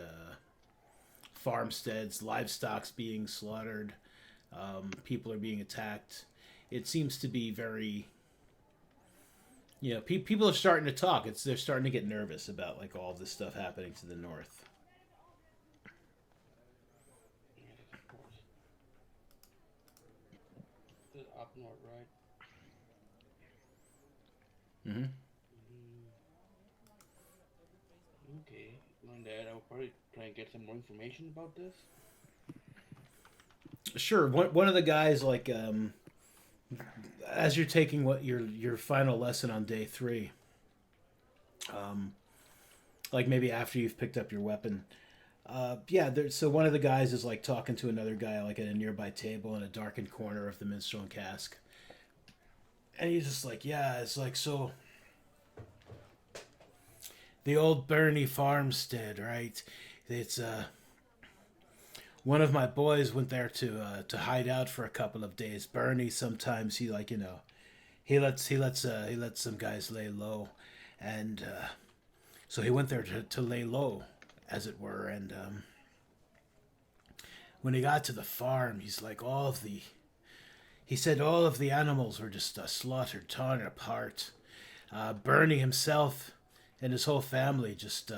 farmsteads. Livestock's being slaughtered. People are being attacked. It seems to be very, people are starting to talk. They're starting to get nervous about like all this stuff happening to the north. Yes, of course. This is up north, right? Mm-hmm. Okay. On that, I'll probably try and get some more information about this. Sure. One of the guys like as you're taking your final lesson on day 3, like maybe after you've picked up your weapon, so one of the guys is like talking to another guy like at a nearby table in a darkened corner of the minstrel and cask, and he's just like, yeah, it's like, so the old Bernie farmstead, right? It's one of my boys went there to hide out for a couple of days. Bernie sometimes he like he lets some guys lay low, and so he went there to lay low, as it were. And when he got to the farm, he's like he said all of the animals were just slaughtered, torn apart. Bernie himself and his whole family just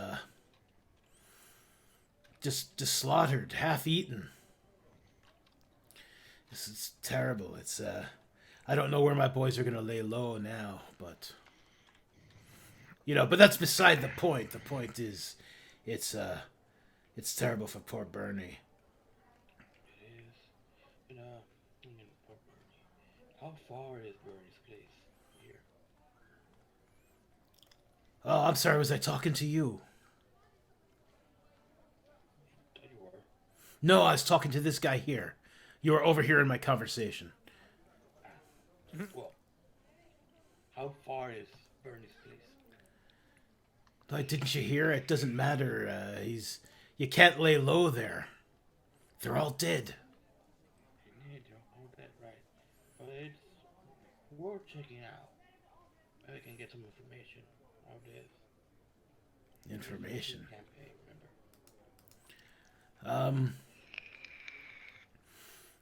slaughtered, half eaten. This is terrible. It's I don't know where my boys are gonna lay low now, but but that's beside the point. The point is, it's terrible for poor Bernie. It is. Poor Bernie. How far is Bernie's place here? Oh, I'm sorry. Was I talking to you? There you were. No, I was talking to this guy here. You were overhearing my conversation. Well, how far is Bernie's place? Didn't you hear? It doesn't matter. You can't lay low there. They're all dead. Indeed, you're all dead, right? But it's worth checking out. Maybe we can get some information out of this. Information. Campaign, remember?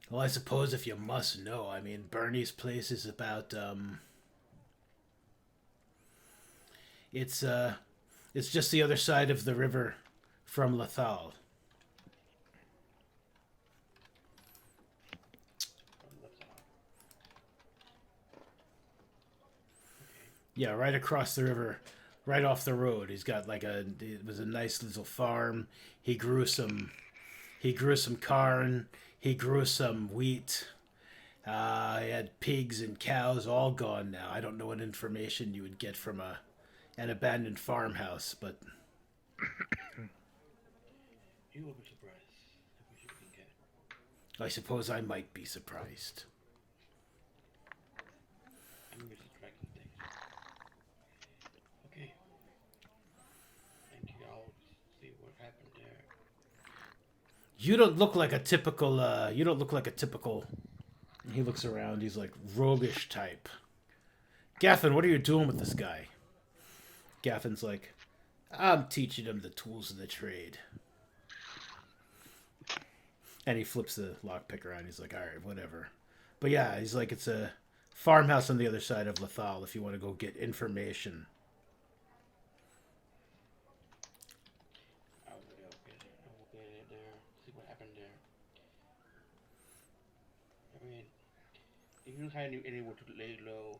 Well, I suppose if you must know, I mean, Bernie's place is about, it's just the other side of the river from Lethal. Yeah, right across the river, right off the road. He's got it was a nice little farm. He grew some corn. He grew some wheat. He had pigs and cows, all gone now. I don't know what information you would get from an abandoned farmhouse, but You will be surprised at what you can get. I suppose I might be surprised. I'm just tracking things. Okay. Thank you. I'll see what happened there. You don't look like a typical. He looks around. He's like roguish type. Gaffin, what are you doing with this guy? Gaffin's like, I'm teaching him the tools of the trade. And he flips the lockpick around. He's like, all right, whatever. But yeah, he's like, it's a farmhouse on the other side of Lethal if you want to go get information. I will get it there. See what happened there. I mean, if you kind of anywhere to lay low,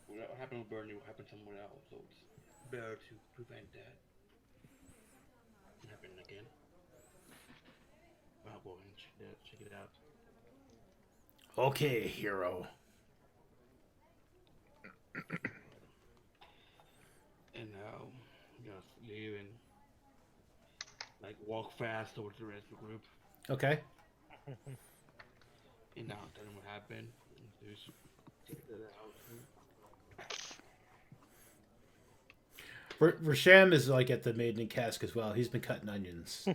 what happened with Bernie will happen somewhere else. So it's better to prevent that from happening again. I'll go and check it out. Okay, hero. And now, just leave and walk fast towards the rest of the group. Okay. And now tell them what happened. Just check that out. Rasham is like at the maiden cask as well. He's been cutting onions.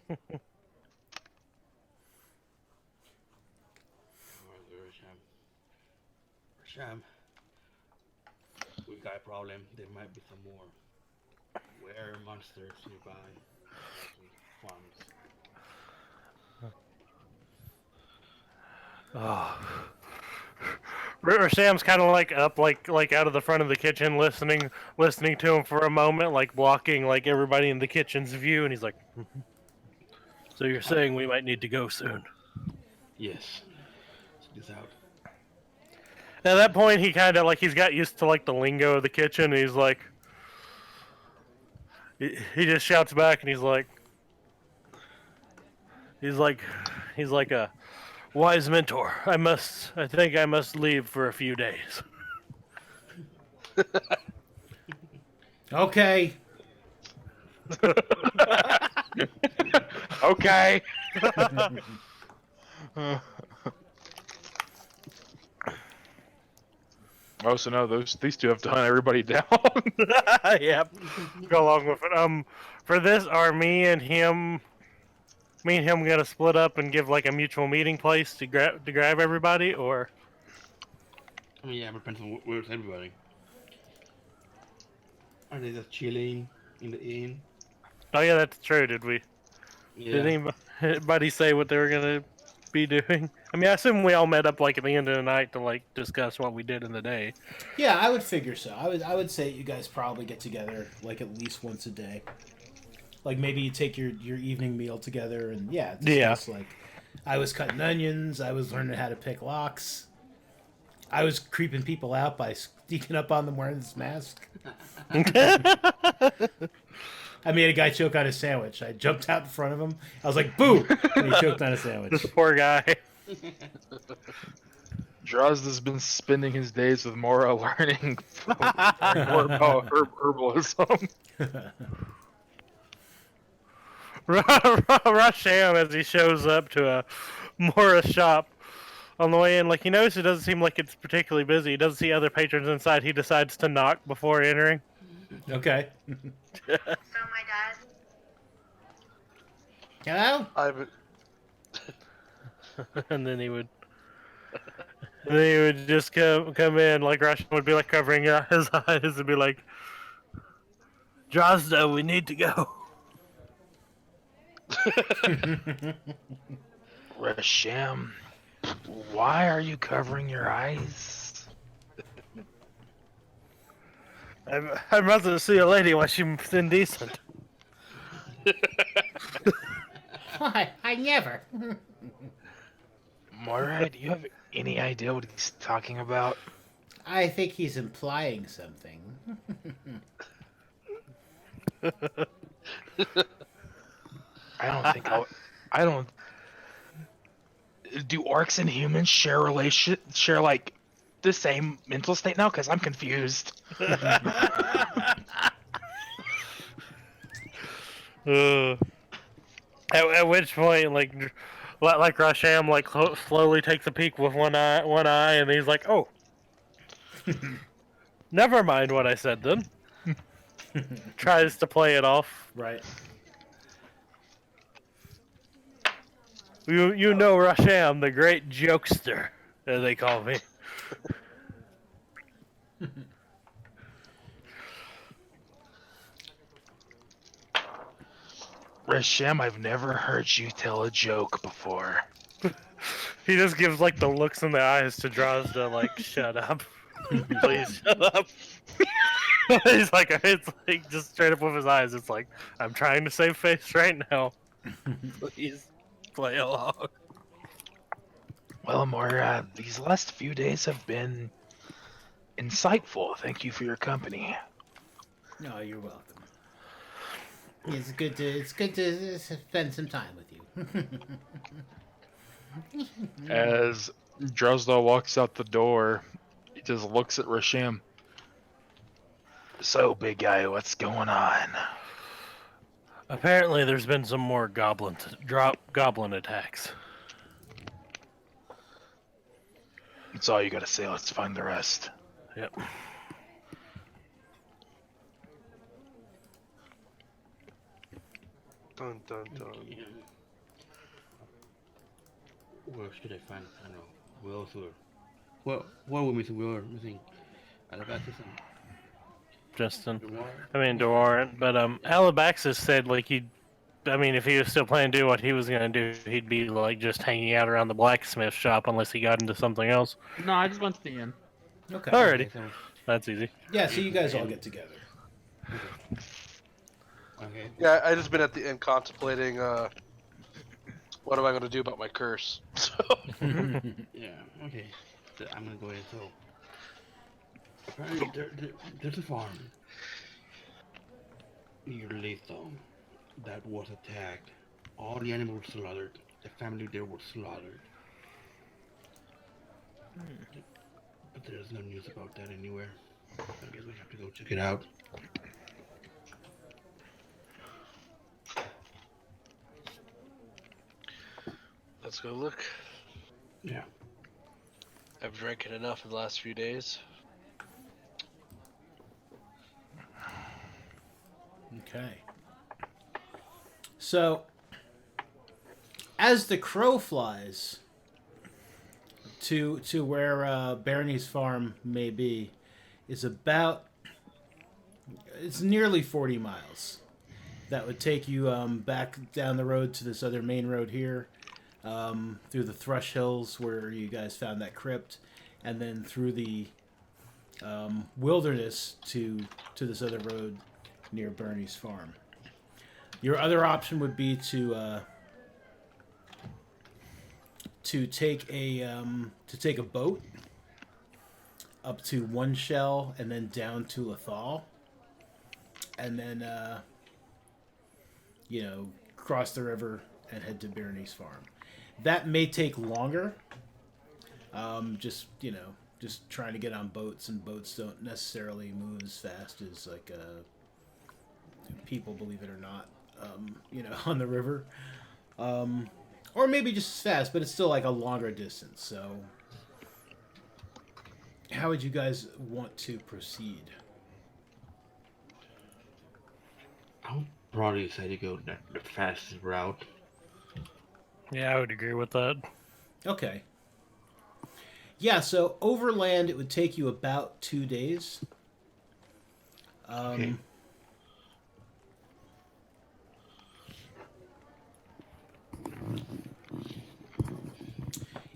Rasham, we got a problem. There might be some more were monsters nearby. Farms. Sam's kind of like up, like out of the front of the kitchen, listening to him for a moment, like blocking like everybody in the kitchen's view, and he's like, "So you're saying we might need to go soon?" Yes. Check this out. At that point, he kind of like he's got used to like the lingo of the kitchen. And he's like, he just shouts back, and he's like a wise mentor. I think I must leave for a few days. Okay. Okay. Oh, so no, these two have to hunt everybody down. Yep. Go along with it. For this, are me and him gonna split up and give like a mutual meeting place to grab everybody, or? I mean, yeah, it depends on where's everybody. Are they just chilling in the inn? Oh yeah, that's true. Did we? Yeah. Did anybody say what they were gonna be doing? I mean, I assume we all met up like at the end of the night to like discuss what we did in the day. Yeah, I would figure so. I would say you guys probably get together like at least once a day. Like maybe you take your evening meal together and discuss, like I was cutting onions, I was learning how to pick locks. I was creeping people out by sneaking up on them wearing this mask. I made a guy choke on a sandwich. I jumped out in front of him. I was like, "Boo!" and he choked on a sandwich. This poor guy. Drozda's been spending his days with Mora learning more about herbalism. Rasham, as he shows up to a Mora shop on the way in, like he knows it doesn't seem like it's particularly busy. He doesn't see other patrons inside. He decides to knock before entering. Okay. Hello? And then he would just come in, like Russian would be like covering his eyes and be like, Drozda, we need to go. Rasham, why are you covering your eyes? I'd rather see a lady while she's indecent. Why? I never. Mora, do you have any idea what he's talking about? I think he's implying something. I don't. Do orcs and humans share like the same mental state now? Because I'm confused. At which point, like Rasham, like slowly takes a peek with one eye, and he's like, "Oh, never mind what I said then." Tries to play it off. Right. You know Rasham, the great jokester, as they call me. Rasham, I've never heard you tell a joke before. He just gives like the looks in the eyes to Drozda, like, shut up. Please shut up. He's like, it's like just straight up with his eyes. It's like, I'm trying to save face right now. Please play along. Well, Mora, these last few days have been insightful. Thank you for your company. No, you're welcome. It's good to spend some time with you. As Drozda walks out the door, he just looks at Rasham. So, big guy, what's going on? Apparently, there's been some more goblin attacks. That's all you gotta say. Let's find the rest. Yep. Dun dun dun. Where should I find? I don't know. Who else were? What were missing? We were missing Alabaster and Justin. Dewar. I mean, Doran. But Alabaxis said like if he was still planning to do what he was gonna do, he'd be like just hanging out around the blacksmith shop unless he got into something else. No, I just went to the inn. Okay. Alrighty, So, that's easy. Yeah, so you guys all get together. okay. Yeah, I just been at the end contemplating. What am I gonna do about my curse? So Yeah. Okay. So I'm gonna go ahead. So apparently there's a farm near Latham that was attacked. All the animals were slaughtered. The family there was slaughtered. But there's no news about that anywhere. I guess we have to go check it out. let's go look. Yeah. I've drank it enough in the last few days. Okay. So, as the crow flies to where Barney's farm may be, is it's nearly 40 miles. That would take you back down the road to this other main road here, through the Thrush Hills where you guys found that crypt, and then through the wilderness to this other road near Bernie's farm. Your other option would be to take a boat up to one shell and then down to Lethal, and then cross the river and head to Bernie's farm. That may take longer. Just trying to get on boats, and boats don't necessarily move as fast as like people, believe it or not, on the river. Or maybe just as fast, but it's still like a longer distance. So, how would you guys want to proceed? I'll probably say to go the fastest route. Yeah, I would agree with that. Okay. Yeah, so overland it would take you about 2 days. Okay.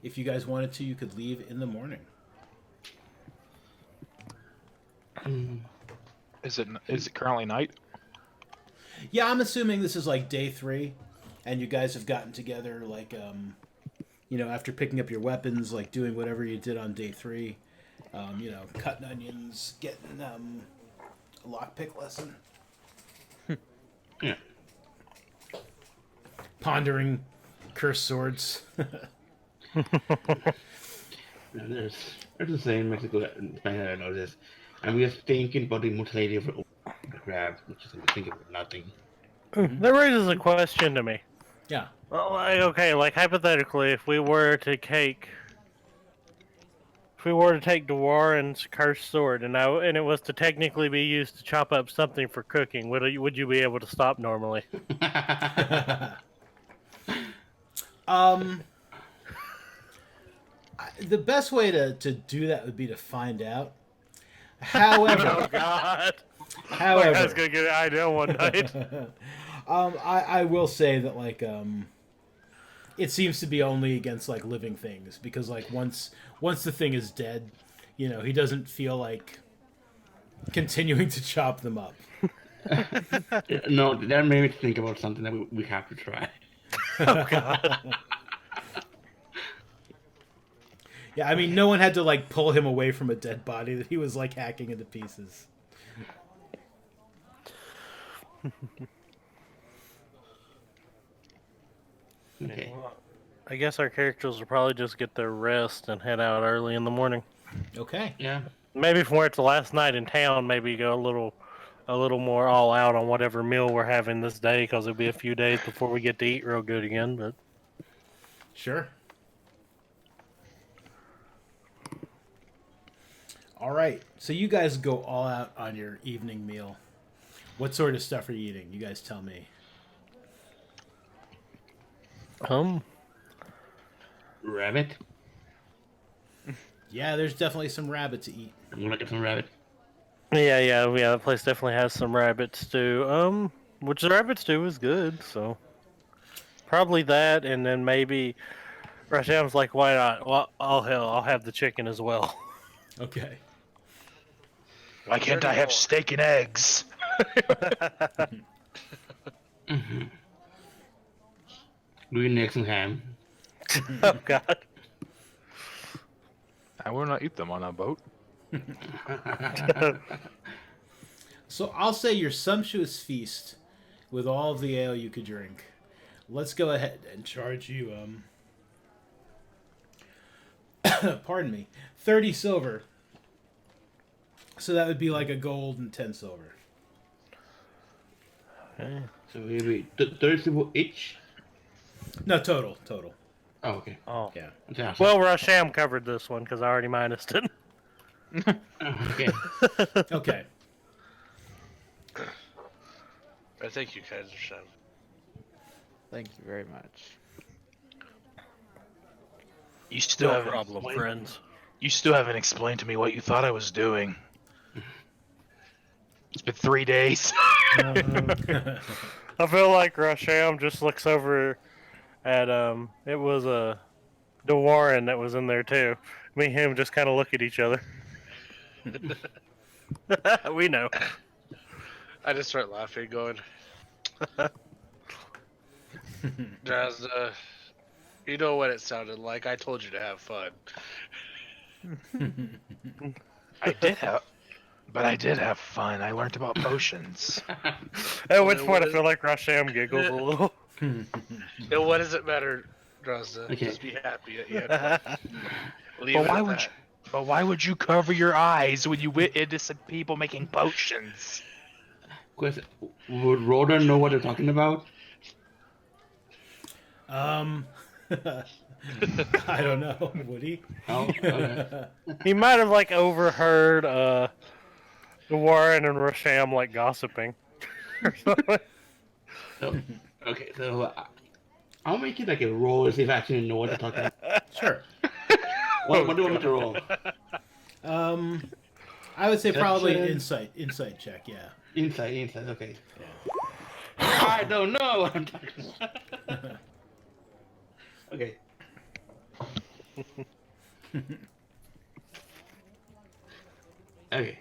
If you guys wanted to, you could leave in the morning. Is it currently night? Yeah, I'm assuming this is like day 3, and you guys have gotten together like after picking up your weapons, like doing whatever you did on day 3. Cutting onions, getting a lockpick lesson. Yeah. Pondering cursed swords. There's the same in Mexico. I noticed. And we are thinking about the mortality of the crab, which is thinking about nothing. That raises a question to me. Yeah. Well, like hypothetically, if we were to take Dwaran's cursed sword and it was to technically be used to chop up something for cooking, would you be able to stop normally? The best way to do that would be to find out. However, Oh God! however, I was gonna get an idea one night. I will say that it seems to be only against like living things, because like once the thing is dead, he doesn't feel like continuing to chop them up. No, that made me think about something that we have to try. Oh God! Yeah, I mean, no one had to like pull him away from a dead body that he was like hacking into pieces. Okay. Well, I guess our characters will probably just get their rest and head out early in the morning. Okay. Yeah. Maybe from where it's the last night in town, maybe go a little more all out on whatever meal we're having this day, because it'll be a few days before we get to eat real good again. But Sure. All right. So you guys go all out on your evening meal. What sort of stuff are you eating? You guys tell me. Rabbit. Yeah, there's definitely some rabbit to eat. I'm gonna get some rabbit. yeah. The place definitely has some rabbit stew. Which the rabbit stew is good, so probably that, and then maybe Rasham's like, why not? Well, I'll have the chicken as well. Okay. Why can't I have steak and eggs? Mm-hmm. Green eggs and ham. Oh God! I will not eat them on a boat. So I'll say your sumptuous feast with all of the ale you could drink. Let's go ahead and charge you pardon me, 30 silver. So that would be like a gold and 10 silver. Okay. So maybe 30 people each. No, total. Oh, okay. Oh. Yeah. That's Well, Rasham covered this one because I already minused it. okay. Okay. Thank you, Kaiser Shem. Thank you very much. You still No haven't problem, friends. You still haven't explained to me what you thought I was doing. It's been 3 days. I feel like Rasham just looks over at it was DeWarren that was in there too. Me and him just kind of look at each other. We know. I just start laughing, going, Drazda, you know what it sounded like. I told you to have fun. I did have, but I did have fun. I learned about potions. At which Well, point I what feel like Rasham giggles a little. Then what does it matter, Drazda? Okay. Just be happy that you had fun. Leave But it why at would that. you? But why would you cover your eyes when you wit innocent people making potions? Question: would Roder know what they're talking about? I don't know. Would he? Oh, okay. He might have like overheard Warren and Rasham like gossiping. Or something. So, okay, so I'll make it like a roll to see if I actually know what they're talking about. Sure. What do I want to roll? I would say probably Perception. insight check. Yeah. Insight, okay. I don't know what I'm talking about. Okay. Okay.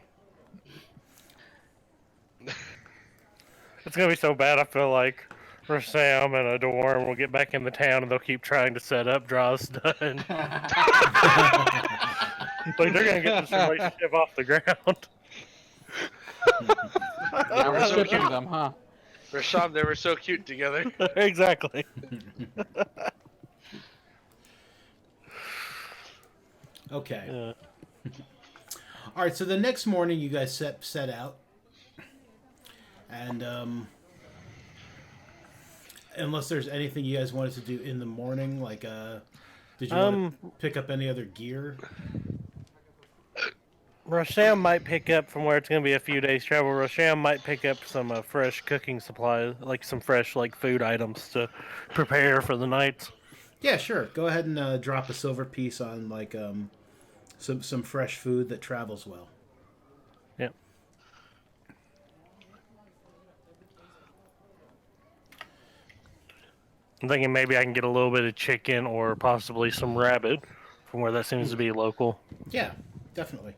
It's gonna be so bad. I feel like Rasham and Adorn will get back in the town and they'll keep trying to set up draws done. Like they're gonna get this relationship off the ground. Now we're so shipping cute. them, huh? Rasham, they were so cute together. Exactly. Okay. Yeah. All right. So the next morning, you guys set out, and unless there's anything you guys wanted to do in the morning, like did you want to pick up any other gear? Rasham might pick up from where it's gonna be a few days travel. Rasham might pick up some fresh cooking supplies, like some fresh like food items to prepare for the night. Yeah, sure. Go ahead and drop a silver piece on like some fresh food that travels well. Yep. I'm thinking maybe I can get a little bit of chicken or possibly some rabbit from where that seems to be local. Yeah, definitely.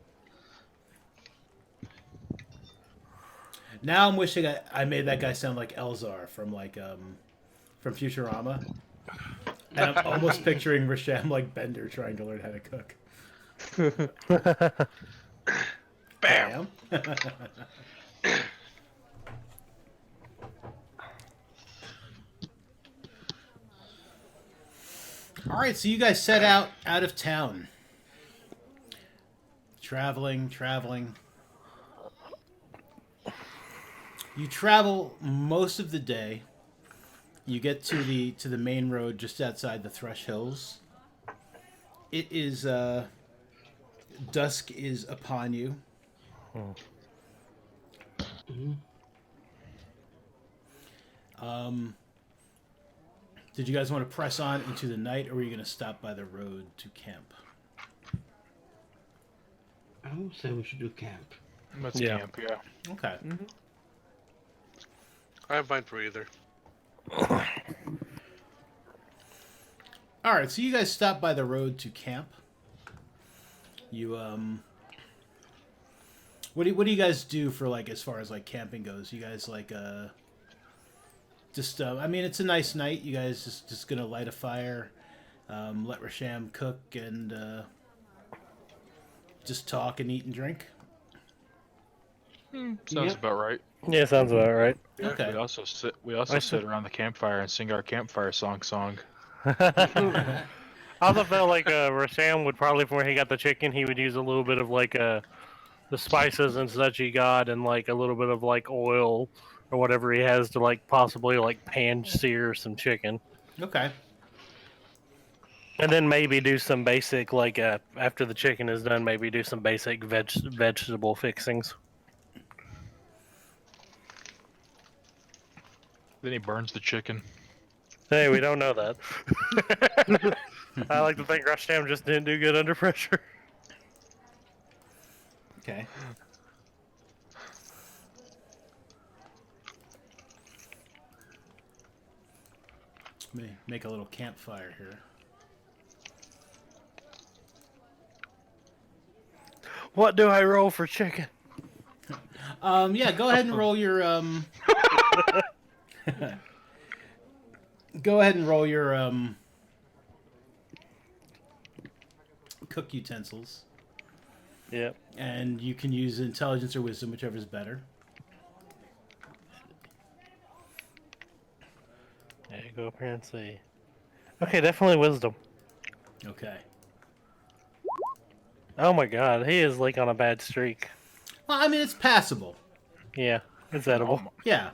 Now I'm wishing I made that guy sound like Elzar from from Futurama. And I'm almost picturing Rasham like Bender trying to learn how to cook. Bam! All right, so you guys set out of town. Traveling. You travel most of the day. You get to the main road just outside the Thrush Hills. It is dusk is upon you. Did you guys want to press on into the night, or were you going to stop by the road to camp? I would say we should do camp. Let's Yeah. camp, yeah. Okay. I'm fine for either. All right, so you guys stop by the road to camp. You what do you guys do for like as far as like camping goes? You guys like just I mean it's a nice night. You guys just gonna light a fire, let Rasham cook, and just talk and eat and drink. Sounds Yep. about right. Yeah, sounds about right. Okay. We also sit around the campfire and sing our campfire song. I also felt like Rasham would probably, from where he got the chicken, he would use a little bit of like the spices and such he got, and like a little bit of like oil or whatever he has to like possibly like pan sear some chicken, Okay. and then maybe do some basic like after the chicken is done, maybe do some basic vegetable fixings. Then he burns the chicken. Hey, we don't know that. I like to think Rasham just didn't do good under pressure. Okay. Let me make a little campfire here. What do I roll for chicken? Yeah, go ahead and roll your go ahead and roll your cook utensils. Yep. And you can use intelligence or wisdom, whichever is better. Yeah, go up here and see. Okay, definitely wisdom. Okay. Oh my god, he is like on a bad streak. Well, I mean, it's passable. Yeah, it's edible. Yeah.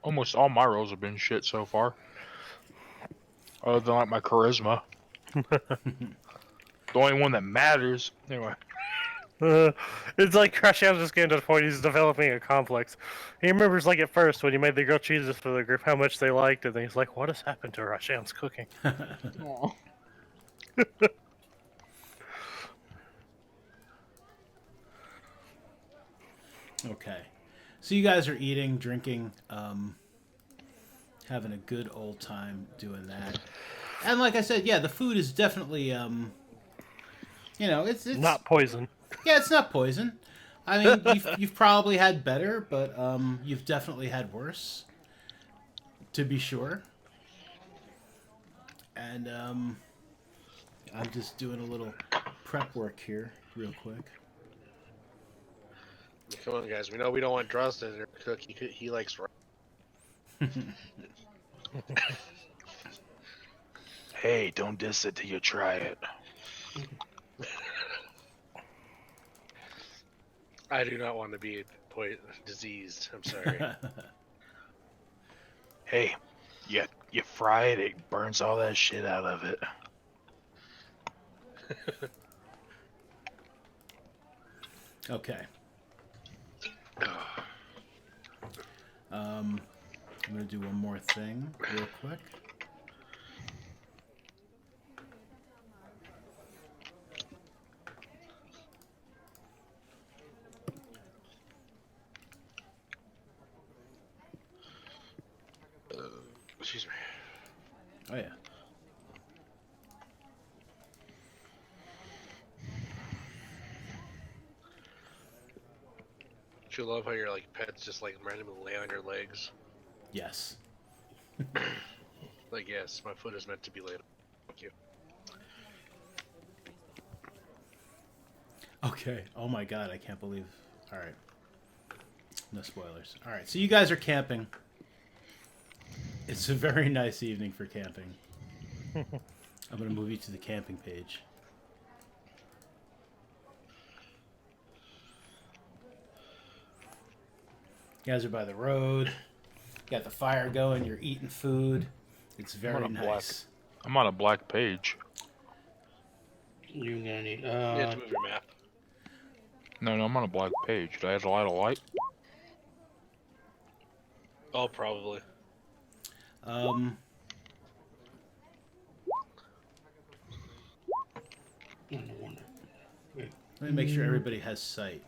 Almost all my rolls have been shit so far. Other than like my charisma. The only one that matters. Anyway. It's like Crashout's just getting to the point he's developing a complex. He remembers, like, at first when you made the grilled cheeses for the group, how much they liked it, and he's like, what has happened to Rasham's cooking? Aw. Okay. So you guys are eating, drinking, having a good old time doing that. And like I said, yeah, the food is definitely, it's Not poison. Yeah, it's not poison. I mean, you've probably had better, but you've definitely had worse, to be sure. And I'm just doing a little prep work here, real quick. Come on, guys. We know we don't want Drozdon to cook. He likes rice. Hey, don't diss it till you try it. I do not want to be diseased. I'm sorry. Hey, you fry it, it burns all that shit out of it. Okay. I'm gonna do one more thing real quick. Excuse me. Oh yeah. Don't you love how your pets just randomly lay on your legs? Yes. Yes, my foot is meant to be laid. Thank you. Okay. Oh my god, I can't believe. All right. No spoilers. All right. So you guys are camping. It's a very nice evening for camping. I'm gonna move you to the camping page. You guys are by the road. You got the fire going. You're eating food. It's very nice. I'm on a black page. You're gonna need. You have to move your map. No, I'm on a black page. Do I have to light a light? Oh, probably. No wonder. Wait. Let me make sure everybody has sight.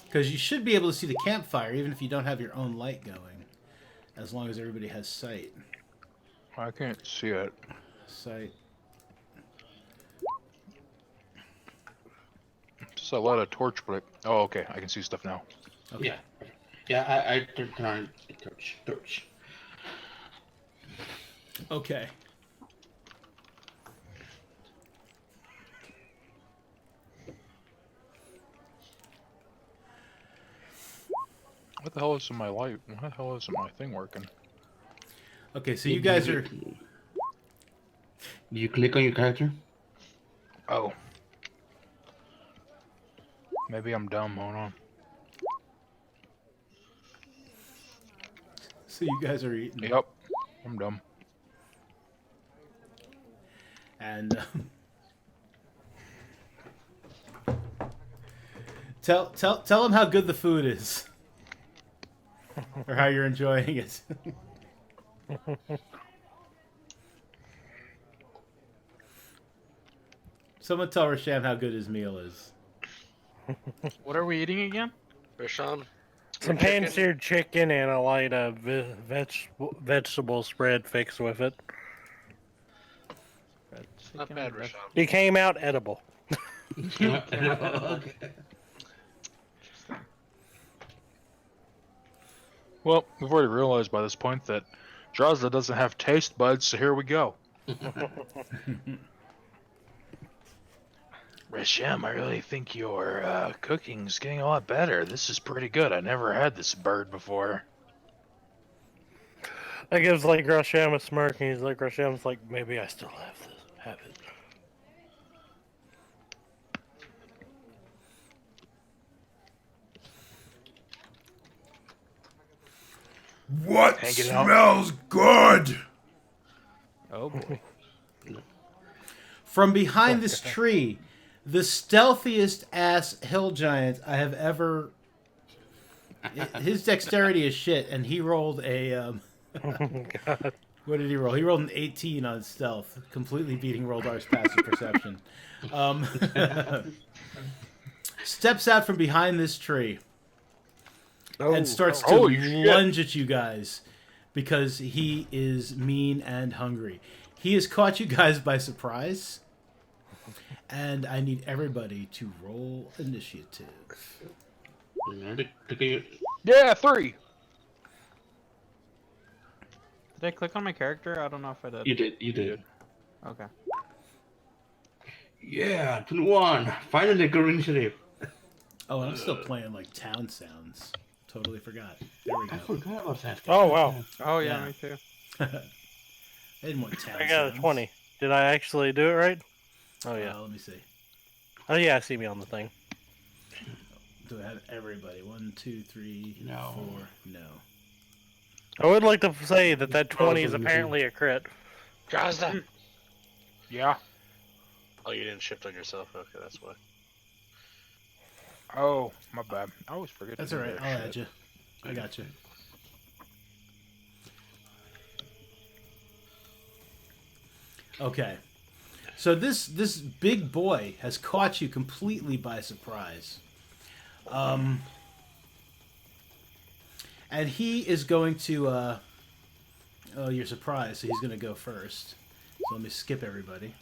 Because you should be able to see the campfire even if you don't have your own light going. As long as everybody has sight. I can't see it. Sight. Just I light a torch, but oh, okay. I can see stuff now. Okay. Yeah. Yeah, I turn on torch. Okay. What the hell isn't my light? What the hell isn't my thing working? Okay, so you guys are... Do you click on your character? Oh. Maybe I'm dumb. Hold on. So you guys are eating. Yep. I'm dumb. And tell them how good the food is, or how you're enjoying it. Someone tell Rasham how good his meal is. What are we eating again? Risham? Some pan-seared chicken and a light vegetable spread fixed with it. Not bad, Risham. It came out edible. Okay. Well, we've already realized by this point that Drozda doesn't have taste buds, so here we go. Resham, I really think your cooking's getting a lot better. This is pretty good. I never had this bird before. That gives like Grasham a smirk, and he's like, Grasham's like, maybe I still have it. What Hanging out. smells good? Oh boy. From behind this tree, the stealthiest ass hill giant I have ever. His dexterity is shit, and he rolled a. God. What did he roll? He rolled an 18 on stealth, completely beating Roldar's passive perception. Steps out from behind this tree and starts to lunge at you guys because he is mean and hungry. He has caught you guys by surprise, and I need everybody to roll initiative. Yeah, 3. Did I click on my character? I don't know if I did. You did. Okay. Yeah, 21. Finally, good initiative. Oh, and I'm still playing like town sounds. Totally forgot. There we I go. forgot about that. Oh, wow. Oh yeah, Yeah. me too. I didn't want town I got a sounds. 20. Did I actually do it right? Oh, yeah. Let me see. Oh, yeah, I see me on the thing. Do I have everybody? 1, 2, 3, No. 4. No. I would like to say that 20 is apparently a crit. Gazda! Yeah. Oh, you didn't shift on yourself. Okay, that's why. Oh, my bad. I always forget. That's to do alright. that I'll shit. add you. I got you. Okay. So this big boy has caught you completely by surprise. And he is going to oh, you're surprised, so he's going to go first. So let me skip everybody.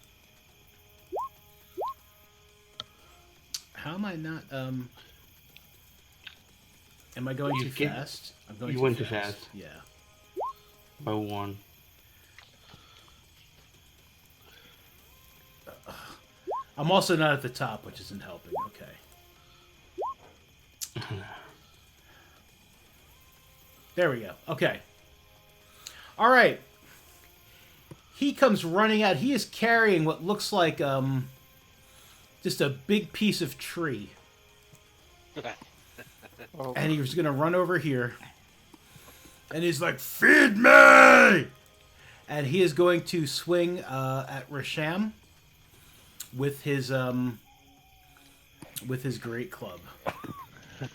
How am I not am I going You too skip- fast? I'm going you too went too fast. fast. Yeah. By 1. I'm also not at the top, which isn't helping. Okay. There we go. Okay. All right. He comes running out. He is carrying what looks like just a big piece of tree. Oh. And he's going to run over here. And he's like, "Feed me!" And he is going to swing at Resham with his great club.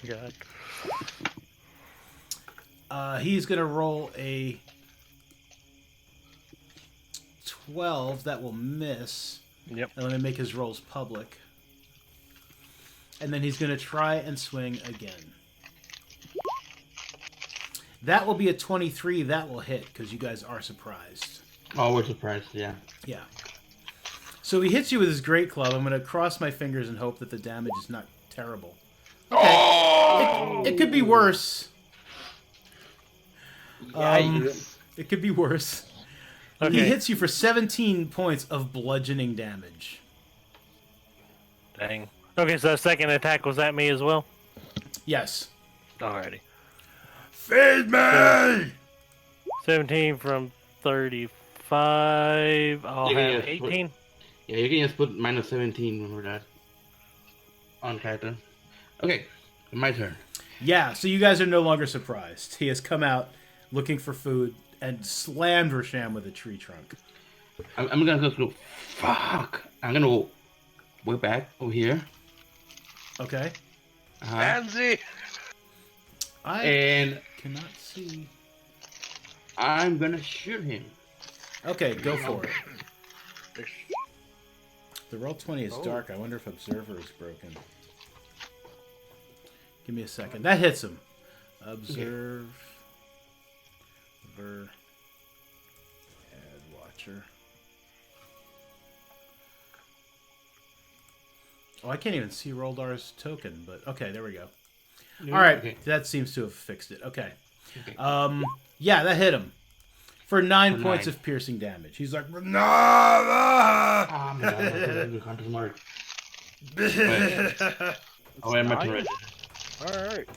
God. He's going to roll a 12. That will miss. Yep. And let me make his rolls public. And then he's going to try and swing again. That will be a 23. That will hit because you guys are surprised. Oh, we're surprised, yeah. Yeah. So he hits you with his great club. I'm going to cross my fingers and hope that the damage is not terrible. Okay. It could be worse. It could be worse. Okay. He hits you for 17 points of bludgeoning damage. Dang. Okay, so that second attack was at me as well? Yes. Alrighty. Feed me! 17 from 35. I'll Yeah, have yeah, 18. Yeah, you can just put minus 17 over that. On character. Okay, my turn. Yeah, so you guys are no longer surprised. He has come out looking for food and slammed Resham with a tree trunk. I'm gonna just go, fuck! I'm gonna go way back over here. Okay. Pansy! I And cannot see. I'm gonna shoot him. Okay, go for it. The roll 20 is Oh. dark. I wonder if Observer is broken. Give me a second. That hits him. Observe. Add Watcher. Oh, I can't even see Roldar's token, but okay, there we go. All right, Okay. that seems to have fixed it. Okay. Okay. Yeah, that hit him. For 9 For points 9. of piercing damage. He's like, no! Ah, my God, the counter's mark. Oh, I meant to write. All right.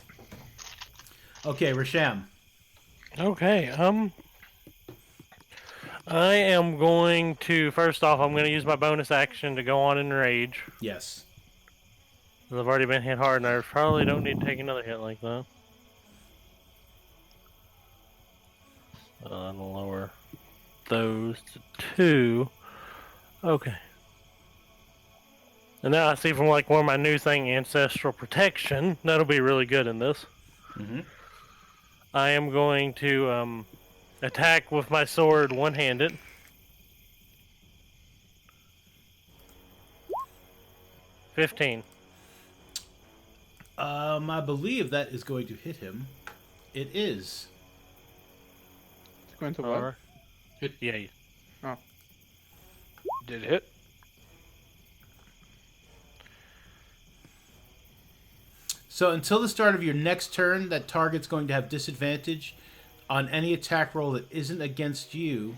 Okay, Rasham. Okay. I am going to first off. I'm going to use my bonus action to go on and rage. Yes. 'Cause I've already been hit hard, and I probably don't need to take another hit like that. I'll lower those to 2. Okay. And now I see from like one of my new thing, Ancestral Protection. That'll be really good in this. Mm-hmm. I am going to attack with my sword one-handed. $15. I believe that is going to hit him. It is. It's going to what? Yeah. Did it hit? So until the start of your next turn, that target's going to have disadvantage on any attack roll that isn't against you.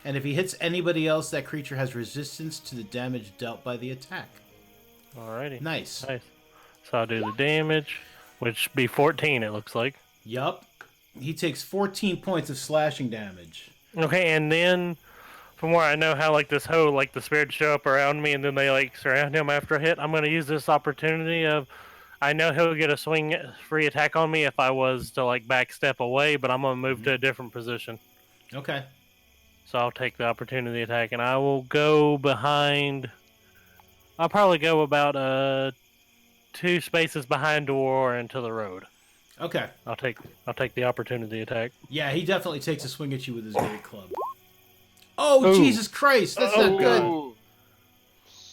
And if he hits anybody else, that creature has resistance to the damage dealt by the attack. Alrighty. Nice. So I'll do the damage, which be 14. It looks like. Yup. He takes 14 points of slashing damage. Okay, and then from where I know how like this whole like the spirits show up around me and then they like surround him after a hit, I'm gonna use this opportunity of I know he'll get a swing free attack on me if I was to like back step away, but I'm gonna move to a different position. Okay. So I'll take the opportunity attack and I will go behind. I'll probably go about 2 spaces behind door and to the road. Okay. I'll take the opportunity attack. Yeah, he definitely takes a swing at you with his great club. Oh, Jesus Christ! That's not good.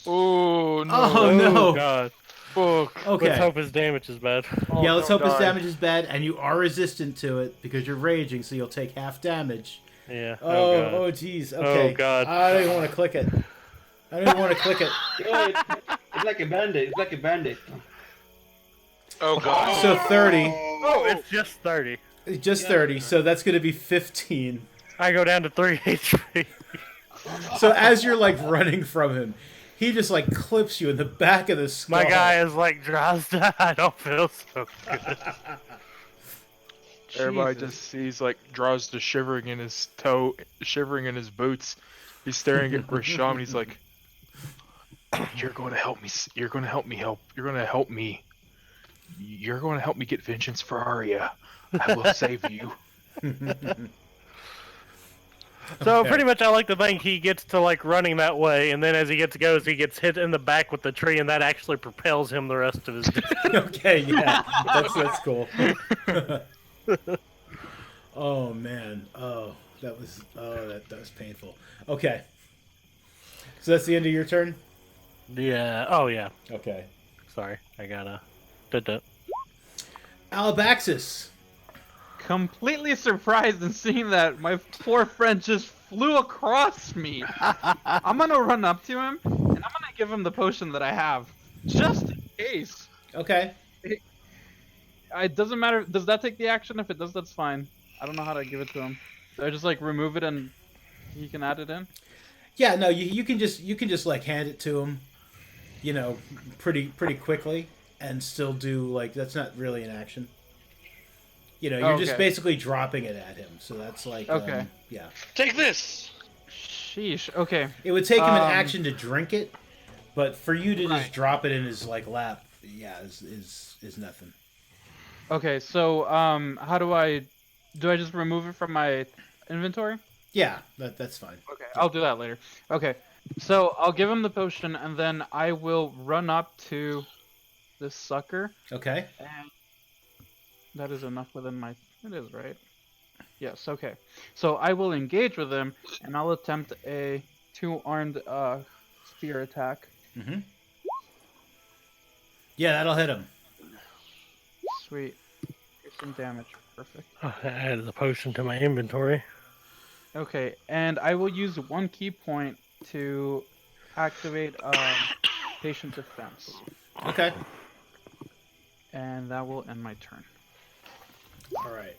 Oh no! Oh no! God. Fuck. Okay. Let's hope his damage is bad. Yeah, let's hope his damage is bad, and you are resistant to it because you're raging, so you'll take half damage. Yeah. Oh, jeez. Okay. Oh, God. I don't even want to click it. I don't even want to click it. It's like a bandit. It's like a bandit. Oh god. So 30. Oh, it's just 30. Just 30, so that's going to be 15. I go down to 3 HP. So as you're, like, running from him, he just, like, clips you in the back of the skull. My guy is like, Drozda, I don't feel so good. Everybody just sees like draws the shivering in his toe, shivering in his boots. He's staring at Rasham and he's like, "You're going to help me. You're going to help me help. You're going to help me. You're going to help me get vengeance for Arya. I will save you." So Okay. pretty much I like to think he gets to like running that way, and then as he goes, he gets hit in the back with the tree, and that actually propels him the rest of his day. Okay, yeah. That's cool. Oh, man. Oh, that was painful. Okay. So that's the end of your turn? Yeah. Oh, yeah. Okay. Sorry. I gotta... Did Alabaxis. Completely surprised in seeing that my poor friend just flew across me. I'm gonna run up to him and I'm gonna give him the potion that I have, just in case. Okay. It doesn't matter. Does that take the action? If it does, that's fine. I don't know how to give it to him. So I just like remove it and he can add it in. Yeah, no, you can just like hand it to him, you know, pretty quickly, and still do like that's not really an action. You know, you're just basically dropping it at him, so that's like Okay. yeah. Take this. Sheesh. Okay. It would take him an action to drink it, but for you to just drop it in his like lap, yeah, is nothing. Okay. So how do I just remove it from my inventory? Yeah, that's fine. Okay, I'll do that later. Okay, so I'll give him the potion, and then I will run up to this sucker. Okay. And that is enough within my... It is, right? Yes, okay. So I will engage with him, and I'll attempt a 2-armed spear attack. Mm-hmm. Yeah, that'll hit him. Sweet. Some damage. Perfect. I added the potion to my inventory. Okay, and I will use 1 key point to activate patient defense. Okay. And that will end my turn. All right.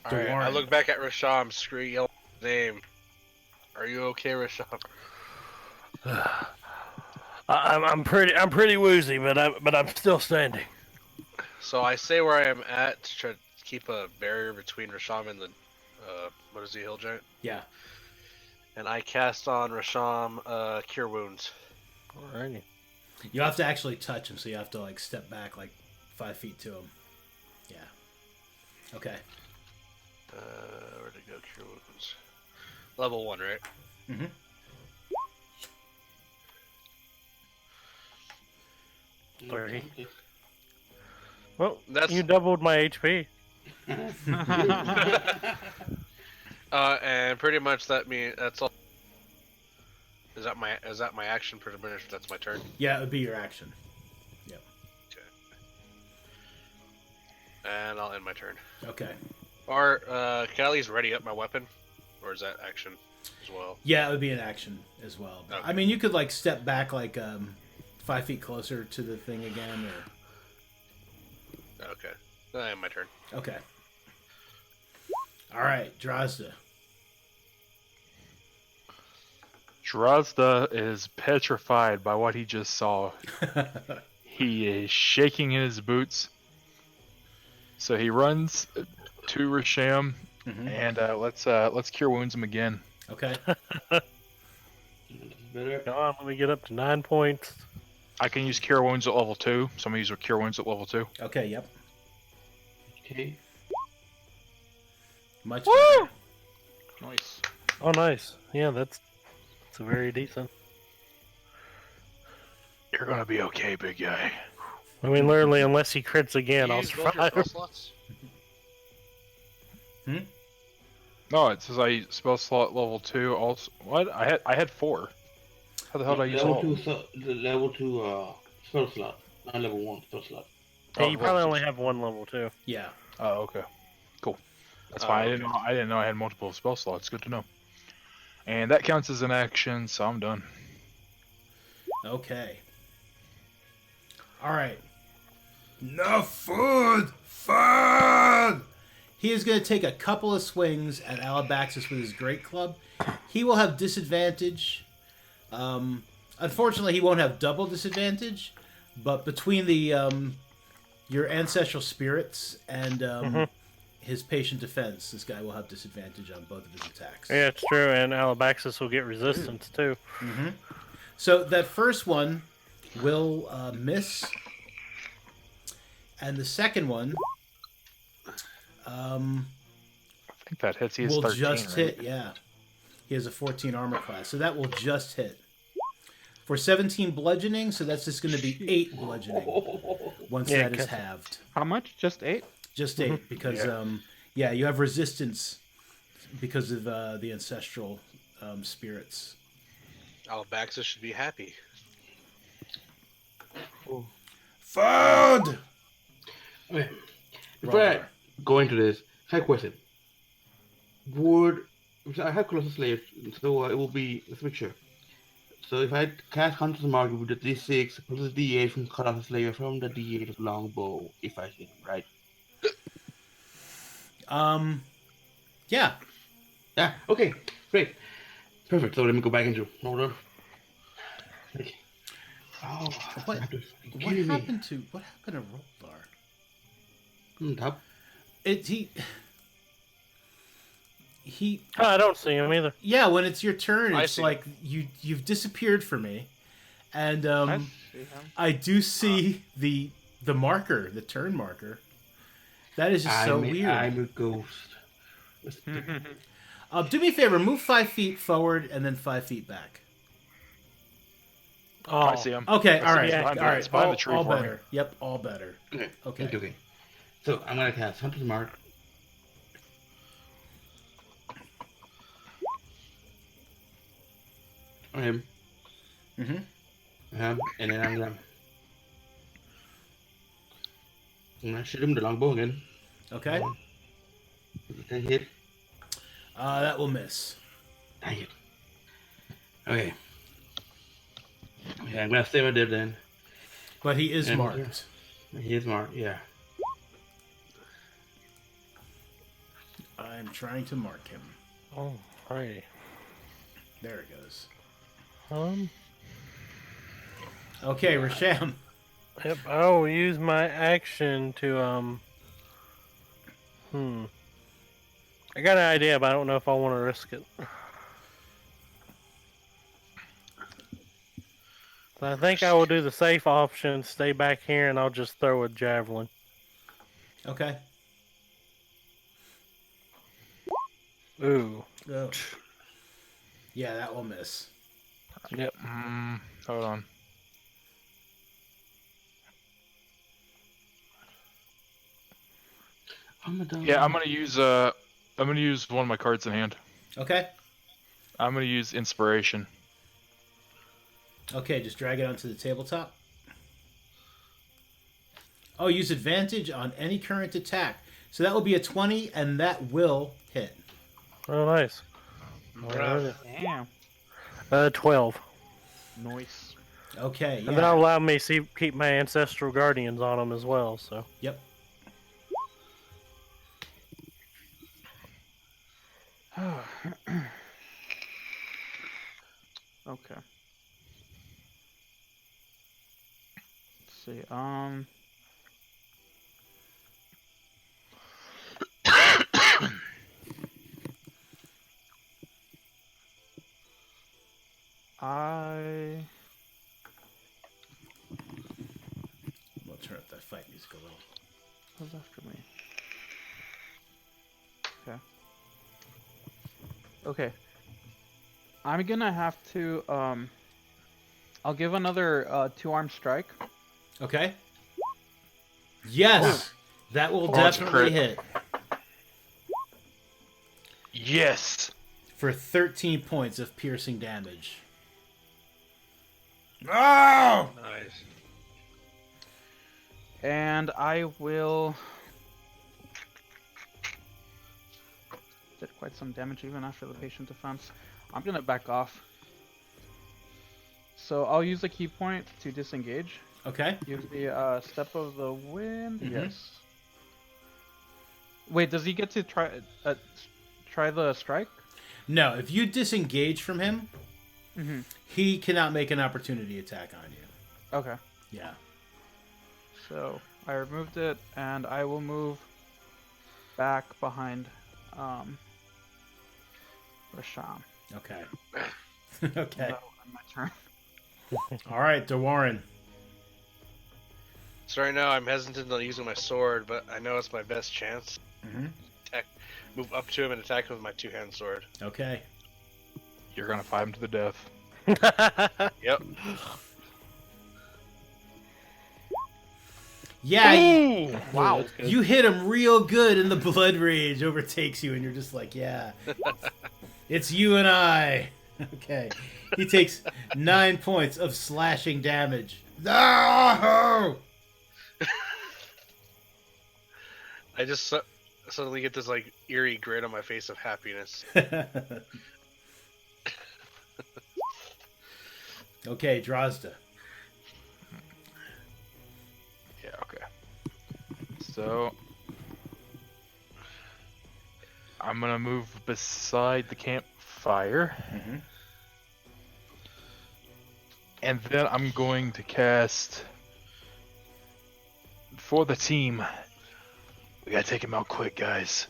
Alright, I look back at Rasham, scream, yell his name. Are you okay, Rasham? I'm pretty woozy, but I'm still standing. So I say where I am at to try to keep a barrier between Rasham and the what is the hill giant? Yeah. And I cast on Rasham Cure Wounds. Alrighty. You have to actually touch him, so you have to like step back like 5 feet to him. Yeah. Okay. Where'd it go? Cure Wounds. Level 1, right? Mm-hmm. Sorry. Well, That's- you doubled my HP. And pretty much that's all. Is that my action? Pretty much that's my turn. Yeah, it would be your action. And I'll end my turn. Okay. Or can I at least ready up my weapon, or is that action as well? Yeah, it would be an action as well. But, Okay. I mean, you could like step back like 5 feet closer to the thing again, or Okay, I end my turn. okay. All right, Drozda. Drozda is petrified by what he just saw. He is shaking in his boots. So he runs to Rasham, and let's cure wounds him again. Okay. Better. Come on, let me get up to 9 points. I can use cure wounds at level 2. So I'm gonna use cure wounds at level 2. Okay. Yep. Okay. Much. Woo! better. Nice. Oh, nice. Yeah, that's very decent. You're gonna be okay, big guy. I mean, literally, unless he crits again, You I'll use both your spell survive. slots? No, it says I spell slot level 2. Also, what? I had 4. How the hell did I use level all? 2, the level 2 spell slot, not level 1 spell slot. Hey, you Oh, probably well, only have one level 2. Yeah. Oh, okay. Cool. That's fine. I didn't know I had multiple spell slots. Good to know. And that counts as an action, so I'm done. Okay. All right. No food! Food! He is going to take a couple of swings at Alabaxis with his great club. He will have disadvantage. Unfortunately, he won't have double disadvantage, but between the your ancestral spirits and his patient defense, this guy will have disadvantage on both of his attacks. Yeah, it's true, and Alabaxis will get resistance too. So that first one will miss, and the second one I think that hits. He has will 13, just right? hit. Yeah, he has a 14 armor class, so that will just hit for 17 bludgeoning. So that's just going to be 8 bludgeoning once Yeah, that is cut- halved. How much? Just 8? Just 8 because you have resistance because of the ancestral spirits. Alabaxis should be happy. Food. Okay. Before I go into this, I have a question. I have Colossus Slaves, so it will be, let's make sure. So if I cast Hunter's Mark with the D6 plus the D8 from Colossus Slayer from the D8 of Longbow, if I hit, right? Yeah. Yeah, okay, great. Perfect, so let me go back into order. Okay. Oh, What? I have to What kill me. happened to Roldar? Top. He Oh, I don't see him either. yeah, when it's your turn, I it's see. like you've disappeared for me, and I see him. I do see the marker, the turn marker. That is just so weird. I'm a ghost. Do me a favor, move 5 feet forward and then 5 feet back. Oh, I see him. Okay, all right, yeah, all it's right, behind all, the tree all for me. better. Yep, all better. Okay. Okay. Okay. So I'm gonna cast Hunter's Mark. On him. Mhm. And then I'm gonna shoot him with the longbow again. Okay, Can I hit? that will miss. Dang it. Okay. Okay, I'm gonna stay right there then. But he is And, marked. He's marked, yeah. I'm trying to mark him. alrighty. There it goes. Okay, Rasham. Yep, I will use my action to I got an idea, but I don't know if I want to risk it. So I think I will do the safe option, stay back here, and I'll just throw a javelin. Okay. Ooh. Oh. Yeah, that will miss. Yep. Hold on. Yeah, I'm gonna use one of my cards in hand. Okay. I'm gonna use inspiration. Okay, just drag it onto the tabletop. Oh, use advantage on any current attack. So that will be a 20, and that will hit. Oh, nice. Bruh. Damn. 12. Nice. Okay, And that'll yeah. allow me to keep my ancestral guardians on them as well, so. Yep. Okay. Let's see. We'll turn up that fight music a little. Who's after me? Okay. Okay. I'm gonna have to I'll give another two-arm strike. Okay. Yes! That will that's definitely crit. hit. Yes. For 13 points of piercing damage. Oh! Nice. And I will did quite some damage even after the patient defense. I'm gonna back off. So I'll use a key point to disengage. Okay. Use the step of the wind. Mhm. Yes. Wait, does he get to try the strike? No, if you disengage from him, Mm-hmm. he cannot make an opportunity attack on you. Okay. Yeah. So I removed it, and I will move back behind Rasham. Okay. Okay. That'll end my turn. All right, DeWarren. So right now I'm hesitant on using my sword, but I know it's my best chance. Mhm. Move up to him and attack him with my two-hand sword. Okay. You're gonna fight him to the death. Yep. Yeah, Ooh! Wow. That's good. you hit him real good, and the blood rage overtakes you, and you're just like, yeah, it's you and I. Okay. He takes 9 points of slashing damage. No! I just suddenly get this like eerie grin on my face of happiness. Okay, Drozda. Yeah, okay. So I'm gonna move beside the campfire. Mhm. And then I'm going to cast for the team. We gotta take him out quick, guys.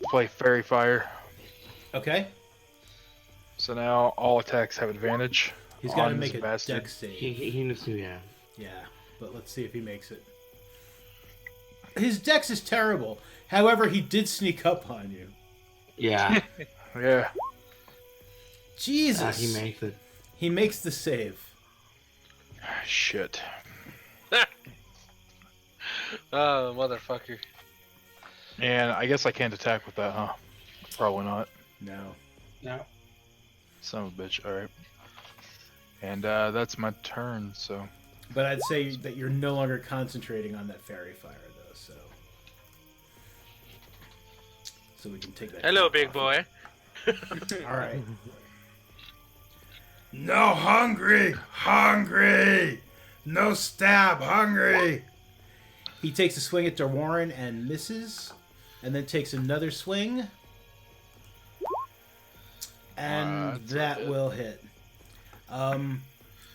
Play Fairy Fire. Okay. So now all attacks have advantage. He's got to on make this a bastard. dex save. He needs to, yeah. Yeah, but let's see if he makes it. His dex is terrible. However, he did sneak up on you. Yeah. Yeah. Jesus. He makes it. He makes the save. Shit. Oh, motherfucker. And I guess I can't attack with that, huh? Probably not. No. No. Son of a bitch. Alright. And that's my turn, so. But I'd say that you're no longer concentrating on that fairy fire, though, so. So we can take that. Hello, cap big off. boy. All right. No hungry! Hungry! No stab! Hungry! He takes a swing at DeWarren and misses, and then takes another swing. And That's a that hit. will hit.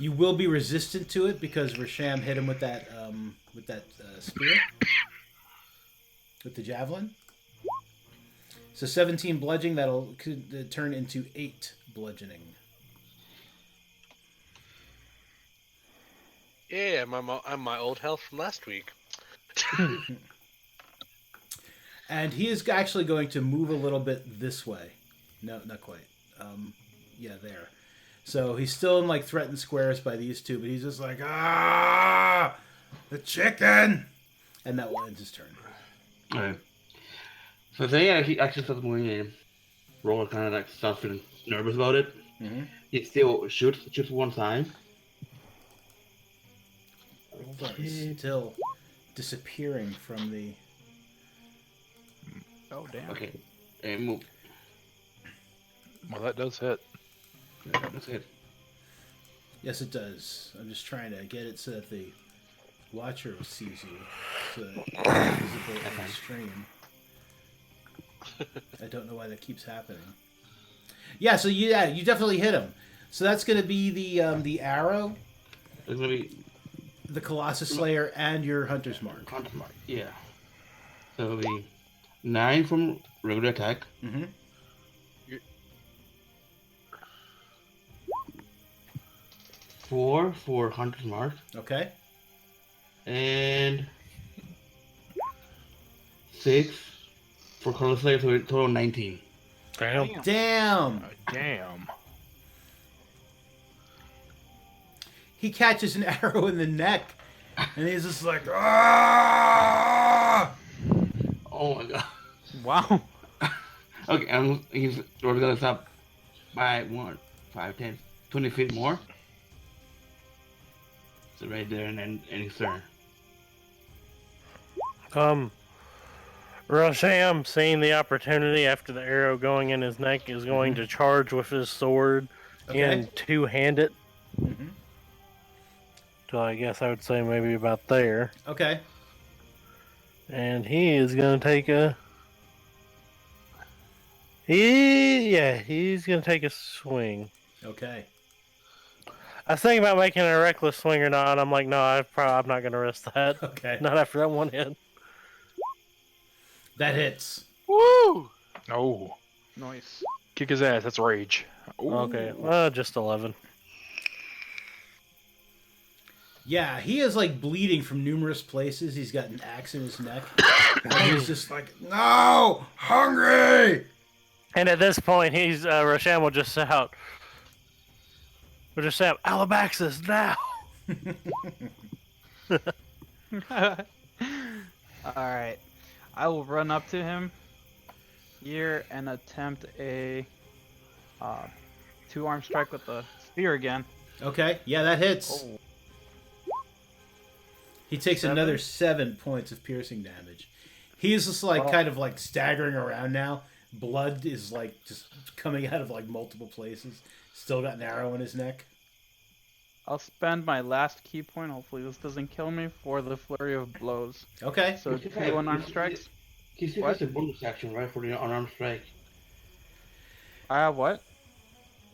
You will be resistant to it because Rasham hit him with that spear, with the javelin. So 17 bludgeoning, could turn into 8 bludgeoning. Yeah, I'm my old health from last week. And he is actually going to move a little bit this way. No, not quite. Yeah, there. So he's still in like threatened squares by these two, but he's just like, ah, the chicken, and that will end his turn. Alright. So say he actually starts moving in. Roller kind of like starts feeling nervous about it. Mm-hmm. He still shoots one time. Hold on, he's still disappearing from the. Oh damn. Okay, and move. Well, that does hit. Yeah, that's it. Yes, it does. I'm just trying to get it so that the watcher sees you, so that it's visible on the stream. I don't know why that keeps happening. Yeah, so you definitely hit him. So that's going to be the arrow, It's gonna be the Colossus Slayer, and your Hunter's Mark. Hunter's Mark. Yeah. So it'll be 9 from regular attack. Mm-hmm. 4 for Hunter's Mark. Okay. And 6 for Colossus Slayer, so a total of 19. Damn. Damn. Damn. He catches an arrow in the neck, and he's just like, ah! Oh my god. Wow. Okay, he's gonna stop by 1, 5, 10, 20 feet more. So right there, and then his turn. Rosham, seeing the opportunity after the arrow going in his neck, is going to charge with his sword and two-hand it. Mm-hmm. So I guess I would say maybe about there. Okay. And he is going to take a... he's going to take a swing. Okay. I was thinking about making a reckless swing or not. I'm like, no, I'm not going to risk that. Okay. Not after that one hit. That hits. Woo! Oh, Nice. kick his ass. That's rage. Ooh. Okay, just 11. Yeah, he is like bleeding from numerous places. He's got an axe in his neck. And he's just like, no, hungry. And at this point, Rosham will just shout, Alabaxis now! Alright. I will run up to him here and attempt a 2-arm strike with the spear again. Okay, yeah, that hits. Oh. He takes 7? another 7 points of piercing damage. He's just like kind of like staggering around now. Blood is like just coming out of like multiple places. Still got an arrow in his neck. I'll spend my last key point, hopefully this doesn't kill me, for the flurry of blows. Okay. So 2 unarmed strikes. He still What? has a bonus action, right, for the unarmed strike. I have what?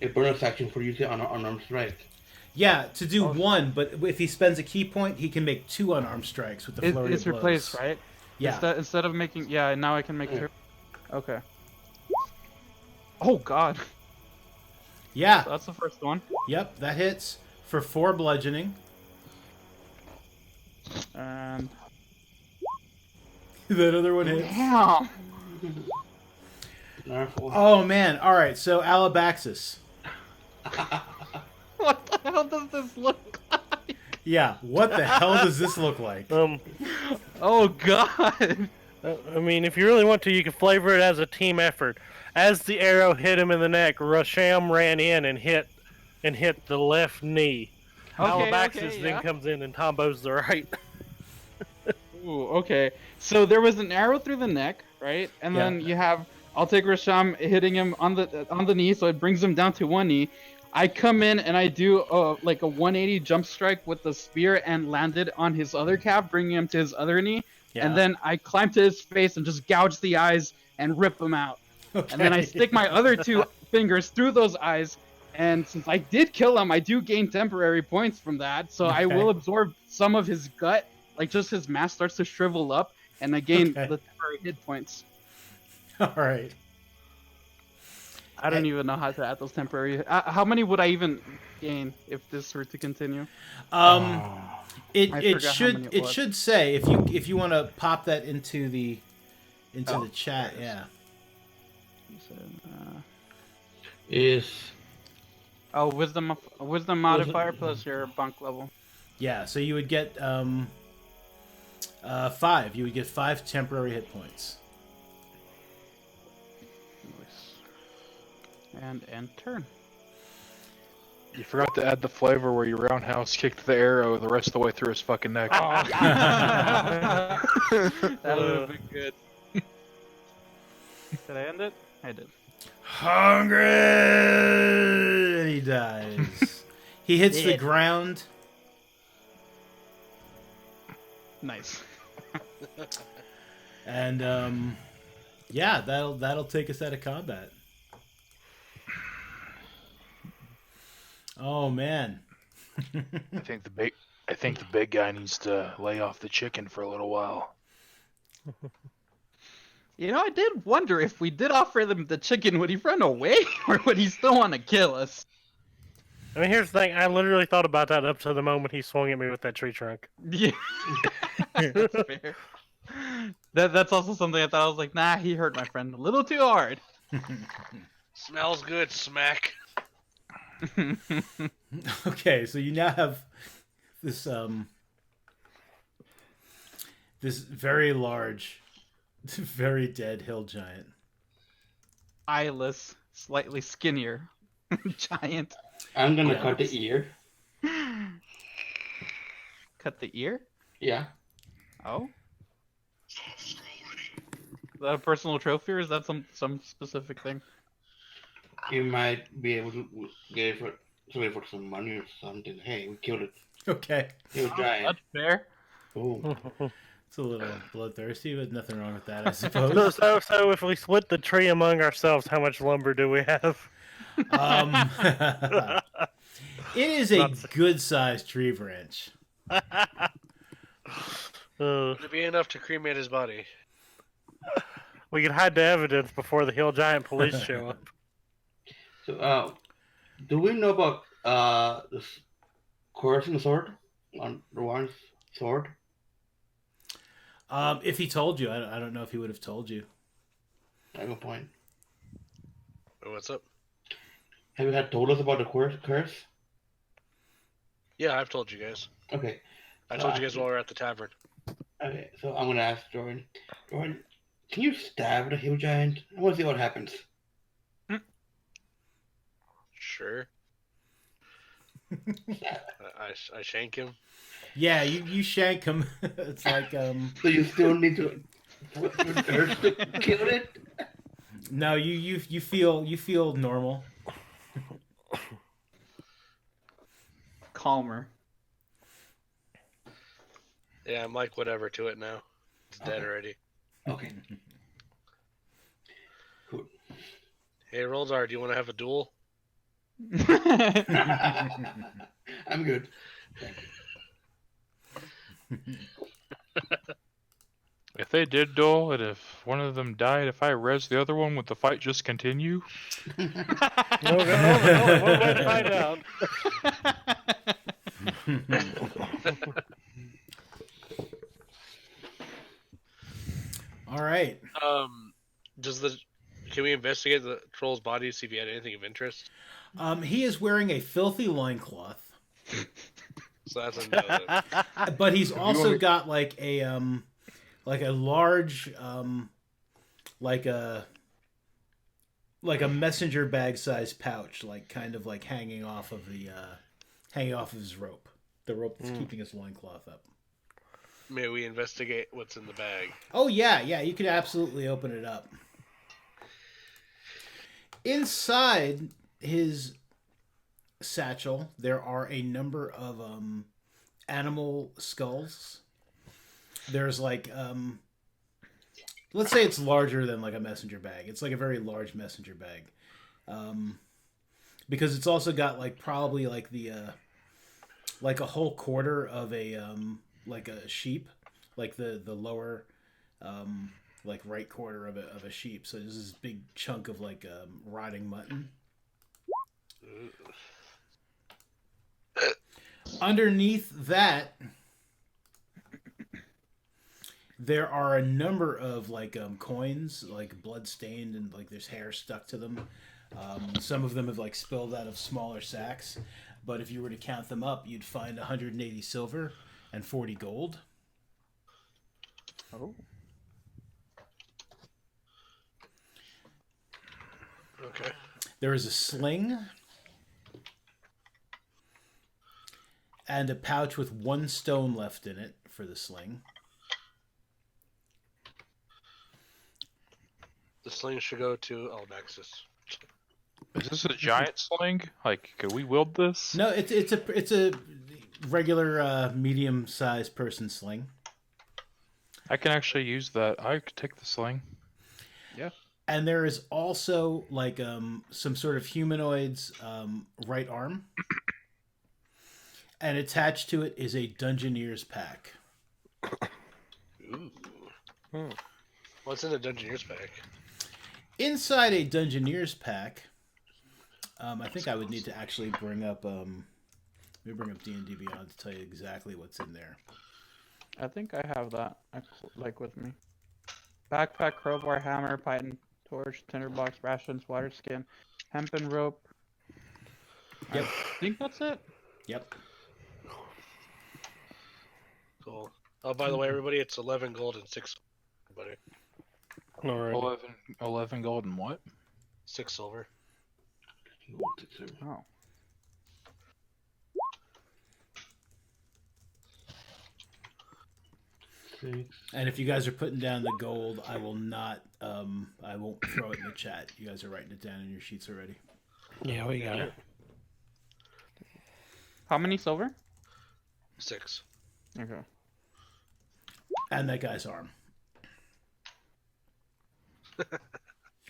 A bonus action for using unarmed strike. Yeah, to do one, but if he spends a key point, he can make 2 unarmed strikes with the flurry It's of blows. replaced, right? Yeah. Instead of making... Yeah, now I can make Yeah. 2. Okay. Oh, God. Yeah. So that's the first one. Yep, that hits for 4 bludgeoning. And... That other one hits. Damn! Oh, man. All right, so Alabaxis. What the hell does this look like? Yeah, what the hell does this look like? Oh, God! I mean, if you really want to, you can flavor it as a team effort. As the arrow hit him in the neck, Rosham ran in and hit the left knee. Alabaxis then comes in and combos the right. Ooh, okay. So there was an arrow through the neck, right? And then you have... I'll take Rasham hitting him on the knee, so it brings him down to 1 knee. I come in and I do like a 180 jump strike with the spear and land it on his other calf, bringing him to his other knee. Yeah. And then I climb to his face and just gouge the eyes and rip them out. Okay. And then I stick my other 2 fingers through those eyes And since I did kill him, I do gain temporary points from that. So I will absorb some of his gut, like just his mass starts to shrivel up, and I gain the temporary hit points. All right. I don't even know how to add those temporary. How many would I even gain if this were to continue? It forgot how many should it was. should say if you want to pop that into the chat, yeah. Is Wisdom modifier plus your bunk level. Yeah, so you would get 5. You would get 5 temporary hit points. And turn. You forgot to add the flavor where your roundhouse kicked the arrow the rest of the way through his fucking neck. That would have been good. Did I end it? I did. Hungry! And he dies. He hits the ground. Nice. And yeah, that'll take us out of combat. Oh man. I think the big guy needs to lay off the chicken for a little while. You know, I did wonder if we did offer them the chicken, would he run away or would he still want to kill us? I mean, here's the thing. I literally thought about that up to the moment he swung at me with that tree trunk. Yeah. That's fair. That's also something I thought. I was like, nah, he hurt my friend a little too hard. Smells good, smack. Okay, so you now have this this very large, very dead hill giant. Eyeless, slightly skinnier giant. I'm gonna cut the ear. Cut the ear? Yeah. Oh. Is that a personal trophy or is that some specific thing? You might be able to get it for some money or something. Hey, we killed it. Okay. Hill giant. That's fair. Boom. It's a little bloodthirsty, but nothing wrong with that, I suppose. So if we split the tree among ourselves, how much lumber do we have? It is a good-sized tree branch. Would it be enough to cremate his body? We can hide the evidence before the hill giant police show up. So, do we know about this coercing sword on Rowan's sword? If he told you, I don't know if he would have told you. I have a point. Oh, what's up? Have you had told us about the curse? Yeah, I've told you guys. Okay. I told you guys while we were at the tavern. Okay, so I'm gonna ask Jordan. Jordan, can you stab the hill giant? I want to see what happens. Sure. I shank him. Yeah, you shank him. It's like So you still need to curse to kill it? No, you feel normal. Calmer. Yeah, I'm like whatever to it now. It's dead already. Okay. Cool. Hey, Roldar, do you want to have a duel? I'm good. If they did duel, and if one of them died, if I res the other one, would the fight just continue? No, we'll wait to find out. All right. Can we investigate the troll's body to see if he had anything of interest? He is wearing a filthy loincloth. So that's a no. Then. But he's also got like a large like a messenger bag sized pouch, like kind of like hanging off of his rope. The rope that's keeping his loincloth up. May we investigate what's in the bag? Oh yeah, you could absolutely open it up. Inside his satchel, there are a number of animal skulls. There's like let's say it's larger than like a messenger bag. It's like a very large messenger bag. because it's also got like probably like the like a whole quarter of a like a sheep, like the lower like right quarter of a sheep. So there's this big chunk of like rotting mutton. Underneath that, there are a number of like coins, like blood stained, and like there's hair stuck to them. Some of them have like spilled out of smaller sacks, but if you were to count them up, you'd find 180 silver and 40 gold. Oh. Okay. There is a sling and a pouch with 1 stone left in it for the sling. The sling should go to Alnexus. Is this a giant sling? Like, could we wield this? No, it's a regular medium-sized person sling. I can actually use that. I could take the sling. And there is also like some sort of humanoid's right arm, and attached to it is a Dungeoneer's pack. Ooh. What's in the Dungeoneer's pack? Inside a Dungeoneer's pack, I think I would need to actually bring up let me bring up D&D Beyond to tell you exactly what's in there. I think I have that like with me. Backpack, crowbar, hammer, python, torch, tinderbox, rations, water skin, hempen rope. Yep. I think that's it. Yep. Cool. Oh, by the way, everybody, it's 11 gold and 6 silver. Alright. 11 gold and what? 6 silver. Oh. And if you guys are putting down the gold, I will not. I won't throw it in the chat. You guys are writing it down in your sheets already. Yeah, we got it. How many silver? 6. Okay. And that guy's arm.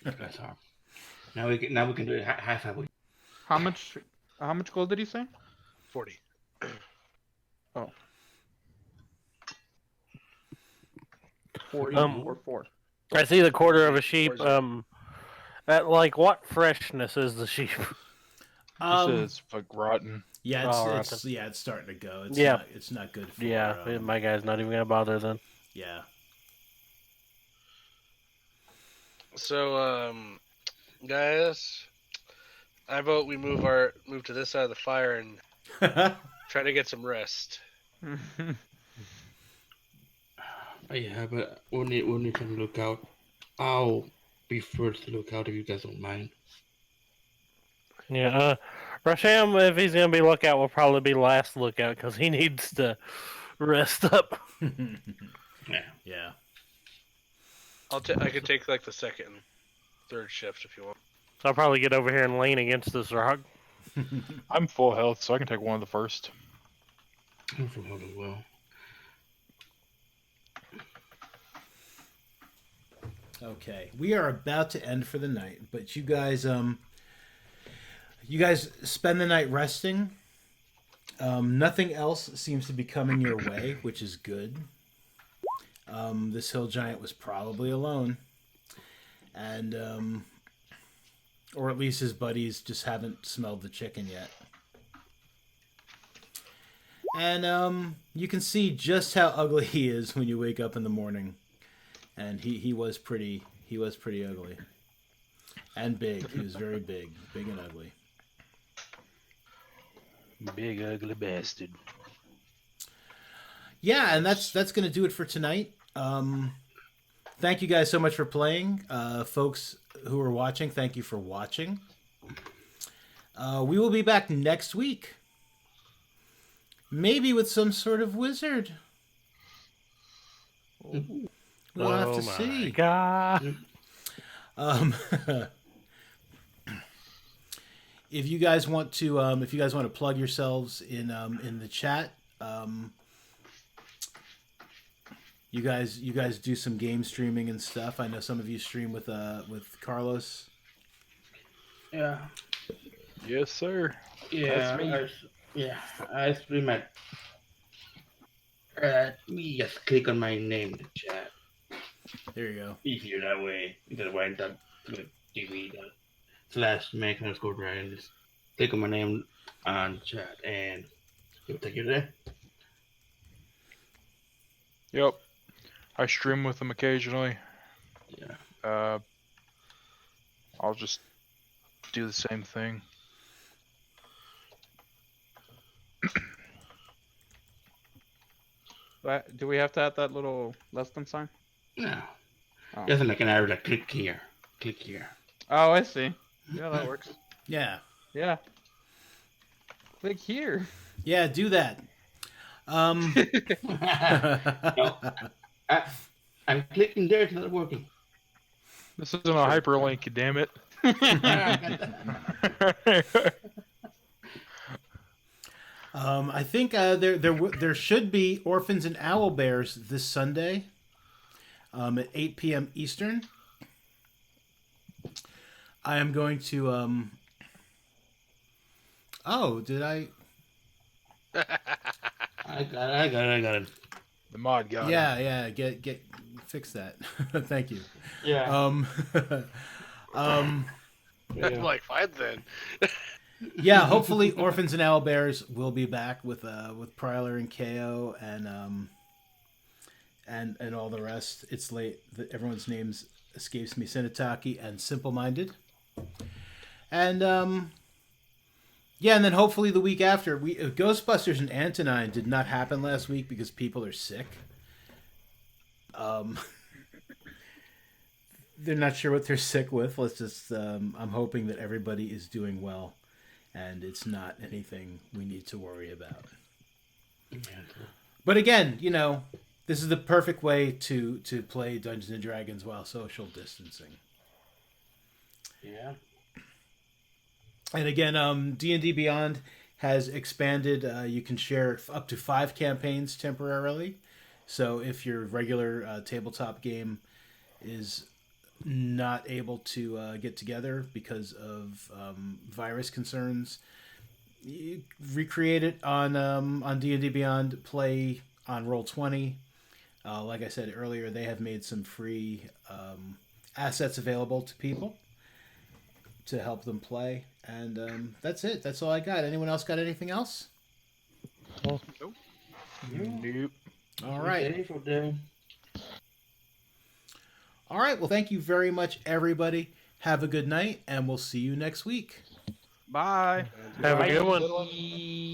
That's hard. Now we can do it high five. How much gold did he say? 40. Oh. 40 or 4. I see the quarter of a sheep. At like what freshness is the sheep? This is like rotten. Yeah, rotten. It's starting to go. It's not good for. Yeah, my guy's not even gonna bother then. Yeah. So, guys, I vote we move to this side of the fire and try to get some rest. Yeah, but we'll need to look out. I'll be first to look out if you guys don't mind. Yeah, Rasham, if he's gonna be lookout, will probably be last lookout because he needs to rest up. Yeah. I could take like the second, third shift if you want. So I'll probably get over here and lean against this rock. I'm full health, so I can take one of the first. I'm from home as well. Okay, we are about to end for the night, but you guys spend the night resting. Nothing else seems to be coming your way, which is good. This hill giant was probably alone, and or at least his buddies just haven't smelled the chicken yet. And you can see just how ugly he is when you wake up in the morning. And he was pretty ugly. And big. He was very big and ugly. Big ugly bastard. Yeah, and that's going to do it for tonight. Thank you guys so much for playing. Folks who are watching, thank you for watching. We will be back next week. Maybe with some sort of wizard. We'll have to see. God. If you guys want to plug yourselves in the chat, you guys do some game streaming and stuff. I know some of you stream with Carlos. Yeah. Yes, sir. Yeah, me. I stream at. Let me just click on my name in the chat. There you go. Easier that way. Instead of writing that TV slash make underscore dragon. Just click on my name on chat and it'll take you there. Yep. I stream with them occasionally. Yeah. I'll just do the same thing. Do we have to have that little less than sign? No. Oh. Doesn't make an arrow like click here. Click here. Oh, I see. Yeah, that works. Yeah. Yeah. Click here. Yeah, do that. No. I'm clicking there, it's not working. This isn't a hyperlink, damn it. I think there should be Orphans and Owl Bears this Sunday at 8 p.m. Eastern. I am going to. Oh, did I? I got it. The mod got it. Yeah. Get fix that. Thank you. Yeah. I'm like, fine then. Yeah, hopefully Orphans and Owlbears will be back with Pryler and KO and all the rest. It's late. Everyone's names escapes me. Senataki and Simple Minded. And yeah, and then hopefully the week after, Ghostbusters and Antonine did not happen last week because people are sick. They're not sure what they're sick with. Let's just I'm hoping that everybody is doing well. And it's not anything we need to worry about. But again, this is the perfect way to play Dungeons and Dragons while social distancing. Yeah. And again, D&D Beyond has expanded. You can share up to 5 campaigns temporarily. So if your regular tabletop game is not able to get together because of virus concerns, you recreate it on D&D Beyond, play on Roll20. Like I said earlier, they have made some free assets available to people to help them play. And that's it. That's all I got. Anyone else got anything else? Nope. All right. Okay, for them. All right. Well, thank you very much, everybody. Have a good night, and we'll see you next week. Bye. Have a good one. Bye.